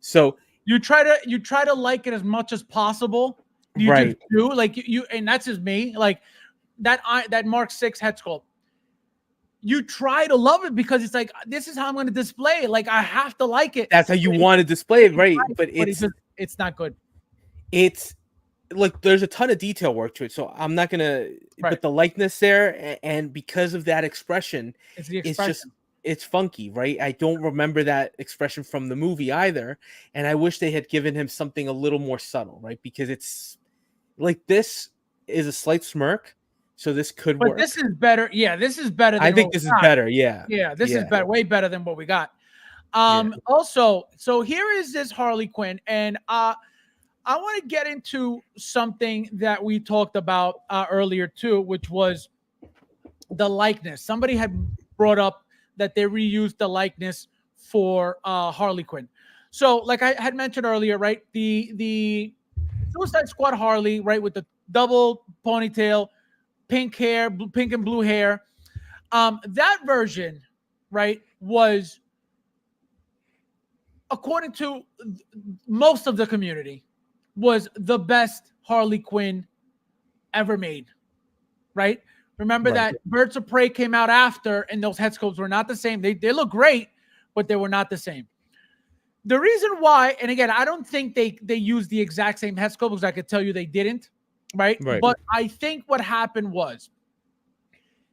B: So
A: you try to like it as much as possible. You just do like you and that's just me. Like that Mark 6 head sculpt. You try to love it because it's like, this is how I'm going to display it. Like I have to like it.
B: That's how you want to display it, right? But
A: it's not good.
B: It's like there's a ton of detail work to it, so I'm not gonna. But the likeness there, and because of that expression, it's funky, right? I don't remember that expression from the movie either, and I wish they had given him something a little more subtle, right? Because it's like this is a slight smirk, so this could work.
A: But this is better. Yeah, this is better.
B: I think this is better. Yeah,
A: this is better, way better than what we got. Also, so here is this Harley Quinn, and I want to get into something that we talked about earlier too, which was the likeness. Somebody had brought up that they reused the likeness for Harley Quinn. So, like I had mentioned earlier, right? The Suicide Squad Harley, right, with the double ponytail, pink hair, pink and blue hair. That version, right, was, according to most of the community, was the best Harley Quinn ever made, right? Remember that Birds of Prey came out after, and those head sculpts were not the same. They look great, but they were not the same. The reason why, and again, I don't think they used the exact same head sculpt, because I could tell you they didn't, right? But I think what happened was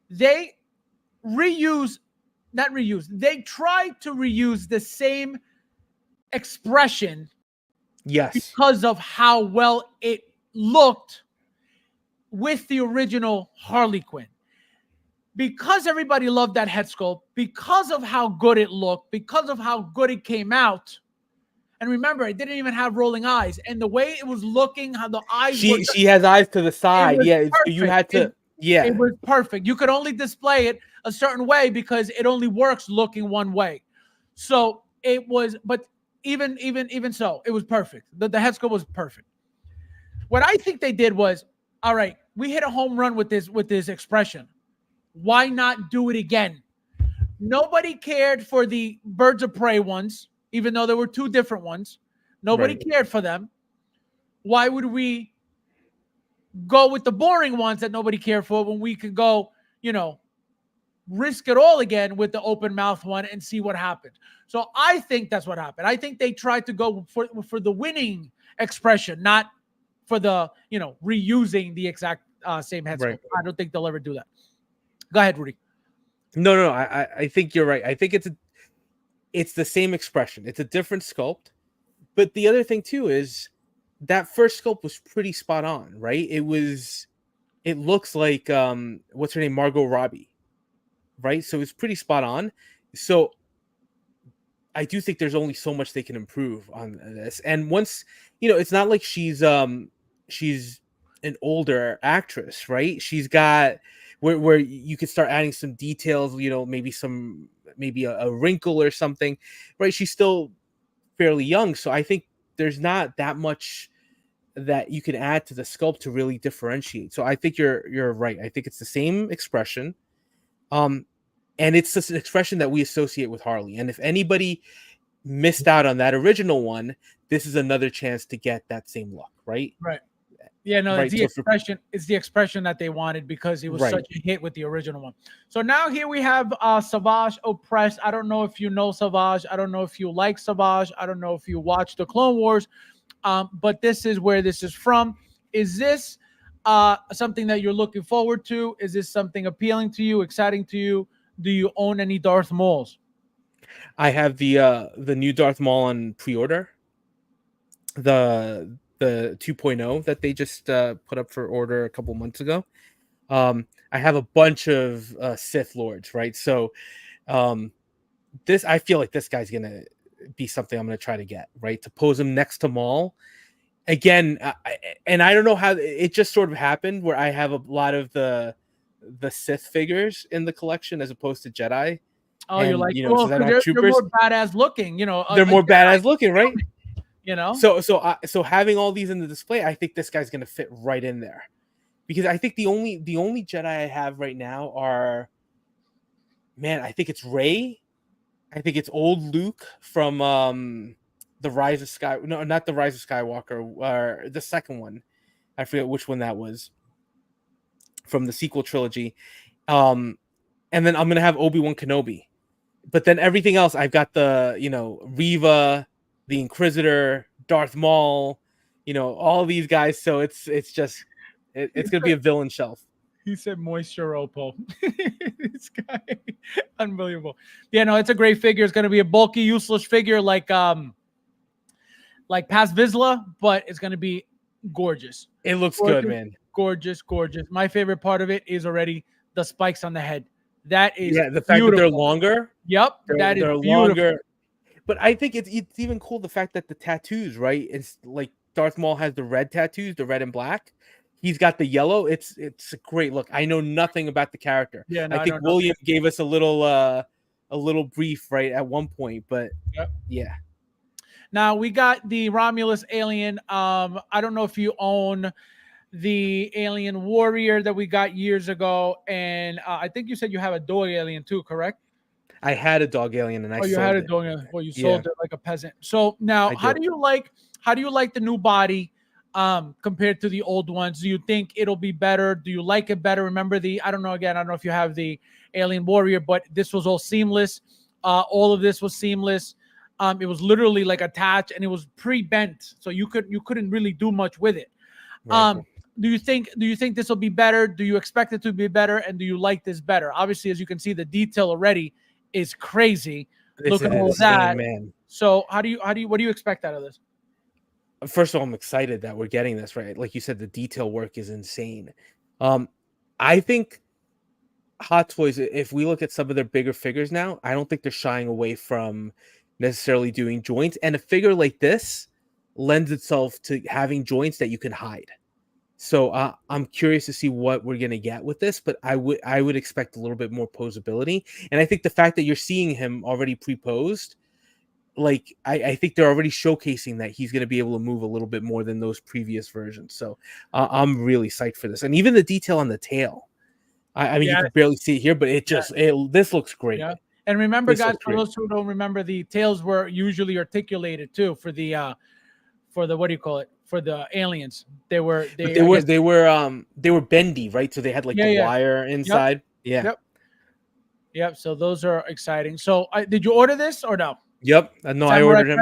A: they they tried to reuse the same expression, because of how well it looked with the original Harley Quinn. Because everybody loved that head sculpt, because of how good it looked, because of how good it came out. And remember, it didn't even have rolling eyes. And the way it was looking, how the eyes
B: she has eyes to the side. Yeah, you had to.
A: It was perfect. You could only display it a certain way because it only works looking one way. So it was, but even so, it was perfect. The head sculpt was perfect. What I think they did was, all right, we hit a home run with this expression. Why not do it again? Nobody cared for the Birds of Prey ones, even though there were two different ones. Nobody cared for them. Why would we go with the boring ones that nobody cared for when we could go, risk it all again with the open mouth one and see what happened? So I think that's what happened. I think they tried to go for the winning expression, not for the, reusing the exact same head sculpt. I don't think they'll ever do that. Go ahead, Rudy.
B: No. I think you're right. I think it's the same expression. It's a different sculpt. But the other thing too is that first sculpt was pretty spot on, right? It looks like what's her name, Margot Robbie, right? So it's pretty spot on. So I do think there's only so much they can improve on this. And once, it's not like she's an older actress, right? She's got where you could start adding some details, maybe a wrinkle or something, right? She's still fairly young. So I think there's not that much that you can add to the sculpt to really differentiate. So I think you're right. I think it's the same expression. And it's just an expression that we associate with Harley. And if anybody missed out on that original one, this is another chance to get that same look, right?
A: Right. Yeah, no, it's the expression. It's the expression that they wanted because it was such a hit with the original one. So now here we have Savage Opress. I don't know if you know Savage. I don't know if you like Savage. I don't know if you watch the Clone Wars. But this is where this is from. Is this something that you're looking forward to? Is this something appealing to you, exciting to you? Do you own any Darth Mauls?
B: I have the new Darth Maul on pre-order. The 2.0 that they just put up for order a couple months ago. I have a bunch of Sith Lords, right? So I feel like this guy's gonna be something I'm gonna try to get, right? To pose him next to Maul again, and I don't know how it just sort of happened where I have a lot of the Sith figures in the collection as opposed to Jedi.
A: Oh, and, you're like, so they're more badass looking,
B: They're more badass looking, right? So having all these in the display, I think this guy's gonna fit right in there, because I think the only Jedi I have right now are, I think it's Rey, I think it's old Luke from the Rise of Sky. No, not the Rise of Skywalker, or the second one. I forget which one that was from the sequel trilogy. And then I'm gonna have Obi-Wan Kenobi, but then everything else I've got the Reva, the Inquisitor, Darth Maul, all these guys. So it's going to be a villain shelf.
A: He said moisture Oppo. This guy, unbelievable. Yeah, no, it's a great figure. It's going to be a bulky, useless figure like Paz Vizsla, but it's going to be gorgeous.
B: It looks good, man.
A: Gorgeous. My favorite part of it is already the spikes on the head. That is
B: the fact that they're longer.
A: Yep, that is beautiful. Longer.
B: But I think it's even cool the fact that the tattoos, right? It's like Darth Maul has the red tattoos, the red and black. He's got the yellow. It's a great look. I know nothing about the character.
A: Yeah, no,
B: I
A: I
B: think
A: don't know.
B: William gave us a little brief right at one point, but
A: Yep.
B: yeah.
A: Now we got the Romulus alien. I don't know if you own the alien warrior that we got years ago, and I think you said you have a dog alien too, correct?
B: I had a dog alien and I
A: You
B: sold
A: had
B: it.
A: a dog alien. Well, you
B: Yeah.
A: sold it like a peasant. So now,
B: I
A: how
B: did.
A: do you like the new body compared to the old ones? Do you think it'll be better? Do you like it better? Remember I don't know if you have the alien warrior, but this was all seamless. All of this was seamless. It was literally like attached and it was pre-bent, so you couldn't really do much with it.
B: Right.
A: Do you think this will be better? Do you expect it to be better? And do you like this better? Obviously, as you can see, the detail already is crazy. Look at all of that,
B: man.
A: So what do you expect out of this?
B: First of all, I'm excited that we're getting this right. Like you said, the detail work is insane. I think Hot Toys, if we look at some of their bigger figures now, I don't think they're shying away from necessarily doing joints. And a figure like this lends itself to having joints that you can hide. So I'm curious to see what we're gonna get with this, but I would expect a little bit more posability. And I think the fact that you're seeing him already pre-posed, like I think they're already showcasing that he's gonna be able to move a little bit more than those previous versions. So I'm really psyched for this, and even the detail on the tail. I mean, you can barely see it here, but this looks great.
A: Yeah. And remember, guys, for those who don't remember, the tails were usually articulated too for the what do you call it? For the aliens. They were
B: bendy, right? So they had like the wire inside.
A: Yep. Yep. So those are exciting. So did you order this or no?
B: Yep. No, I ordered him.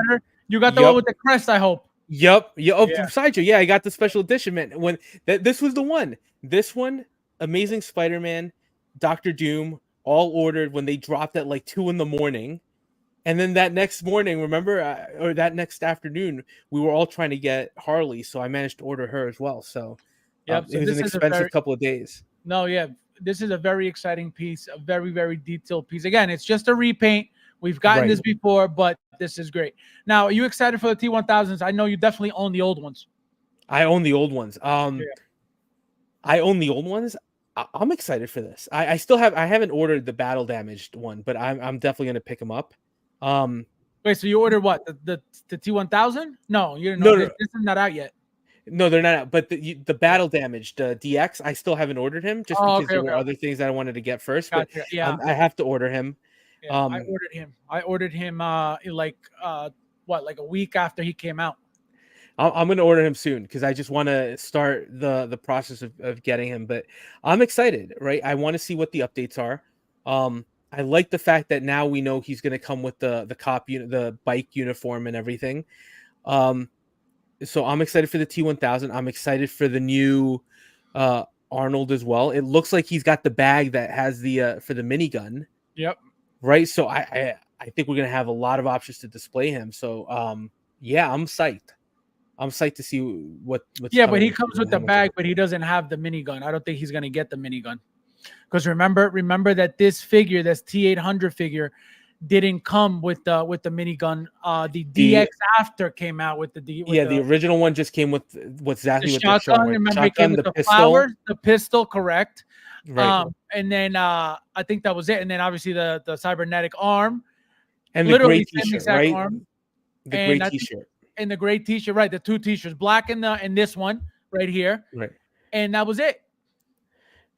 A: You got the one with the crest, I hope.
B: Yep. Yeah. From Sideshow. Yeah, I got the special edition, man. When this was the one. This one, Amazing Spider-Man, Dr. Doom, all ordered when they dropped at like 2 a.m. And then that next morning, remember, or that next afternoon, we were all trying to get Harley, so I managed to order her as well. So, so it was an expensive couple of days.
A: No, yeah, this is a very exciting piece, a very, very detailed piece. Again, it's just a repaint. We've gotten this before, but this is great. Now, are you excited for the T1000s? I know you definitely own the old ones.
B: I own the old ones. I own the old ones. I'm excited for this. I haven't ordered the battle damaged one, but I'm definitely gonna pick them up.
A: Wait, so you ordered what? The T1000? No, you didn't.
B: No,
A: this is not out yet.
B: No, they're not out. But the battle damaged DX, I still haven't ordered him just because there were other things that I wanted to get first. Gotcha. But yeah, I have to order him.
A: Yeah, I ordered him. Like a week after he came out.
B: I'm going to order him soon because I just want to start the process of getting him. But I'm excited, right? I want to see what the updates are. I like the fact that now we know he's going to come with the the bike uniform and everything. So I'm excited for the T1000. I'm excited for the new Arnold as well. It looks like he's got the bag that has the for the minigun.
A: Yep.
B: Right. So I think we're going to have a lot of options to display him. So yeah, I'm psyched. I'm psyched to see what's
A: but he comes with the bag, but he doesn't have the minigun. I don't think he's going to get the minigun. Because remember that this figure, this T800 figure, didn't come with the minigun. The DX after came out with the
B: original one just came with what's exactly what they're
A: shotgun.
B: showing.
A: Remember,
B: Shotgun,
A: it came with the
B: pistol.
A: flowers, the pistol, correct?
B: Right.
A: And then I think that was it. And then obviously the cybernetic arm
B: and the gray T-shirt, right?
A: Arm.
B: The gray T-shirt
A: and the gray T-shirt, right? The two T-shirts, black and this one right here,
B: right?
A: And that was it.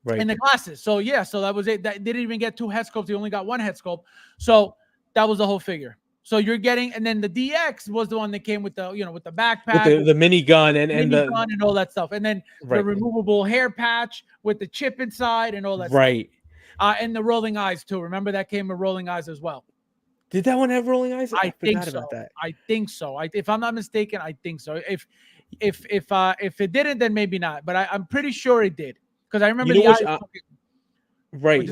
B: Right.
A: And the glasses. So yeah, so that was it. That didn't even get 2 head sculpts. They only got 1 head sculpt. So that was the whole figure. So you're getting, and then the DX was the one that came with the, with the backpack,
B: with the minigun
A: and all that stuff. And then the removable hair patch with the chip inside and all that
B: stuff.
A: And the rolling eyes too. Remember that came with rolling eyes as well.
B: Did that one have rolling eyes?
A: I think so. About that. I think so. If I'm not mistaken, I think so. If it didn't, then maybe not. But I'm pretty sure it did. Because I remember
B: right.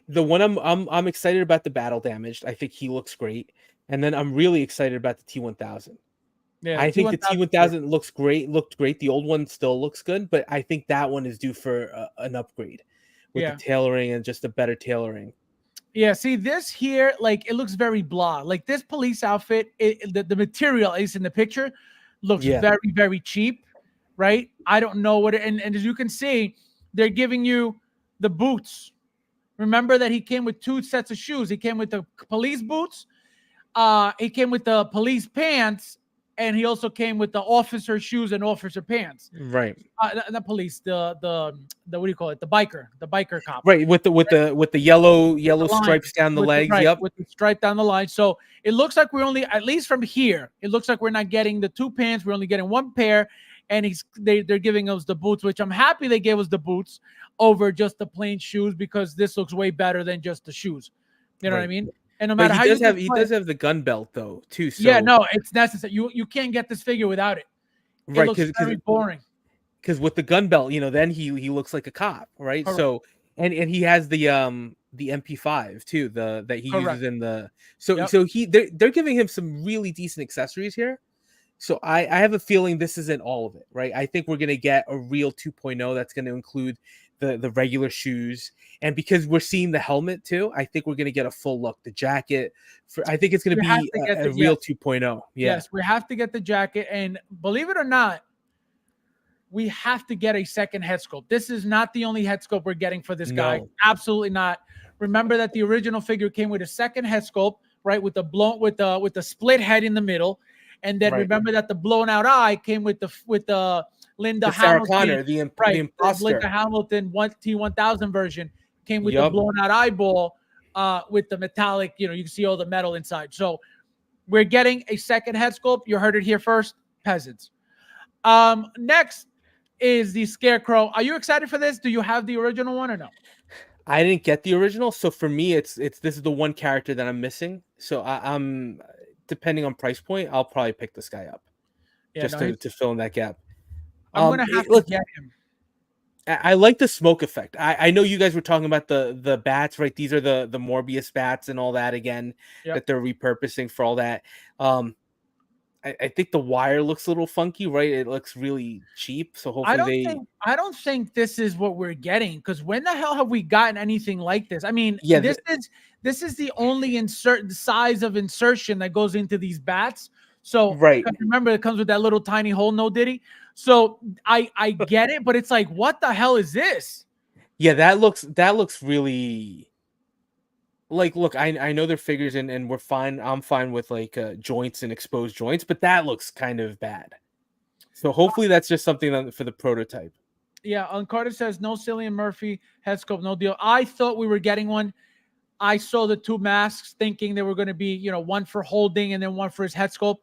B: The one I'm excited about the battle damaged. I think he looks great, and then I'm really excited about the T1000. Yeah, I think the T1000 looks great. Looked great. The old one still looks good, but I think that one is due for an upgrade with the tailoring and just a better tailoring.
A: Yeah, see this here, like it looks very blah. Like this police outfit, the material, at least in the picture, looks very, very cheap, right? I don't know what and as you can see, they're giving you the boots. Remember that he came with 2 sets of shoes. He came with the police boots, he came with the police pants, and he also came with the officer shoes and officer pants.
B: Right.
A: The police, the what do you call it? The biker cop.
B: Right, with the yellow stripes down the legs. Yep.
A: With the stripe down the line. So it looks like we're only, at least from here, it looks like we're not getting the 2 pants. We're only getting 1 pair, and they're giving us the boots, which I'm happy they gave us the boots over just the plain shoes, because this looks way better than just the shoes. You know what I mean? And no matter how
B: he does have the gun belt though too. So.
A: Yeah, no, it's necessary. You can't get this figure without it. It looks very boring.
B: Because with the gun belt, then he looks like a cop, right? Correct. So and he has the MP5 too, that he uses in the so they're giving him some really decent accessories here. So I have a feeling this isn't all of it, right? I think we're gonna get a real 2.0 that's gonna include the regular shoes, and because we're seeing the helmet too, I think we're gonna get a full look. The jacket, I think it's gonna be a real 2.0. Yeah.
A: Yes, we have to get the jacket, and believe it or not, we have to get a second head sculpt. This is not the only head sculpt we're getting for this guy. Absolutely not. Remember that the original figure came with a second head sculpt, right? With the split head in the middle, and then remember that the blown out eye came with the Linda Hamilton,
B: Sarah Connor, the imposter.
A: Linda Hamilton T1000 version came with the blown out eyeball, with the metallic. You can see all the metal inside. So we're getting a second head sculpt. You heard it here first, peasants. Next is the Scarecrow. Are you excited for this? Do you have the original one or no?
B: I didn't get the original, so for me, this is the one character that I'm missing. So I'm depending on price point, I'll probably pick this guy up to fill in that gap.
A: I'm gonna have to get him.
B: I like the smoke effect. I know you guys were talking about the bats, right? These are the Morbius bats and all that again that they're repurposing for all that. I think the wire looks a little funky, right? It looks really cheap. So hopefully
A: I don't think this is what we're getting, because when the hell have we gotten anything like this? I mean, this is the only size of insertion that goes into these bats. So remember, it comes with that little tiny hole, no Diddy. So I get it, but it's like, what the hell is this?
B: Yeah, that looks really like, look, I know they're figures and we're fine. I'm fine with like joints and exposed joints, but that looks kind of bad. So hopefully that's just something for the prototype.
A: Yeah, Carter says no Cillian Murphy head sculpt, no deal. I thought we were getting one. I saw the 2 masks thinking they were going to be, one for holding and then one for his head sculpt.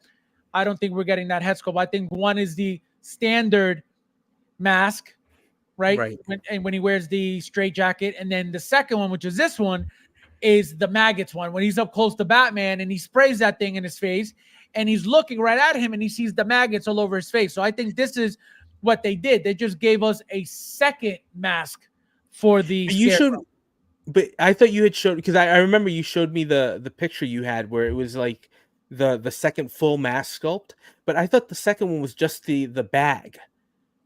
A: I don't think we're getting that head sculpt. I think one is the standard mask, right? When he wears the straight jacket, and then the second one, which is this one, is the maggots one, when he's up close to Batman and he sprays that thing in his face and he's looking right at him and he sees the maggots all over his face. So I think this is what they did. They just gave us a second mask for the
B: but I thought you had showed, because I remember you showed me the picture you had where it was like the second full mask sculpt, but I thought the second one was just the bag,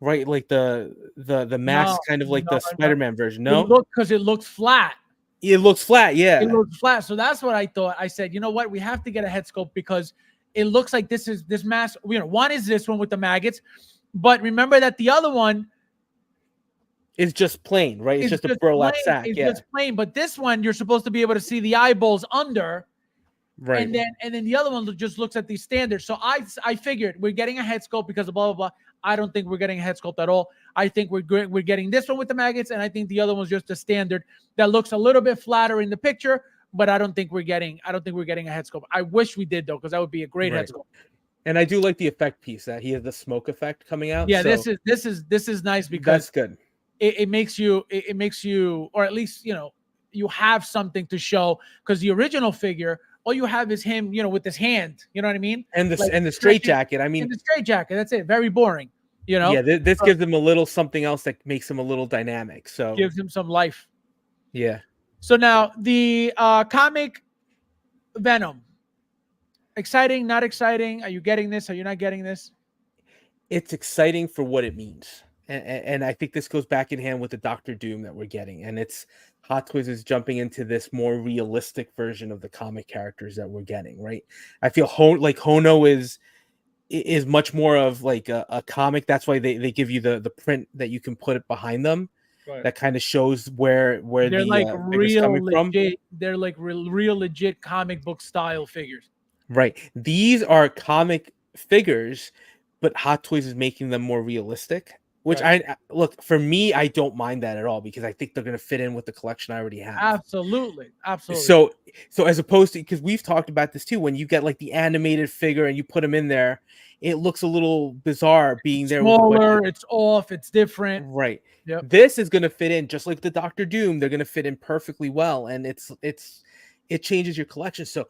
B: right? Like the mask, kind of like the Spider-Man version. No,
A: because it looks flat.
B: It looks flat, yeah.
A: It looks flat. So that's what I thought. I said, you know what? We have to get a head sculpt, because it looks like this mask. One is this one with the maggots, but remember that the other one
B: is just plain, right? It's just a burlap sack.
A: It's just plain. But this one, you're supposed to be able to see the eyeballs under,
B: right?
A: And then the other one just looks at the standards. So I figured we're getting a head sculpt because of blah blah blah. I don't think we're getting a head sculpt at all. I think we're getting this one with the maggots, and I think the other one's just a standard that looks a little bit flatter in the picture, but I don't think we're getting a head sculpt. I wish we did though, because that would be a great head sculpt.
B: And I do like the effect piece that he has the smoke effect coming out.
A: Yeah, so this is nice, because
B: that's good.
A: It makes you, or at least you have something to show, because the original figure, all you have is him, with his hand. You know what I mean?
B: And the straight jacket. I mean,
A: the straight jacket. That's it. Very boring.
B: Yeah, this gives him a little something else that makes him a little dynamic. So
A: gives him some life.
B: Yeah.
A: So now the comic Venom. Exciting, not exciting? Are you getting this? Are you not getting this?
B: It's exciting for what it means. And I think this goes back in hand with the Doctor Doom that we're getting. And it's Hot Toys is jumping into this more realistic version of the comic characters that we're getting, right? I feel Hono is much more of like a comic. That's why they give you the print that you can put it behind them.
A: Right.
B: That kind of shows where
A: they're
B: the
A: like
B: figure's
A: real
B: coming from.
A: legit. They're like real legit comic book style figures.
B: Right. These are comic figures, but Hot Toys is making them more realistic. Which I look, for me, I don't mind that at all because I think they're going to fit in with the collection I already have.
A: Absolutely.
B: So as opposed to, because we've talked about this too, when you get like the animated figure and you put them in there, it looks a little bizarre being there.
A: Smaller, it's off, it's different.
B: Right.
A: Yep.
B: This is going to fit in just like the Doctor Doom. They're going to fit in perfectly well, and it changes your collection. So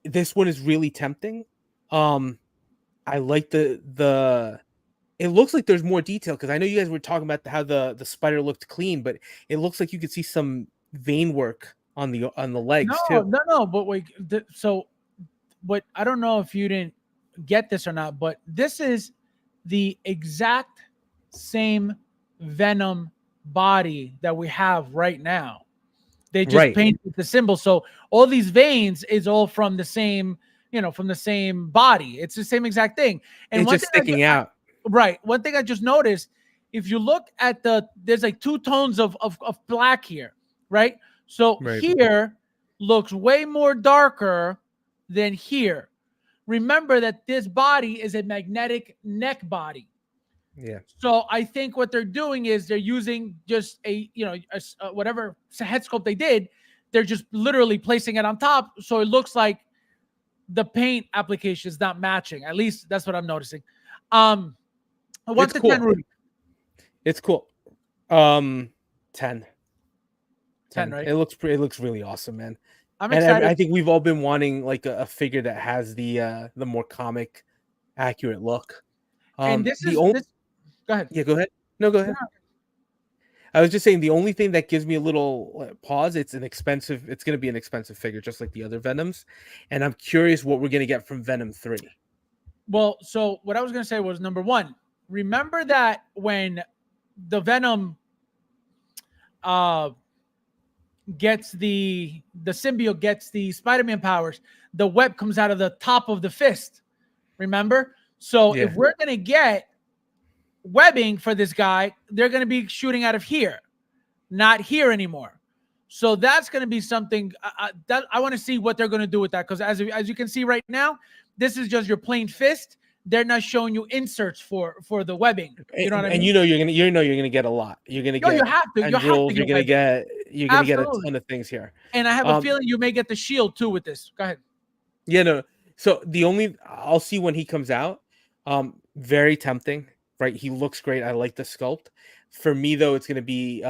B: this one is really tempting. I like the. It looks like there's more detail because I know you guys were talking about how the spider looked clean, but it looks like you could see some vein work on the legs too.
A: No. But wait, so what? I don't know if you didn't get this or not, but this is the exact same Venom body that we have right now. They just painted the symbol, so all these veins is all from the same, from the same body. It's the same exact thing, and
B: it's just sticking out.
A: Right. One thing I just noticed, if you look at there's like two tones of black here, right? So here looks way more darker than here. Remember that this body is a magnetic neck body.
B: Yeah.
A: So I think what they're doing is they're using just whatever head sculpt they did. They're just literally placing it on top. So it looks like the paint application is not matching. At least that's what I'm noticing. What's the 10, Rudy?
B: It's cool. 10.
A: 10, right?
B: It looks really awesome, man.
A: I'm excited.
B: I think we've all been wanting like a figure that has the more comic accurate look.
A: And this go ahead.
B: Yeah, go ahead. No, go ahead. Yeah. I was just saying the only thing that gives me a little pause, it's going to be an expensive figure, just like the other Venoms. And I'm curious what we're going to get from Venom 3.
A: Well, so what I was going to say was, number one, remember that when the Venom gets the symbiote gets the Spider-Man powers, the web comes out of the top of the fist. Remember? So if we're going to get webbing for this guy, they're going to be shooting out of here, not here anymore. So that's going to be something that I want to see what they're going to do with that, because as you can see right now, this is just your plain fist. They're not showing you inserts for the webbing. You know what I mean?
B: And you're gonna get a lot. You're gonna get.
A: You have to.
B: You're gonna get a ton of things here.
A: And I have a feeling you may get the shield too with this. Go ahead.
B: Yeah, no. So I'll see when he comes out. Very tempting, right? He looks great. I like the sculpt. For me though, it's gonna be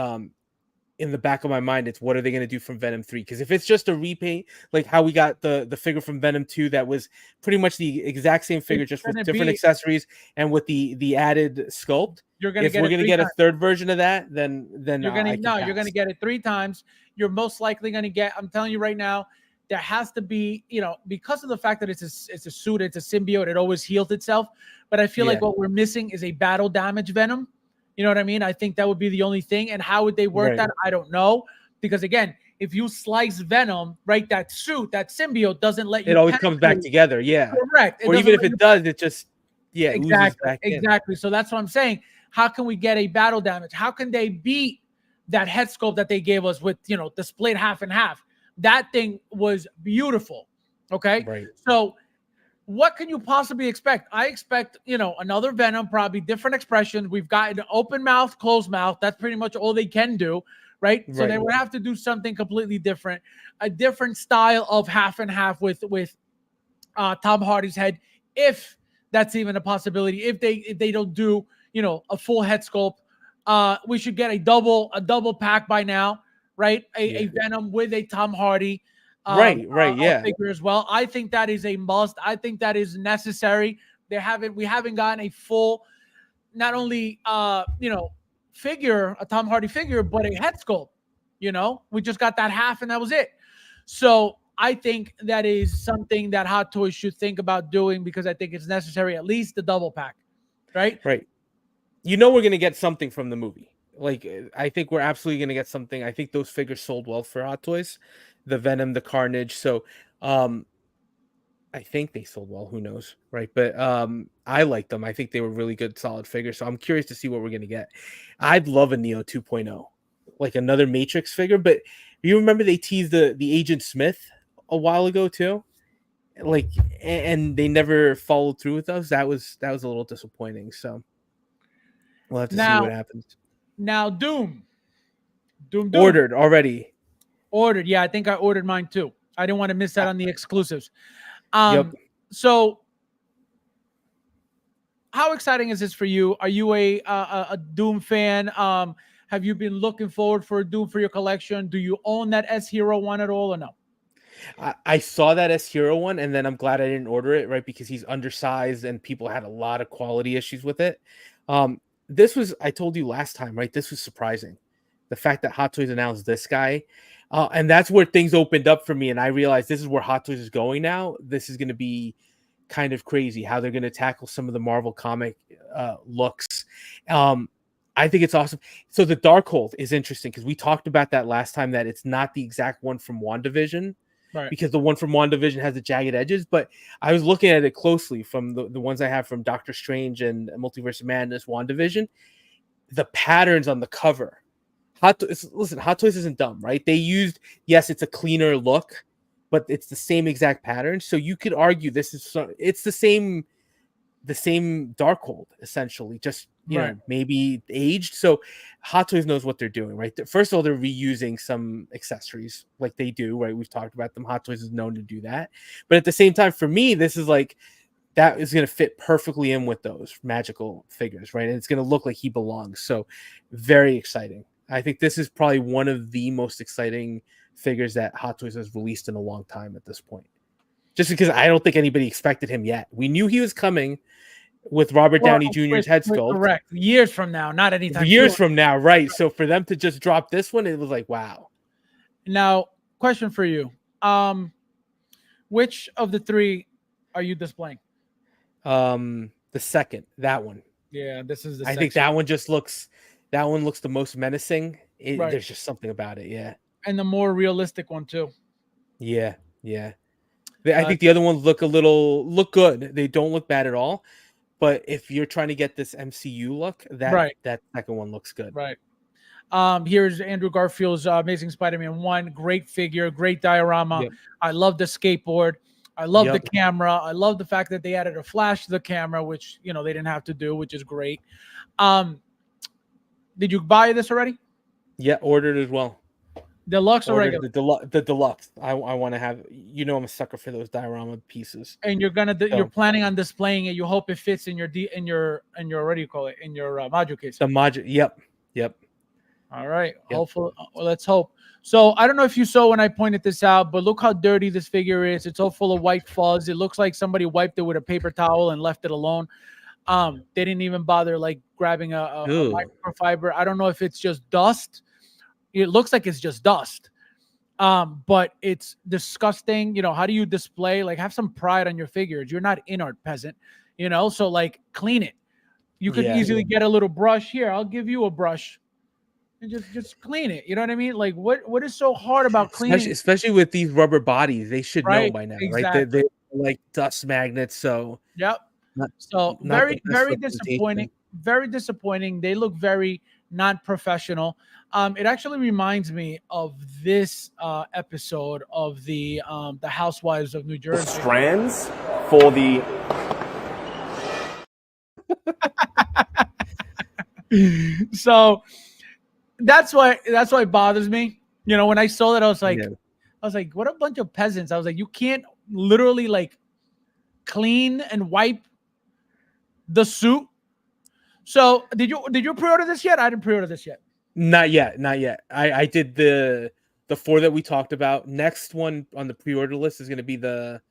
B: in the back of my mind, it's what are they going to do from Venom 3? Because if it's just a repaint, like how we got the figure from Venom 2, that was pretty much the exact same figure, just with different accessories and with the added sculpt. We're going to get a third version of that, then you're going
A: to get it 3 times. You're most likely going to get, I'm telling you right now, there has to be, because of the fact that it's a suit, it's a symbiote, it always heals itself. But I feel like what we're missing is a battle damage Venom. You know what I mean? I think that would be the only thing. And how would they work that? I don't know. Because again, if you slice Venom, right, that suit, that symbiote doesn't let you.
B: It always comes back together. Yeah.
A: Correct.
B: Or even if it does, it just,
A: Exactly. So that's what I'm saying. How can we get a battle damage? How can they beat that head sculpt that they gave us with, the split half and half? That thing was beautiful. Okay.
B: Right.
A: So what can you possibly expect? I expect, another Venom, probably different expressions. We've got an open mouth, closed mouth. That's pretty much all they can do, right? So they would have to do something completely different, a different style of half and half with Tom Hardy's head, if that's even a possibility. If they don't do, a full head sculpt, we should get a double pack by now, right? A Venom with a Tom Hardy.
B: Figure
A: as well. I think that is a must. I think that is necessary. We haven't gotten a full, not only figure, a Tom Hardy figure, but a head sculpt. We just got that half and that was it. So I think that is something that Hot Toys should think about doing, because I think it's necessary, at least the double pack. Right.
B: We're gonna get something from the movie. Like, I think we're absolutely going to get something. I think those figures sold well for Hot Toys, the Venom, the Carnage. So, I think they sold well. Who knows, right? But I like them. I think they were really good, solid figures. So I'm curious to see what we're going to get. I'd love a Neo 2.0, like another Matrix figure. But you remember they teased the Agent Smith a while ago too, like, and they never followed through with those. That was a little disappointing. So we'll have to see what happens.
A: Now, Doom.
B: Ordered already.
A: Ordered. Yeah, I think I ordered mine too. I didn't want to miss out on the exclusives.
B: Yep.
A: So how exciting is this for you? Are you a Doom fan? Have you been looking forward for a Doom for your collection? Do you own that S Hero one at all or no?
B: I saw that S Hero one, and then I'm glad I didn't order it, right? Because he's undersized and people had a lot of quality issues with it. This was, I told you last time, right? This was surprising. The fact that Hot Toys announced this guy. And that's where things opened up for me. And I realized this is where Hot Toys is going now. This is going to be kind of crazy how they're going to tackle some of the Marvel comic looks. I think it's awesome. So the Darkhold is interesting because we talked about that last time, that it's not the exact one from WandaVision. Right. Because the one from WandaVision has the jagged edges, but I was looking at it closely from the ones I have from Doctor Strange and Multiverse of Madness, WandaVision. The patterns on the cover. Hot Toys isn't dumb, right? They used, yes, it's a cleaner look, but it's the same exact pattern. So you could argue it's the same Darkhold essentially, just you know, maybe aged. So Hot Toys knows what they're doing, right? First of all, they're reusing some accessories like they do, right? We've talked about them. Hot Toys is known to do that. But at the same time, for me, this is like, that is going to fit perfectly in with those magical figures, right? And it's going to look like he belongs. So very exciting. I think this is probably one of the most exciting figures that Hot Toys has released in a long time at this point. Just because I don't think anybody expected him yet. We knew he was coming with Robert Downey Jr.'s head sculpt.
A: Correct. Years from now, not anytime soon.
B: Years from now, right. So for them to just drop this one, it was like, wow.
A: Now, question for you. Which of the three are you displaying?
B: The second, that one.
A: Yeah, this is the
B: I think that one just looks, that one looks the most menacing. There's just something about it, yeah.
A: And the more realistic one too.
B: Yeah, yeah. I think the other ones look good. They don't look bad at all. But if you're trying to get this MCU look, that second one looks good.
A: Right. Here's Andrew Garfield's Amazing Spider-Man 1. Great figure, great diorama. Yep. I love the skateboard. I love the camera. I love the fact that they added a flash to the camera, which, you know, they didn't have to do, which is great. Did you buy this already?
B: Yeah, ordered as well.
A: Deluxe or regular?
B: The deluxe. I want to have, you know, I'm a sucker for those diorama pieces.
A: And you're you're planning on displaying it. You hope it fits in your what do you call it, in your module case?
B: The module. Yep.
A: All right. Yep. Hopefully, let's hope. So I don't know if you saw when I pointed this out, but look how dirty this figure is. It's all full of white fuzz. It looks like somebody wiped it with a paper towel and left it alone. They didn't even bother like grabbing a microfiber. I don't know if it's just dust. It looks like it's just dust. But it's disgusting. You know, how do you display? Like, have some pride on your figures. You're not inart, peasant. You know, so like clean it. You could easily get a little brush here. I'll give you a brush. And just clean it. You know what I mean? Like, what is so hard about cleaning?
B: Especially with these rubber bodies, they should know by now,
A: exactly.
B: right? They're like dust magnets. So
A: very disappointing. Very disappointing. They look very not professional. It actually reminds me of this episode of the Housewives of New Jersey.
F: The strands for the.
A: So that's why it bothers me. You know, when I saw that, I was like, what a bunch of peasants. I was like, you can't literally like clean and wipe the suit. So did you pre-order this yet? I didn't pre-order this yet.
B: Not yet. I did the 4 that we talked about. Next one on the pre-order list is going to be the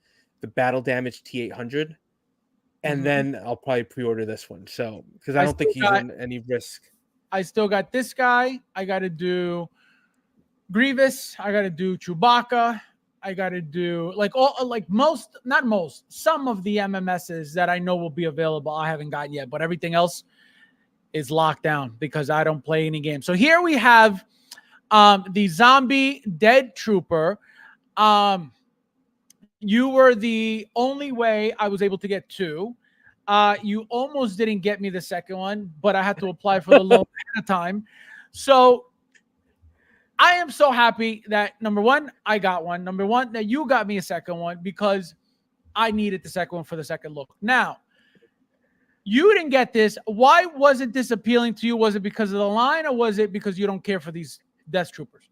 B: Battle Damage T800, and then I'll probably pre-order this one. So because I don't think he's in any risk.
A: I still got this guy. I got to do Grievous. I got to do Chewbacca. I got to do some of the MMSs that I know will be available. I haven't gotten yet, but everything else is locked down because I don't play any games. So here we have the zombie dead trooper. You were the only way I was able to get 2. You almost didn't get me the second one, but I had to apply for the loan ahead of time. So I am so happy that, number one, I got one. Number one, that you got me a second one because I needed the second one for the second look. Now, you didn't get this. Why wasn't this appealing to you? Was it because of the line, or was it because you don't care for these Death Troopers?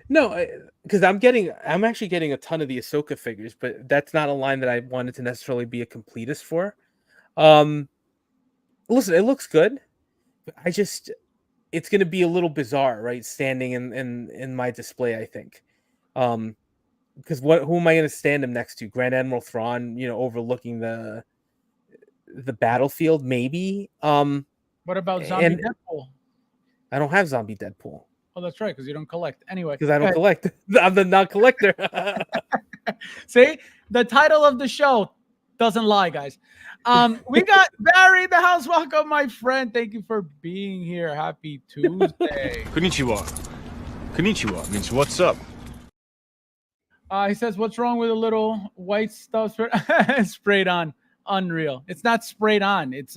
B: No, because I'm actually getting a ton of the Ahsoka figures, but that's not a line that I wanted to necessarily be a completist for. Listen, it looks good. It's going to be a little bizarre, right? Standing in my display, I think. Because who am I going to stand him next to? Grand Admiral Thrawn, overlooking the battlefield, maybe.
A: What about Zombie Deadpool?
B: I don't have Zombie Deadpool.
A: Oh, that's right, because you don't collect. Anyway.
B: Because I don't collect. I'm the non-collector.
A: See? The title of the show doesn't lie, guys. We got Barry in the house. Welcome, my friend. Thank you for being here. Happy Tuesday.
C: Konnichiwa. Konnichiwa means what's up?
A: He says, what's wrong with a little white stuff sprayed on? Unreal. It's not sprayed on. It's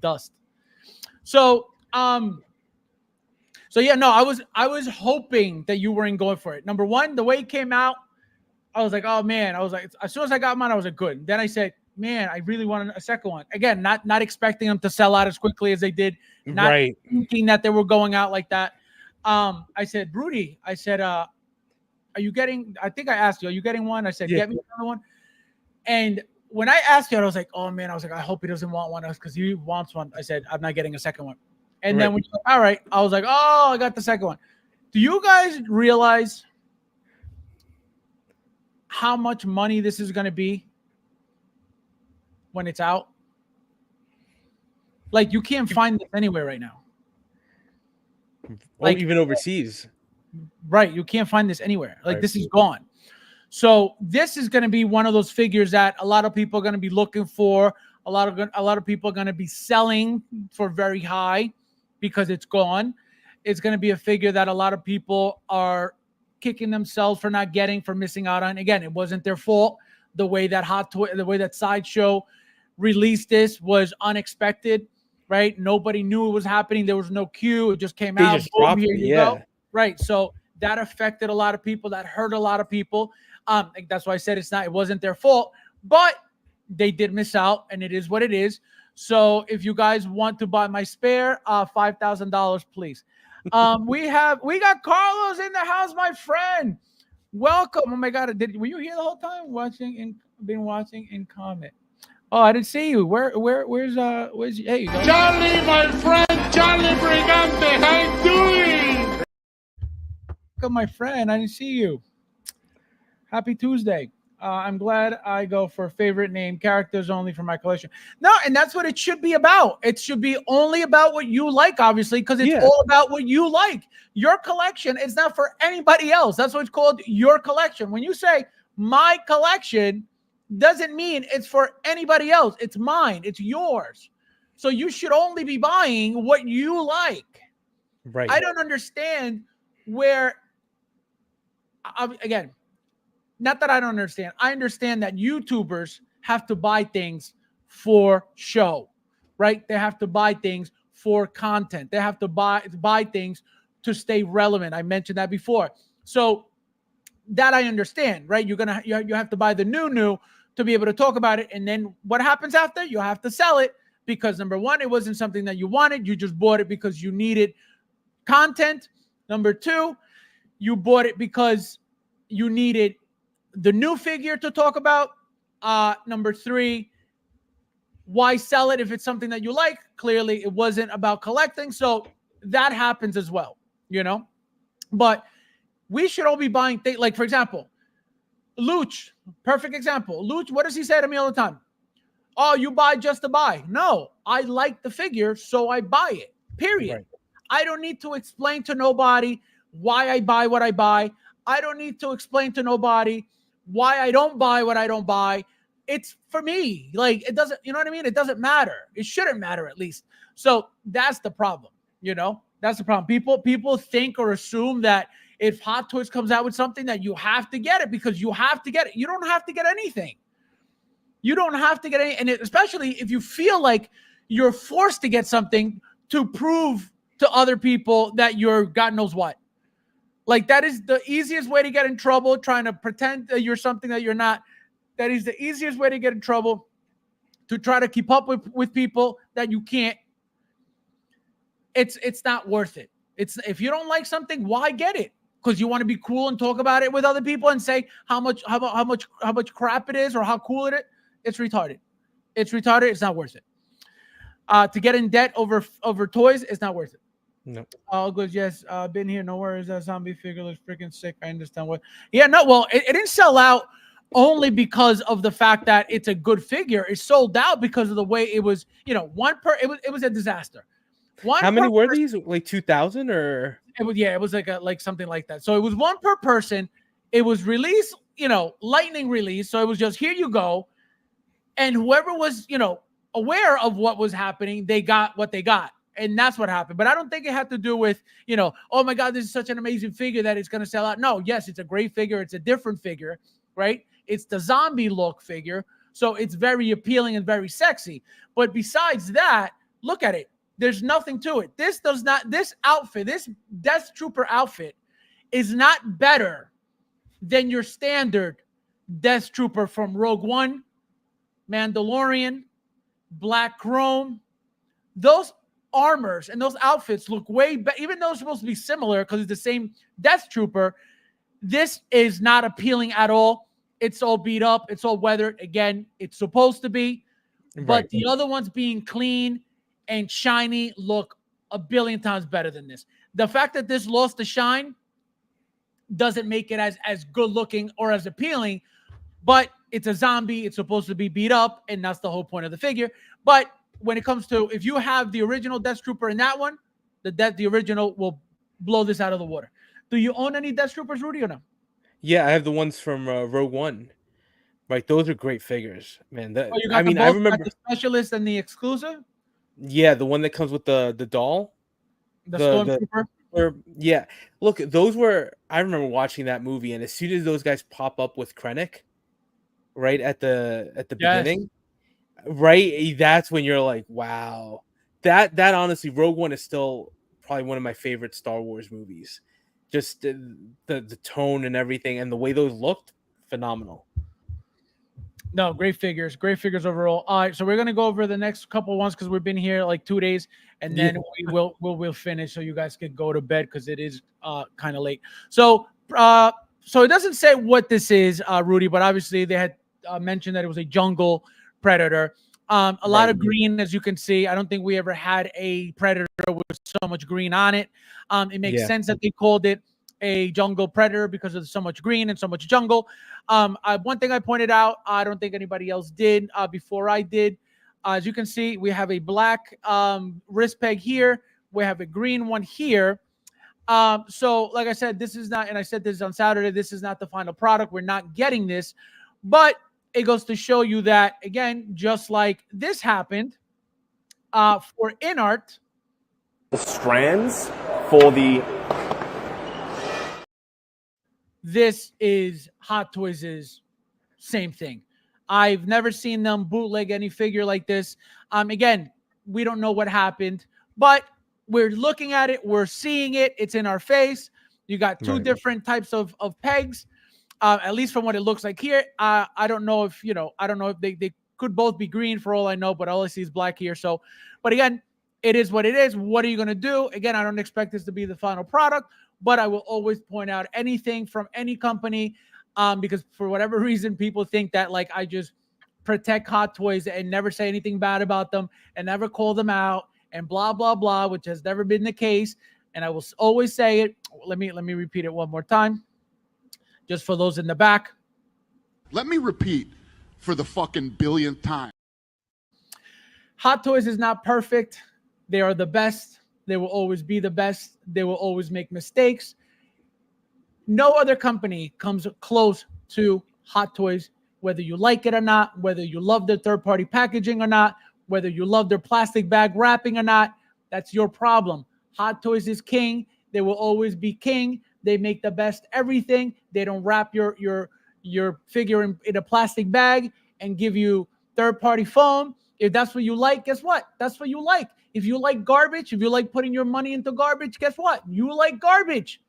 A: dust. So yeah, no, I was hoping that you weren't going for it. Number one, the way it came out, I was like, oh man, I was like, as soon as I got mine, I was like, good. Then I said, man, I really wanted a second one. Again, not expecting them to sell out as quickly as they did, not thinking that they were going out like that. I said, Rudy, I said, are you getting? I think I asked you, are you getting one? I said, get me another one. And when I asked you, I was like, oh man, I was like, I hope he doesn't want one because he wants one. I said, I'm not getting a second one. And then when you're like, all right, I was like, oh, I got the second one. Do you guys realize how much money this is going to be when it's out? Like, you can't find this anywhere right now.
B: Like, even overseas.
A: Right. You can't find this anywhere. Like, this is gone. So this is going to be one of those figures that a lot of people are going to be looking for. A lot of people are going to be selling for very high because it's gone. It's going to be a figure that a lot of people are kicking themselves for not getting, for missing out on. Again, it wasn't their fault. The way that Sideshow released this was unexpected, right? Nobody knew it was happening. There was no queue. It just came out.
B: Just dropped it,
A: go. Right. So that affected a lot of people. That hurt a lot of people. That's why I said it wasn't their fault, but they did miss out, and it is what it is. So if you guys want to buy my spare, $5,000, please. We got Carlos in the house, my friend. Welcome. Oh my God, were you here the whole time been watching and comment? Oh, I didn't see you. Where's hey, you go.
D: Charlie, my friend, Charlie Brigante, how you doing?
A: Welcome, my friend. I didn't see you. Happy Tuesday. I'm glad I go for favorite name characters only for my collection. No, and that's what it should be about. It should be only about what you like, obviously, because it's all about what you like. Your collection is not for anybody else. That's what it's called, your collection. When you say my collection, doesn't mean it's for anybody else. It's mine. It's yours. So you should only be buying what you like.
B: Right.
A: I don't understand where, again, not that I don't understand. I understand that YouTubers have to buy things for show, right? They have to buy things for content. They have to buy things to stay relevant. I mentioned that before. So that I understand, right? You have to buy the new to be able to talk about it. And then what happens after? You have to sell it because, number one, it wasn't something that you wanted. You just bought it because you needed content. Number two, you bought it because you needed the new figure to talk about. Number three, why sell it if it's something that you like? Clearly, it wasn't about collecting. So that happens as well, But we should all be buying things. Like, for example, Luch, perfect example. Luch, what does he say to me all the time? Oh, you buy just to buy. No, I like the figure, so I buy it, period. Right. I don't need to explain to nobody why I buy what I buy. I don't need to explain to nobody why I don't buy what I don't buy. it's for me. Like, it doesn't, you know what I mean? It doesn't matter. It shouldn't matter, at least. So that's the problem. That's the problem. People think or assume that if Hot Toys comes out with something that you have to get it because you have to get it. You don't have to get anything. You don't have to get any, and especially if you feel like you're forced to get something to prove to other people that you're God knows what. Like, that is the easiest way to get in trouble, trying to pretend that you're something that you're not. That is the easiest way to get in trouble, to try to keep up with people that you can't. It's not worth it. If you don't like something, why get it? Because you want to be cool and talk about it with other people and say how much crap it is or how cool it is. It's retarded. It's retarded. It's not worth it. To get in debt over toys, it's not worth it.
B: No.
A: All good. Yes. Been here. No worries. That zombie figure looks freaking sick. I understand what. Yeah. No. Well, it didn't sell out only because of the fact that it's a good figure. It sold out because of the way it was. It was a disaster.
B: How many were these? Like 2,000 or?
A: It was like something like that. So it was one per person. It was released, lightning release. So it was just, here you go. And whoever was, aware of what was happening, they got what they got. And that's what happened. But I don't think it had to do with, oh my God, this is such an amazing figure that it's going to sell out. No, yes, it's a great figure. It's a different figure, right? It's the zombie look figure. So it's very appealing and very sexy. But besides that, look at it. There's nothing to it. This outfit, this Death Trooper outfit is not better than your standard Death Trooper from Rogue One, Mandalorian, Black Chrome. Those armors and those outfits look way better, even though it's supposed to be similar because it's the same Death Trooper. This is not appealing at all. It's all beat up. It's all weathered. Again, it's supposed to be. But
B: Right.
A: The other ones being clean and shiny look a billion times better than this. The fact that this lost the shine doesn't make it as good looking or as appealing, but it's a zombie. It's supposed to be beat up, and that's the whole point of the figure. But when it comes to, if you have the original Death Trooper in that one, the original will blow this out of the water. Do you own any Death Troopers, Rudy, or no?
B: Yeah, I have the ones from Rogue One. Right, those are great figures, man.
A: You got
B: I remember
A: the specialist and the exclusive.
B: Yeah, the one that comes with the doll,
A: the Stormtrooper.
B: Yeah, look, those were. I remember watching that movie, and as soon as those guys pop up with Krennic, right at the beginning, right, that's when you're like, wow, that honestly, Rogue One is still probably one of my favorite Star Wars movies. Just the tone and everything, and the way those looked, phenomenal.
A: No, great figures overall. All right, so we're gonna go over the next couple ones because we've been here like 2 days, and then we'll finish so you guys can go to bed because it is kind of late. So it doesn't say what this is, Rudy, but obviously they had mentioned that it was a jungle predator. A lot of green, as you can see. I don't think we ever had a predator with so much green on it. It makes sense that they called it a jungle predator because of so much green and so much jungle. One thing I pointed out, I don't think anybody else did before I did. As you can see, we have a black wrist peg here. We have a green one here. So like I said, this is not, and I said this on Saturday, this is not the final product. We're not getting this, but it goes to show you that, again, just like this happened for inart.
F: The strands for the...
A: This is Hot Toys' same thing. I've never seen them bootleg any figure like this. Again, we don't know what happened, but we're looking at it. We're seeing it. It's in our face. You got two different types of pegs, at least from what it looks like here. I don't know if, they could both be green for all I know, but all I see is black here. So, but again, it is what it is. What are you going to do? Again, I don't expect this to be the final product, but I will always point out anything from any company because for whatever reason, people think that like I just protect Hot Toys and never say anything bad about them and never call them out and blah, blah, blah, which has never been the case. And I will always say it. Let me repeat it one more time, just for those in the back.
D: Let me repeat for the fucking billionth time.
A: Hot Toys is not perfect. They are the best. They will always be the best. They will always make mistakes. No other company comes close to Hot Toys whether you like it or not, whether you love their third-party packaging or not, whether you love their plastic bag wrapping or not. That's your problem. Hot Toys is king. They will always be king. They make the best everything. They don't wrap your figure in a plastic bag and give you third-party foam. If that's what you like, guess what? That's what you like. If you like garbage, if you like putting your money into garbage, guess what? You like garbage.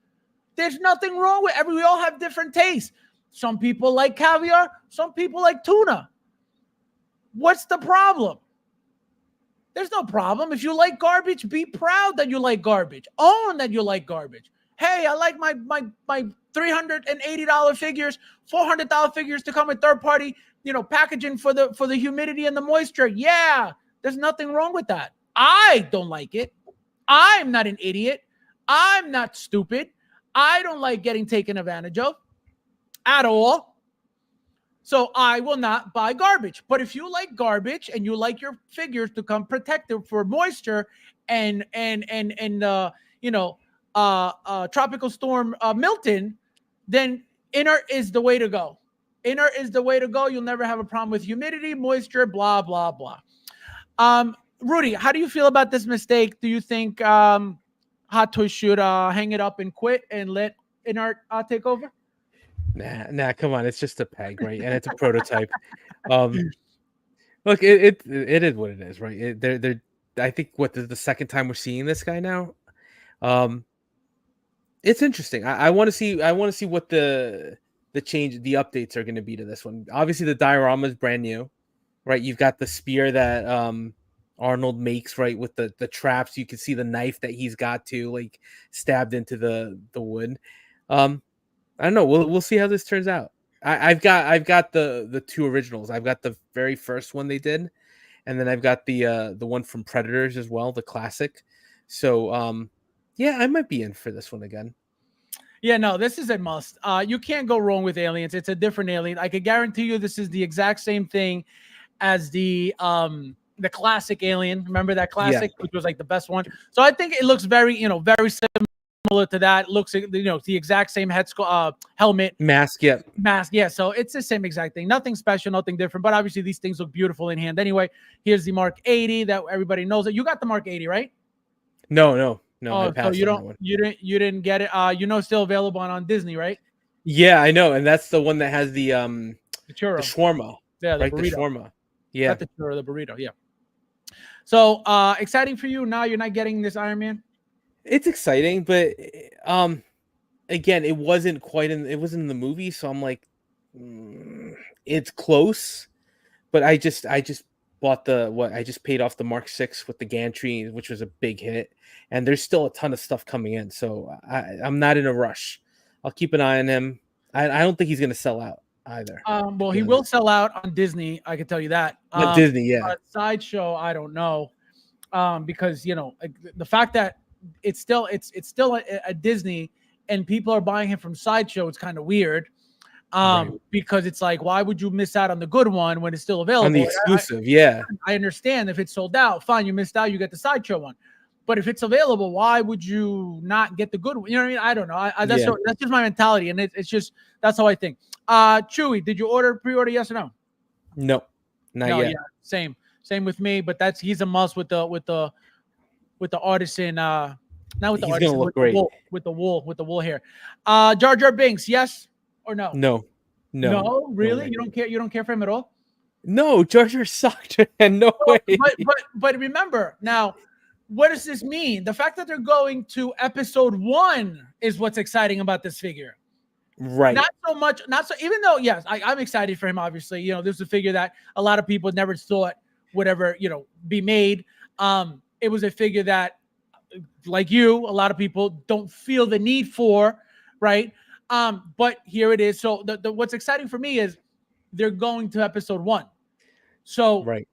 A: There's nothing wrong with we all have different tastes. Some people like caviar. Some people like tuna. What's the problem? There's no problem. If you like garbage, be proud that you like garbage. Own that you like garbage. Hey, I like my $380 figures, $400 figures to come with third party, packaging for the humidity and the moisture. Yeah, there's nothing wrong with that. I don't like it. I'm not an idiot. I'm not stupid. I don't like getting taken advantage of at all. So I will not buy garbage. But if you like garbage and you like your figures to come protected for moisture and Tropical Storm Milton, then inert is the way to go. Inert is the way to go. You'll never have a problem with humidity, moisture, blah, blah, blah. Rudy, how do you feel about this mistake? Do you think Hot Toys should hang it up and quit and let inert take over?
B: Nah, come on. It's just a peg, right? And it's a prototype. Look, it is what it is, right? They're I think the second time we're seeing this guy now. It's interesting. I want to see what the updates are going to be to this one. Obviously, the diorama is brand new, right? You've got the spear that Arnold makes, right, with the traps. You can see the knife that he's got to stabbed into the wood. I don't know. We'll see how this turns out. I've got the two originals. I've got the very first one they did, and then I've got the one from Predators as well, the classic. So yeah, I might be in for this one again.
A: Yeah, no, this is a must. You can't go wrong with aliens. It's a different alien. I can guarantee you this is the exact same thing as the classic Alien. Remember that classic, which was the best one. So I think it looks very similar to that. It looks the exact same helmet,
B: mask.
A: Yeah. So it's the same exact thing. Nothing special, nothing different. But obviously these things look beautiful in hand. Anyway, here's the Mark 80 that everybody knows. It. You got the Mark 80, right?
B: No.
A: Oh, so you didn't get it. Still available on Disney, right?
B: Yeah, I know, and that's the one that has the
A: churro,
B: the shawarma.
A: Yeah, the
B: right,
A: burrito.
B: The shawarma. Yeah,
A: not the churro, the burrito. Yeah. So exciting for you. Now you're not getting this Iron Man.
B: It's exciting, but again, it wasn't in the movie, so I'm like, it's close. But I just bought I just paid off the Mark 6 with the gantry, which was a big hit, and there's still a ton of stuff coming in, so I'm not in a rush. I'll keep an eye on him. I don't think he's going to sell out either.
A: Well, he will sell out on Disney. I can tell you that.
B: Disney, yeah.
A: Sideshow, I don't know, because the fact that it's still a Disney and people are buying him from Sideshow, it's kind of weird. Right. Because it's why would you miss out on the good one when it's still available?
B: On the exclusive,
A: I understand if it's sold out, fine, you missed out, you get the Sideshow one. But if it's available, why would you not get the good one? You know what I mean? I don't know. That's just my mentality, and it's just that's how I think. Chewy, did you pre-order? Yes or no?
B: No, not yet.
A: Yeah, same with me. But he's a must with the Artisan. Not with the
B: he's
A: Artisan.
B: Gonna look great
A: with the wool hair. Jar Jar Binks, yes or no?
B: No,
A: really?
B: No,
A: You don't care for him at all?
B: No, Jar Jar sucked, and no way.
A: But remember now. What does this mean? The fact that they're going to episode 1 is what's exciting about this figure.
B: Right.
A: Even though, yes, I'm excited for him, obviously. This is a figure that a lot of people never thought would ever, be made. It was a figure that, like you, a lot of people don't feel the need for, right? But here it is. So the what's exciting for me is they're going to episode 1. So
B: right.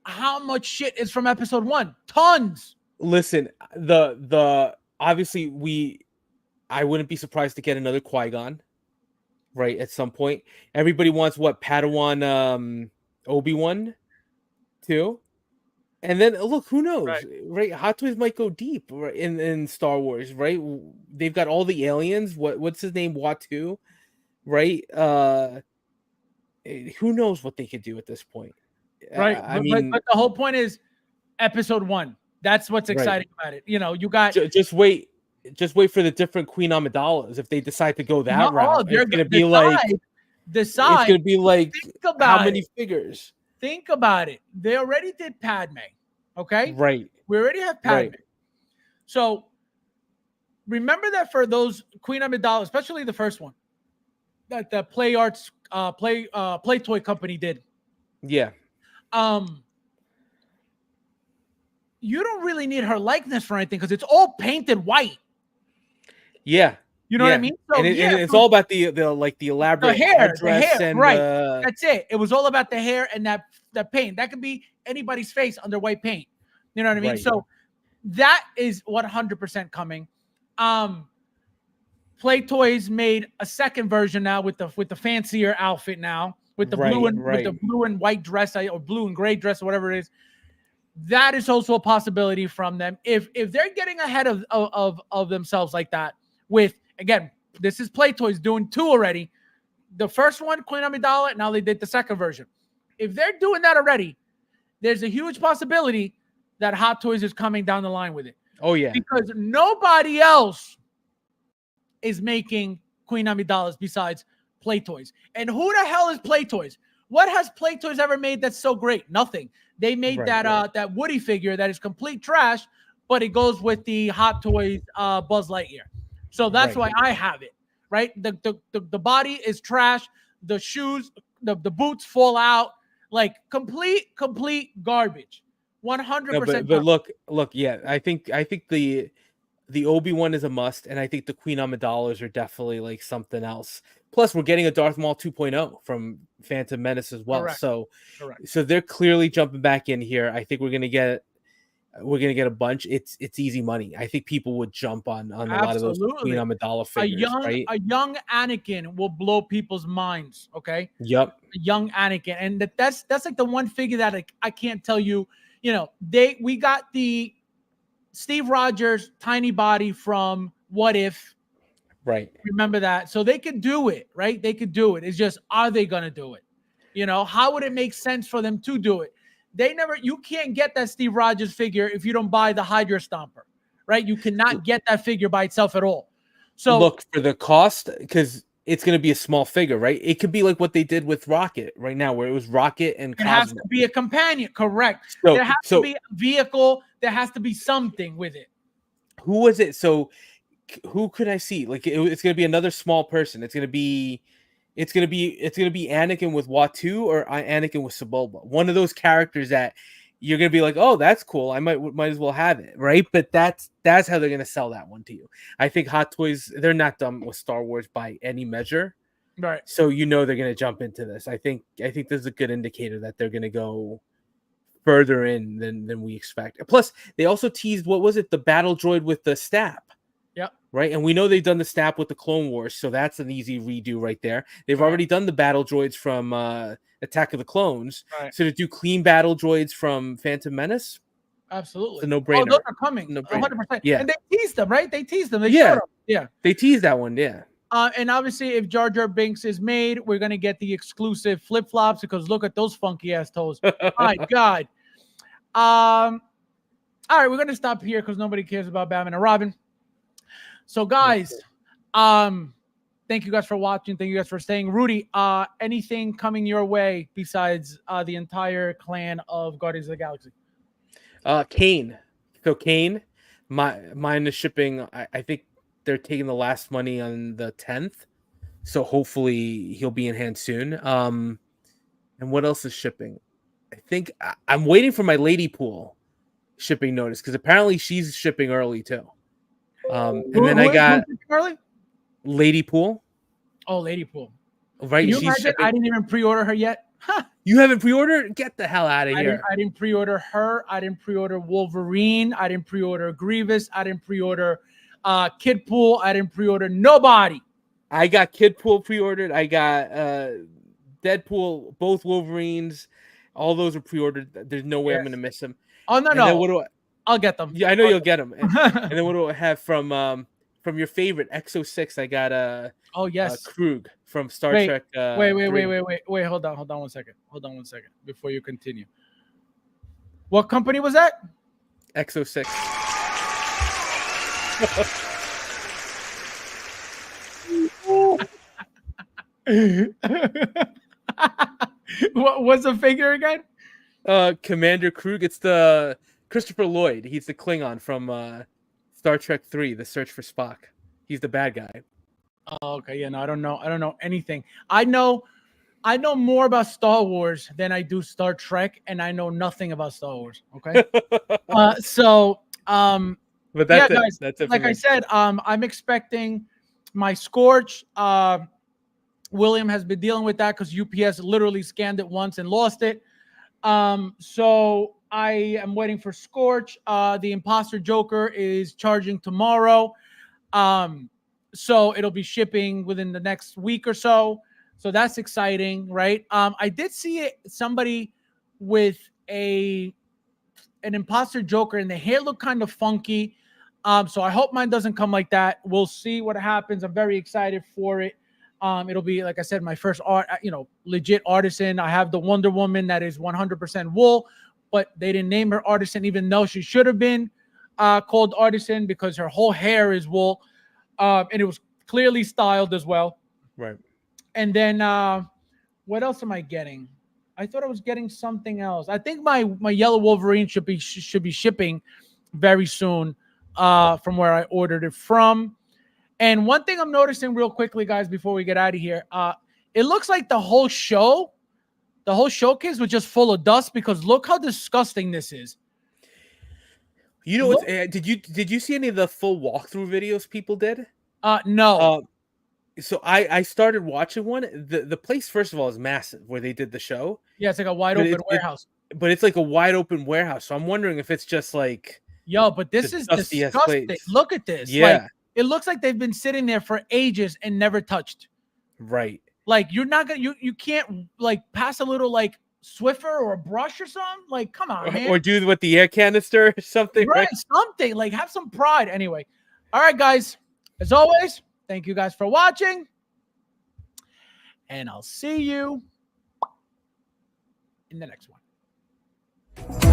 A: How much shit is from episode 1? Tons.
B: Listen, the obviously I wouldn't be surprised to get another Qui-Gon, right? At some point, everybody wants Padawan, Obi-Wan, too, and then look, who knows, right? Hot Toys might go deep in Star Wars, right? They've got all the aliens. What's his name? Watu, right? who knows what they could do at this point?
A: Right.
B: I mean,
A: but the whole point is episode 1. That's what's exciting about it. You know, you got
B: just wait for the different Queen Amidala's. If they decide to go that route,
A: they're
B: it's gonna be it's gonna be like how many figures?
A: Think about it. They already did Padme. Okay.
B: Right.
A: We already have Padme.
B: Right.
A: So remember that for those Queen Amidala, especially the first one, that the Play Toy company did.
B: Yeah.
A: You don't really need her likeness for anything because it's all painted white.
B: Yeah.
A: You know what I mean? So,
B: and it's all about the elaborate
A: hair,
B: and
A: right? That's it. It was all about the hair and that paint. That could be anybody's face under white paint. You know what I mean?
B: Right.
A: So that is 100% coming. Play Toys made a second version now with the fancier outfit now with the blue and white dress or blue and gray dress or whatever it is. That is also a possibility from them if they're getting ahead of themselves like that. With again, this is Play Toys doing 2 already. The first one, Queen Amidala, now they did the second version. If they're doing that already, there's a huge possibility that Hot Toys is coming down the line with it.
B: Oh yeah,
A: because nobody else is making Queen Amidalas besides Play Toys. And who the hell is Play Toys? What has Play Toys ever made that's so great? Nothing. They made that Woody figure that is complete trash, but it goes with the Hot Toys Buzz Lightyear. So that's why I have it. Right? The body is trash. The shoes, the boots fall out. Like complete garbage. 100%.
B: But look, yeah. I think the Obi-Wan is a must, and I think the Queen Amidalas are definitely like something else. Plus, we're getting a Darth Maul 2.0 from Phantom Menace as well.
A: Correct.
B: So they're clearly jumping back in here. I think we're gonna get a bunch. It's easy money. I think people would jump on a lot of those Queen Amidala figures.
A: A young Anakin will blow people's minds. Okay.
B: Yep.
A: A young Anakin, and that's like the one figure that I can't tell you. You know, we got the Steve Rogers tiny body from What If.
B: Right.
A: Remember that. So they could do it, right? They could do it. It's just, are they going to do it? You know, how would it make sense for them to do it? You can't get that Steve Rogers figure if you don't buy the Hydra Stomper, right? You cannot get that figure by itself at all. So
B: look for the cost, because it's going to be a small figure, right? It could be like what they did with Rocket right now, where it was Rocket and Cosmo.
A: It has to be a companion, correct? There has to be a vehicle. There has to be something with it.
B: Who was it? So who could I see? Like it's going to be another small person. It's going to be Anakin with Watu or Anakin with Sebulba. One of those characters that you're going to be like, oh, that's cool. I might as well have it, right? But that's how they're going to sell that one to you. I think Hot Toys, they're not done with Star Wars by any measure,
A: right? So
B: they're going to jump into this. I think this is a good indicator that they're going to go further in than we expect. Plus, they also teased, what was it, the battle droid with the Stap.
A: Yep.
B: Right. And we know they've done the Stap with the Clone Wars, so that's an easy redo right there. They've already done the battle droids from Attack of the Clones. Right. So to do clean battle droids from Phantom Menace,
A: absolutely,
B: it's a no-brainer.
A: Oh, those are coming. 100%.
B: Yeah.
A: And they teased them, right? They teased them.
B: They teased that one. Yeah.
A: And obviously, if Jar Jar Binks is made, we're gonna get the exclusive flip flops, because look at those funky ass toes. My God. All right, we're gonna stop here because nobody cares about Batman and Robin. So, guys, thank you guys for watching. Thank you guys for staying. Rudy, anything coming your way besides the entire clan of Guardians of the Galaxy?
B: Kane. So Kane, mine is shipping. I think they're taking the last money on the 10th. So hopefully he'll be in hand soon. And what else is shipping? I think I'm waiting for my Lady Pool shipping notice, because apparently she's shipping early too. And then I got Lady Pool.
A: Oh, Lady Pool.
B: Right.
A: Can you imagine? I didn't even pre-order her yet. Huh.
B: You haven't pre-ordered? Get the hell out of here.
A: I didn't pre-order her. I didn't pre-order Wolverine. I didn't pre-order Grievous. I didn't pre-order Kid Pool. I didn't pre-order nobody.
B: I got Kid Pool pre-ordered. I got Deadpool, both Wolverines. All those are pre-ordered. There's no way I'm going to miss them.
A: Oh, no. What do I'll get them.
B: Yeah, I know you'll get them. And then what do I have from from your favorite XO6, I got
A: Oh yes.
B: Krug from Star
A: Wait,
B: Trek.
A: wait. Hold on 1 second. Hold on 1 second before you continue. What company was that?
B: XO6.
A: What was the figure again?
B: Commander Krug. It's the Christopher Lloyd. He's the Klingon from Star Trek 3, The Search for Spock. He's the bad guy.
A: Oh, okay. Yeah, no, I don't know anything. I know more about Star Wars than I do Star Trek, and I know nothing about Star Wars. Okay.
B: But that's
A: yeah,
B: it.
A: guys,
B: That's it.
A: like I said, I'm expecting my Scorch. William has been dealing with that because UPS literally scanned it once and lost it. So I am waiting for Scorch. The Imposter Joker is charging tomorrow. So it'll be shipping within the next week or so. So that's exciting, right? I did see somebody with an Imposter Joker and the hair looked kind of funky. So I hope mine doesn't come like that. We'll see what happens. I'm very excited for it. It'll be, like I said, my first legit Artisan. I have the Wonder Woman that is 100% wool, but they didn't name her Artisan, even though she should have been called Artisan because her whole hair is wool. And it was clearly styled as well.
B: Right.
A: And then what else am I getting? I thought I was getting something else. I think my Yellow Wolverine should be shipping very soon from where I ordered it from. And one thing I'm noticing real quickly, guys, before we get out of here, it looks like the whole showcase was just full of dust because look how disgusting this is.
B: You know, did you see any of the full walkthrough videos people did?
A: No.
B: So I started watching one. The place, first of all, is massive where they did the show.
A: Yeah, it's like a wide open warehouse.
B: But it's like a wide open warehouse. So I'm wondering if it's just like,
A: yo, but this is disgusting. Look at this.
B: Yeah.
A: Like, it looks like they've been sitting there for ages and never touched.
B: Right.
A: Like you're not gonna you can't like pass a little like Swiffer or a brush or something. Like, come on, man.
B: Or do with the air canister or something.
A: Right, something. Like, have some pride. Anyway. All right, guys. As always, thank you guys for watching. And I'll see you in the next one.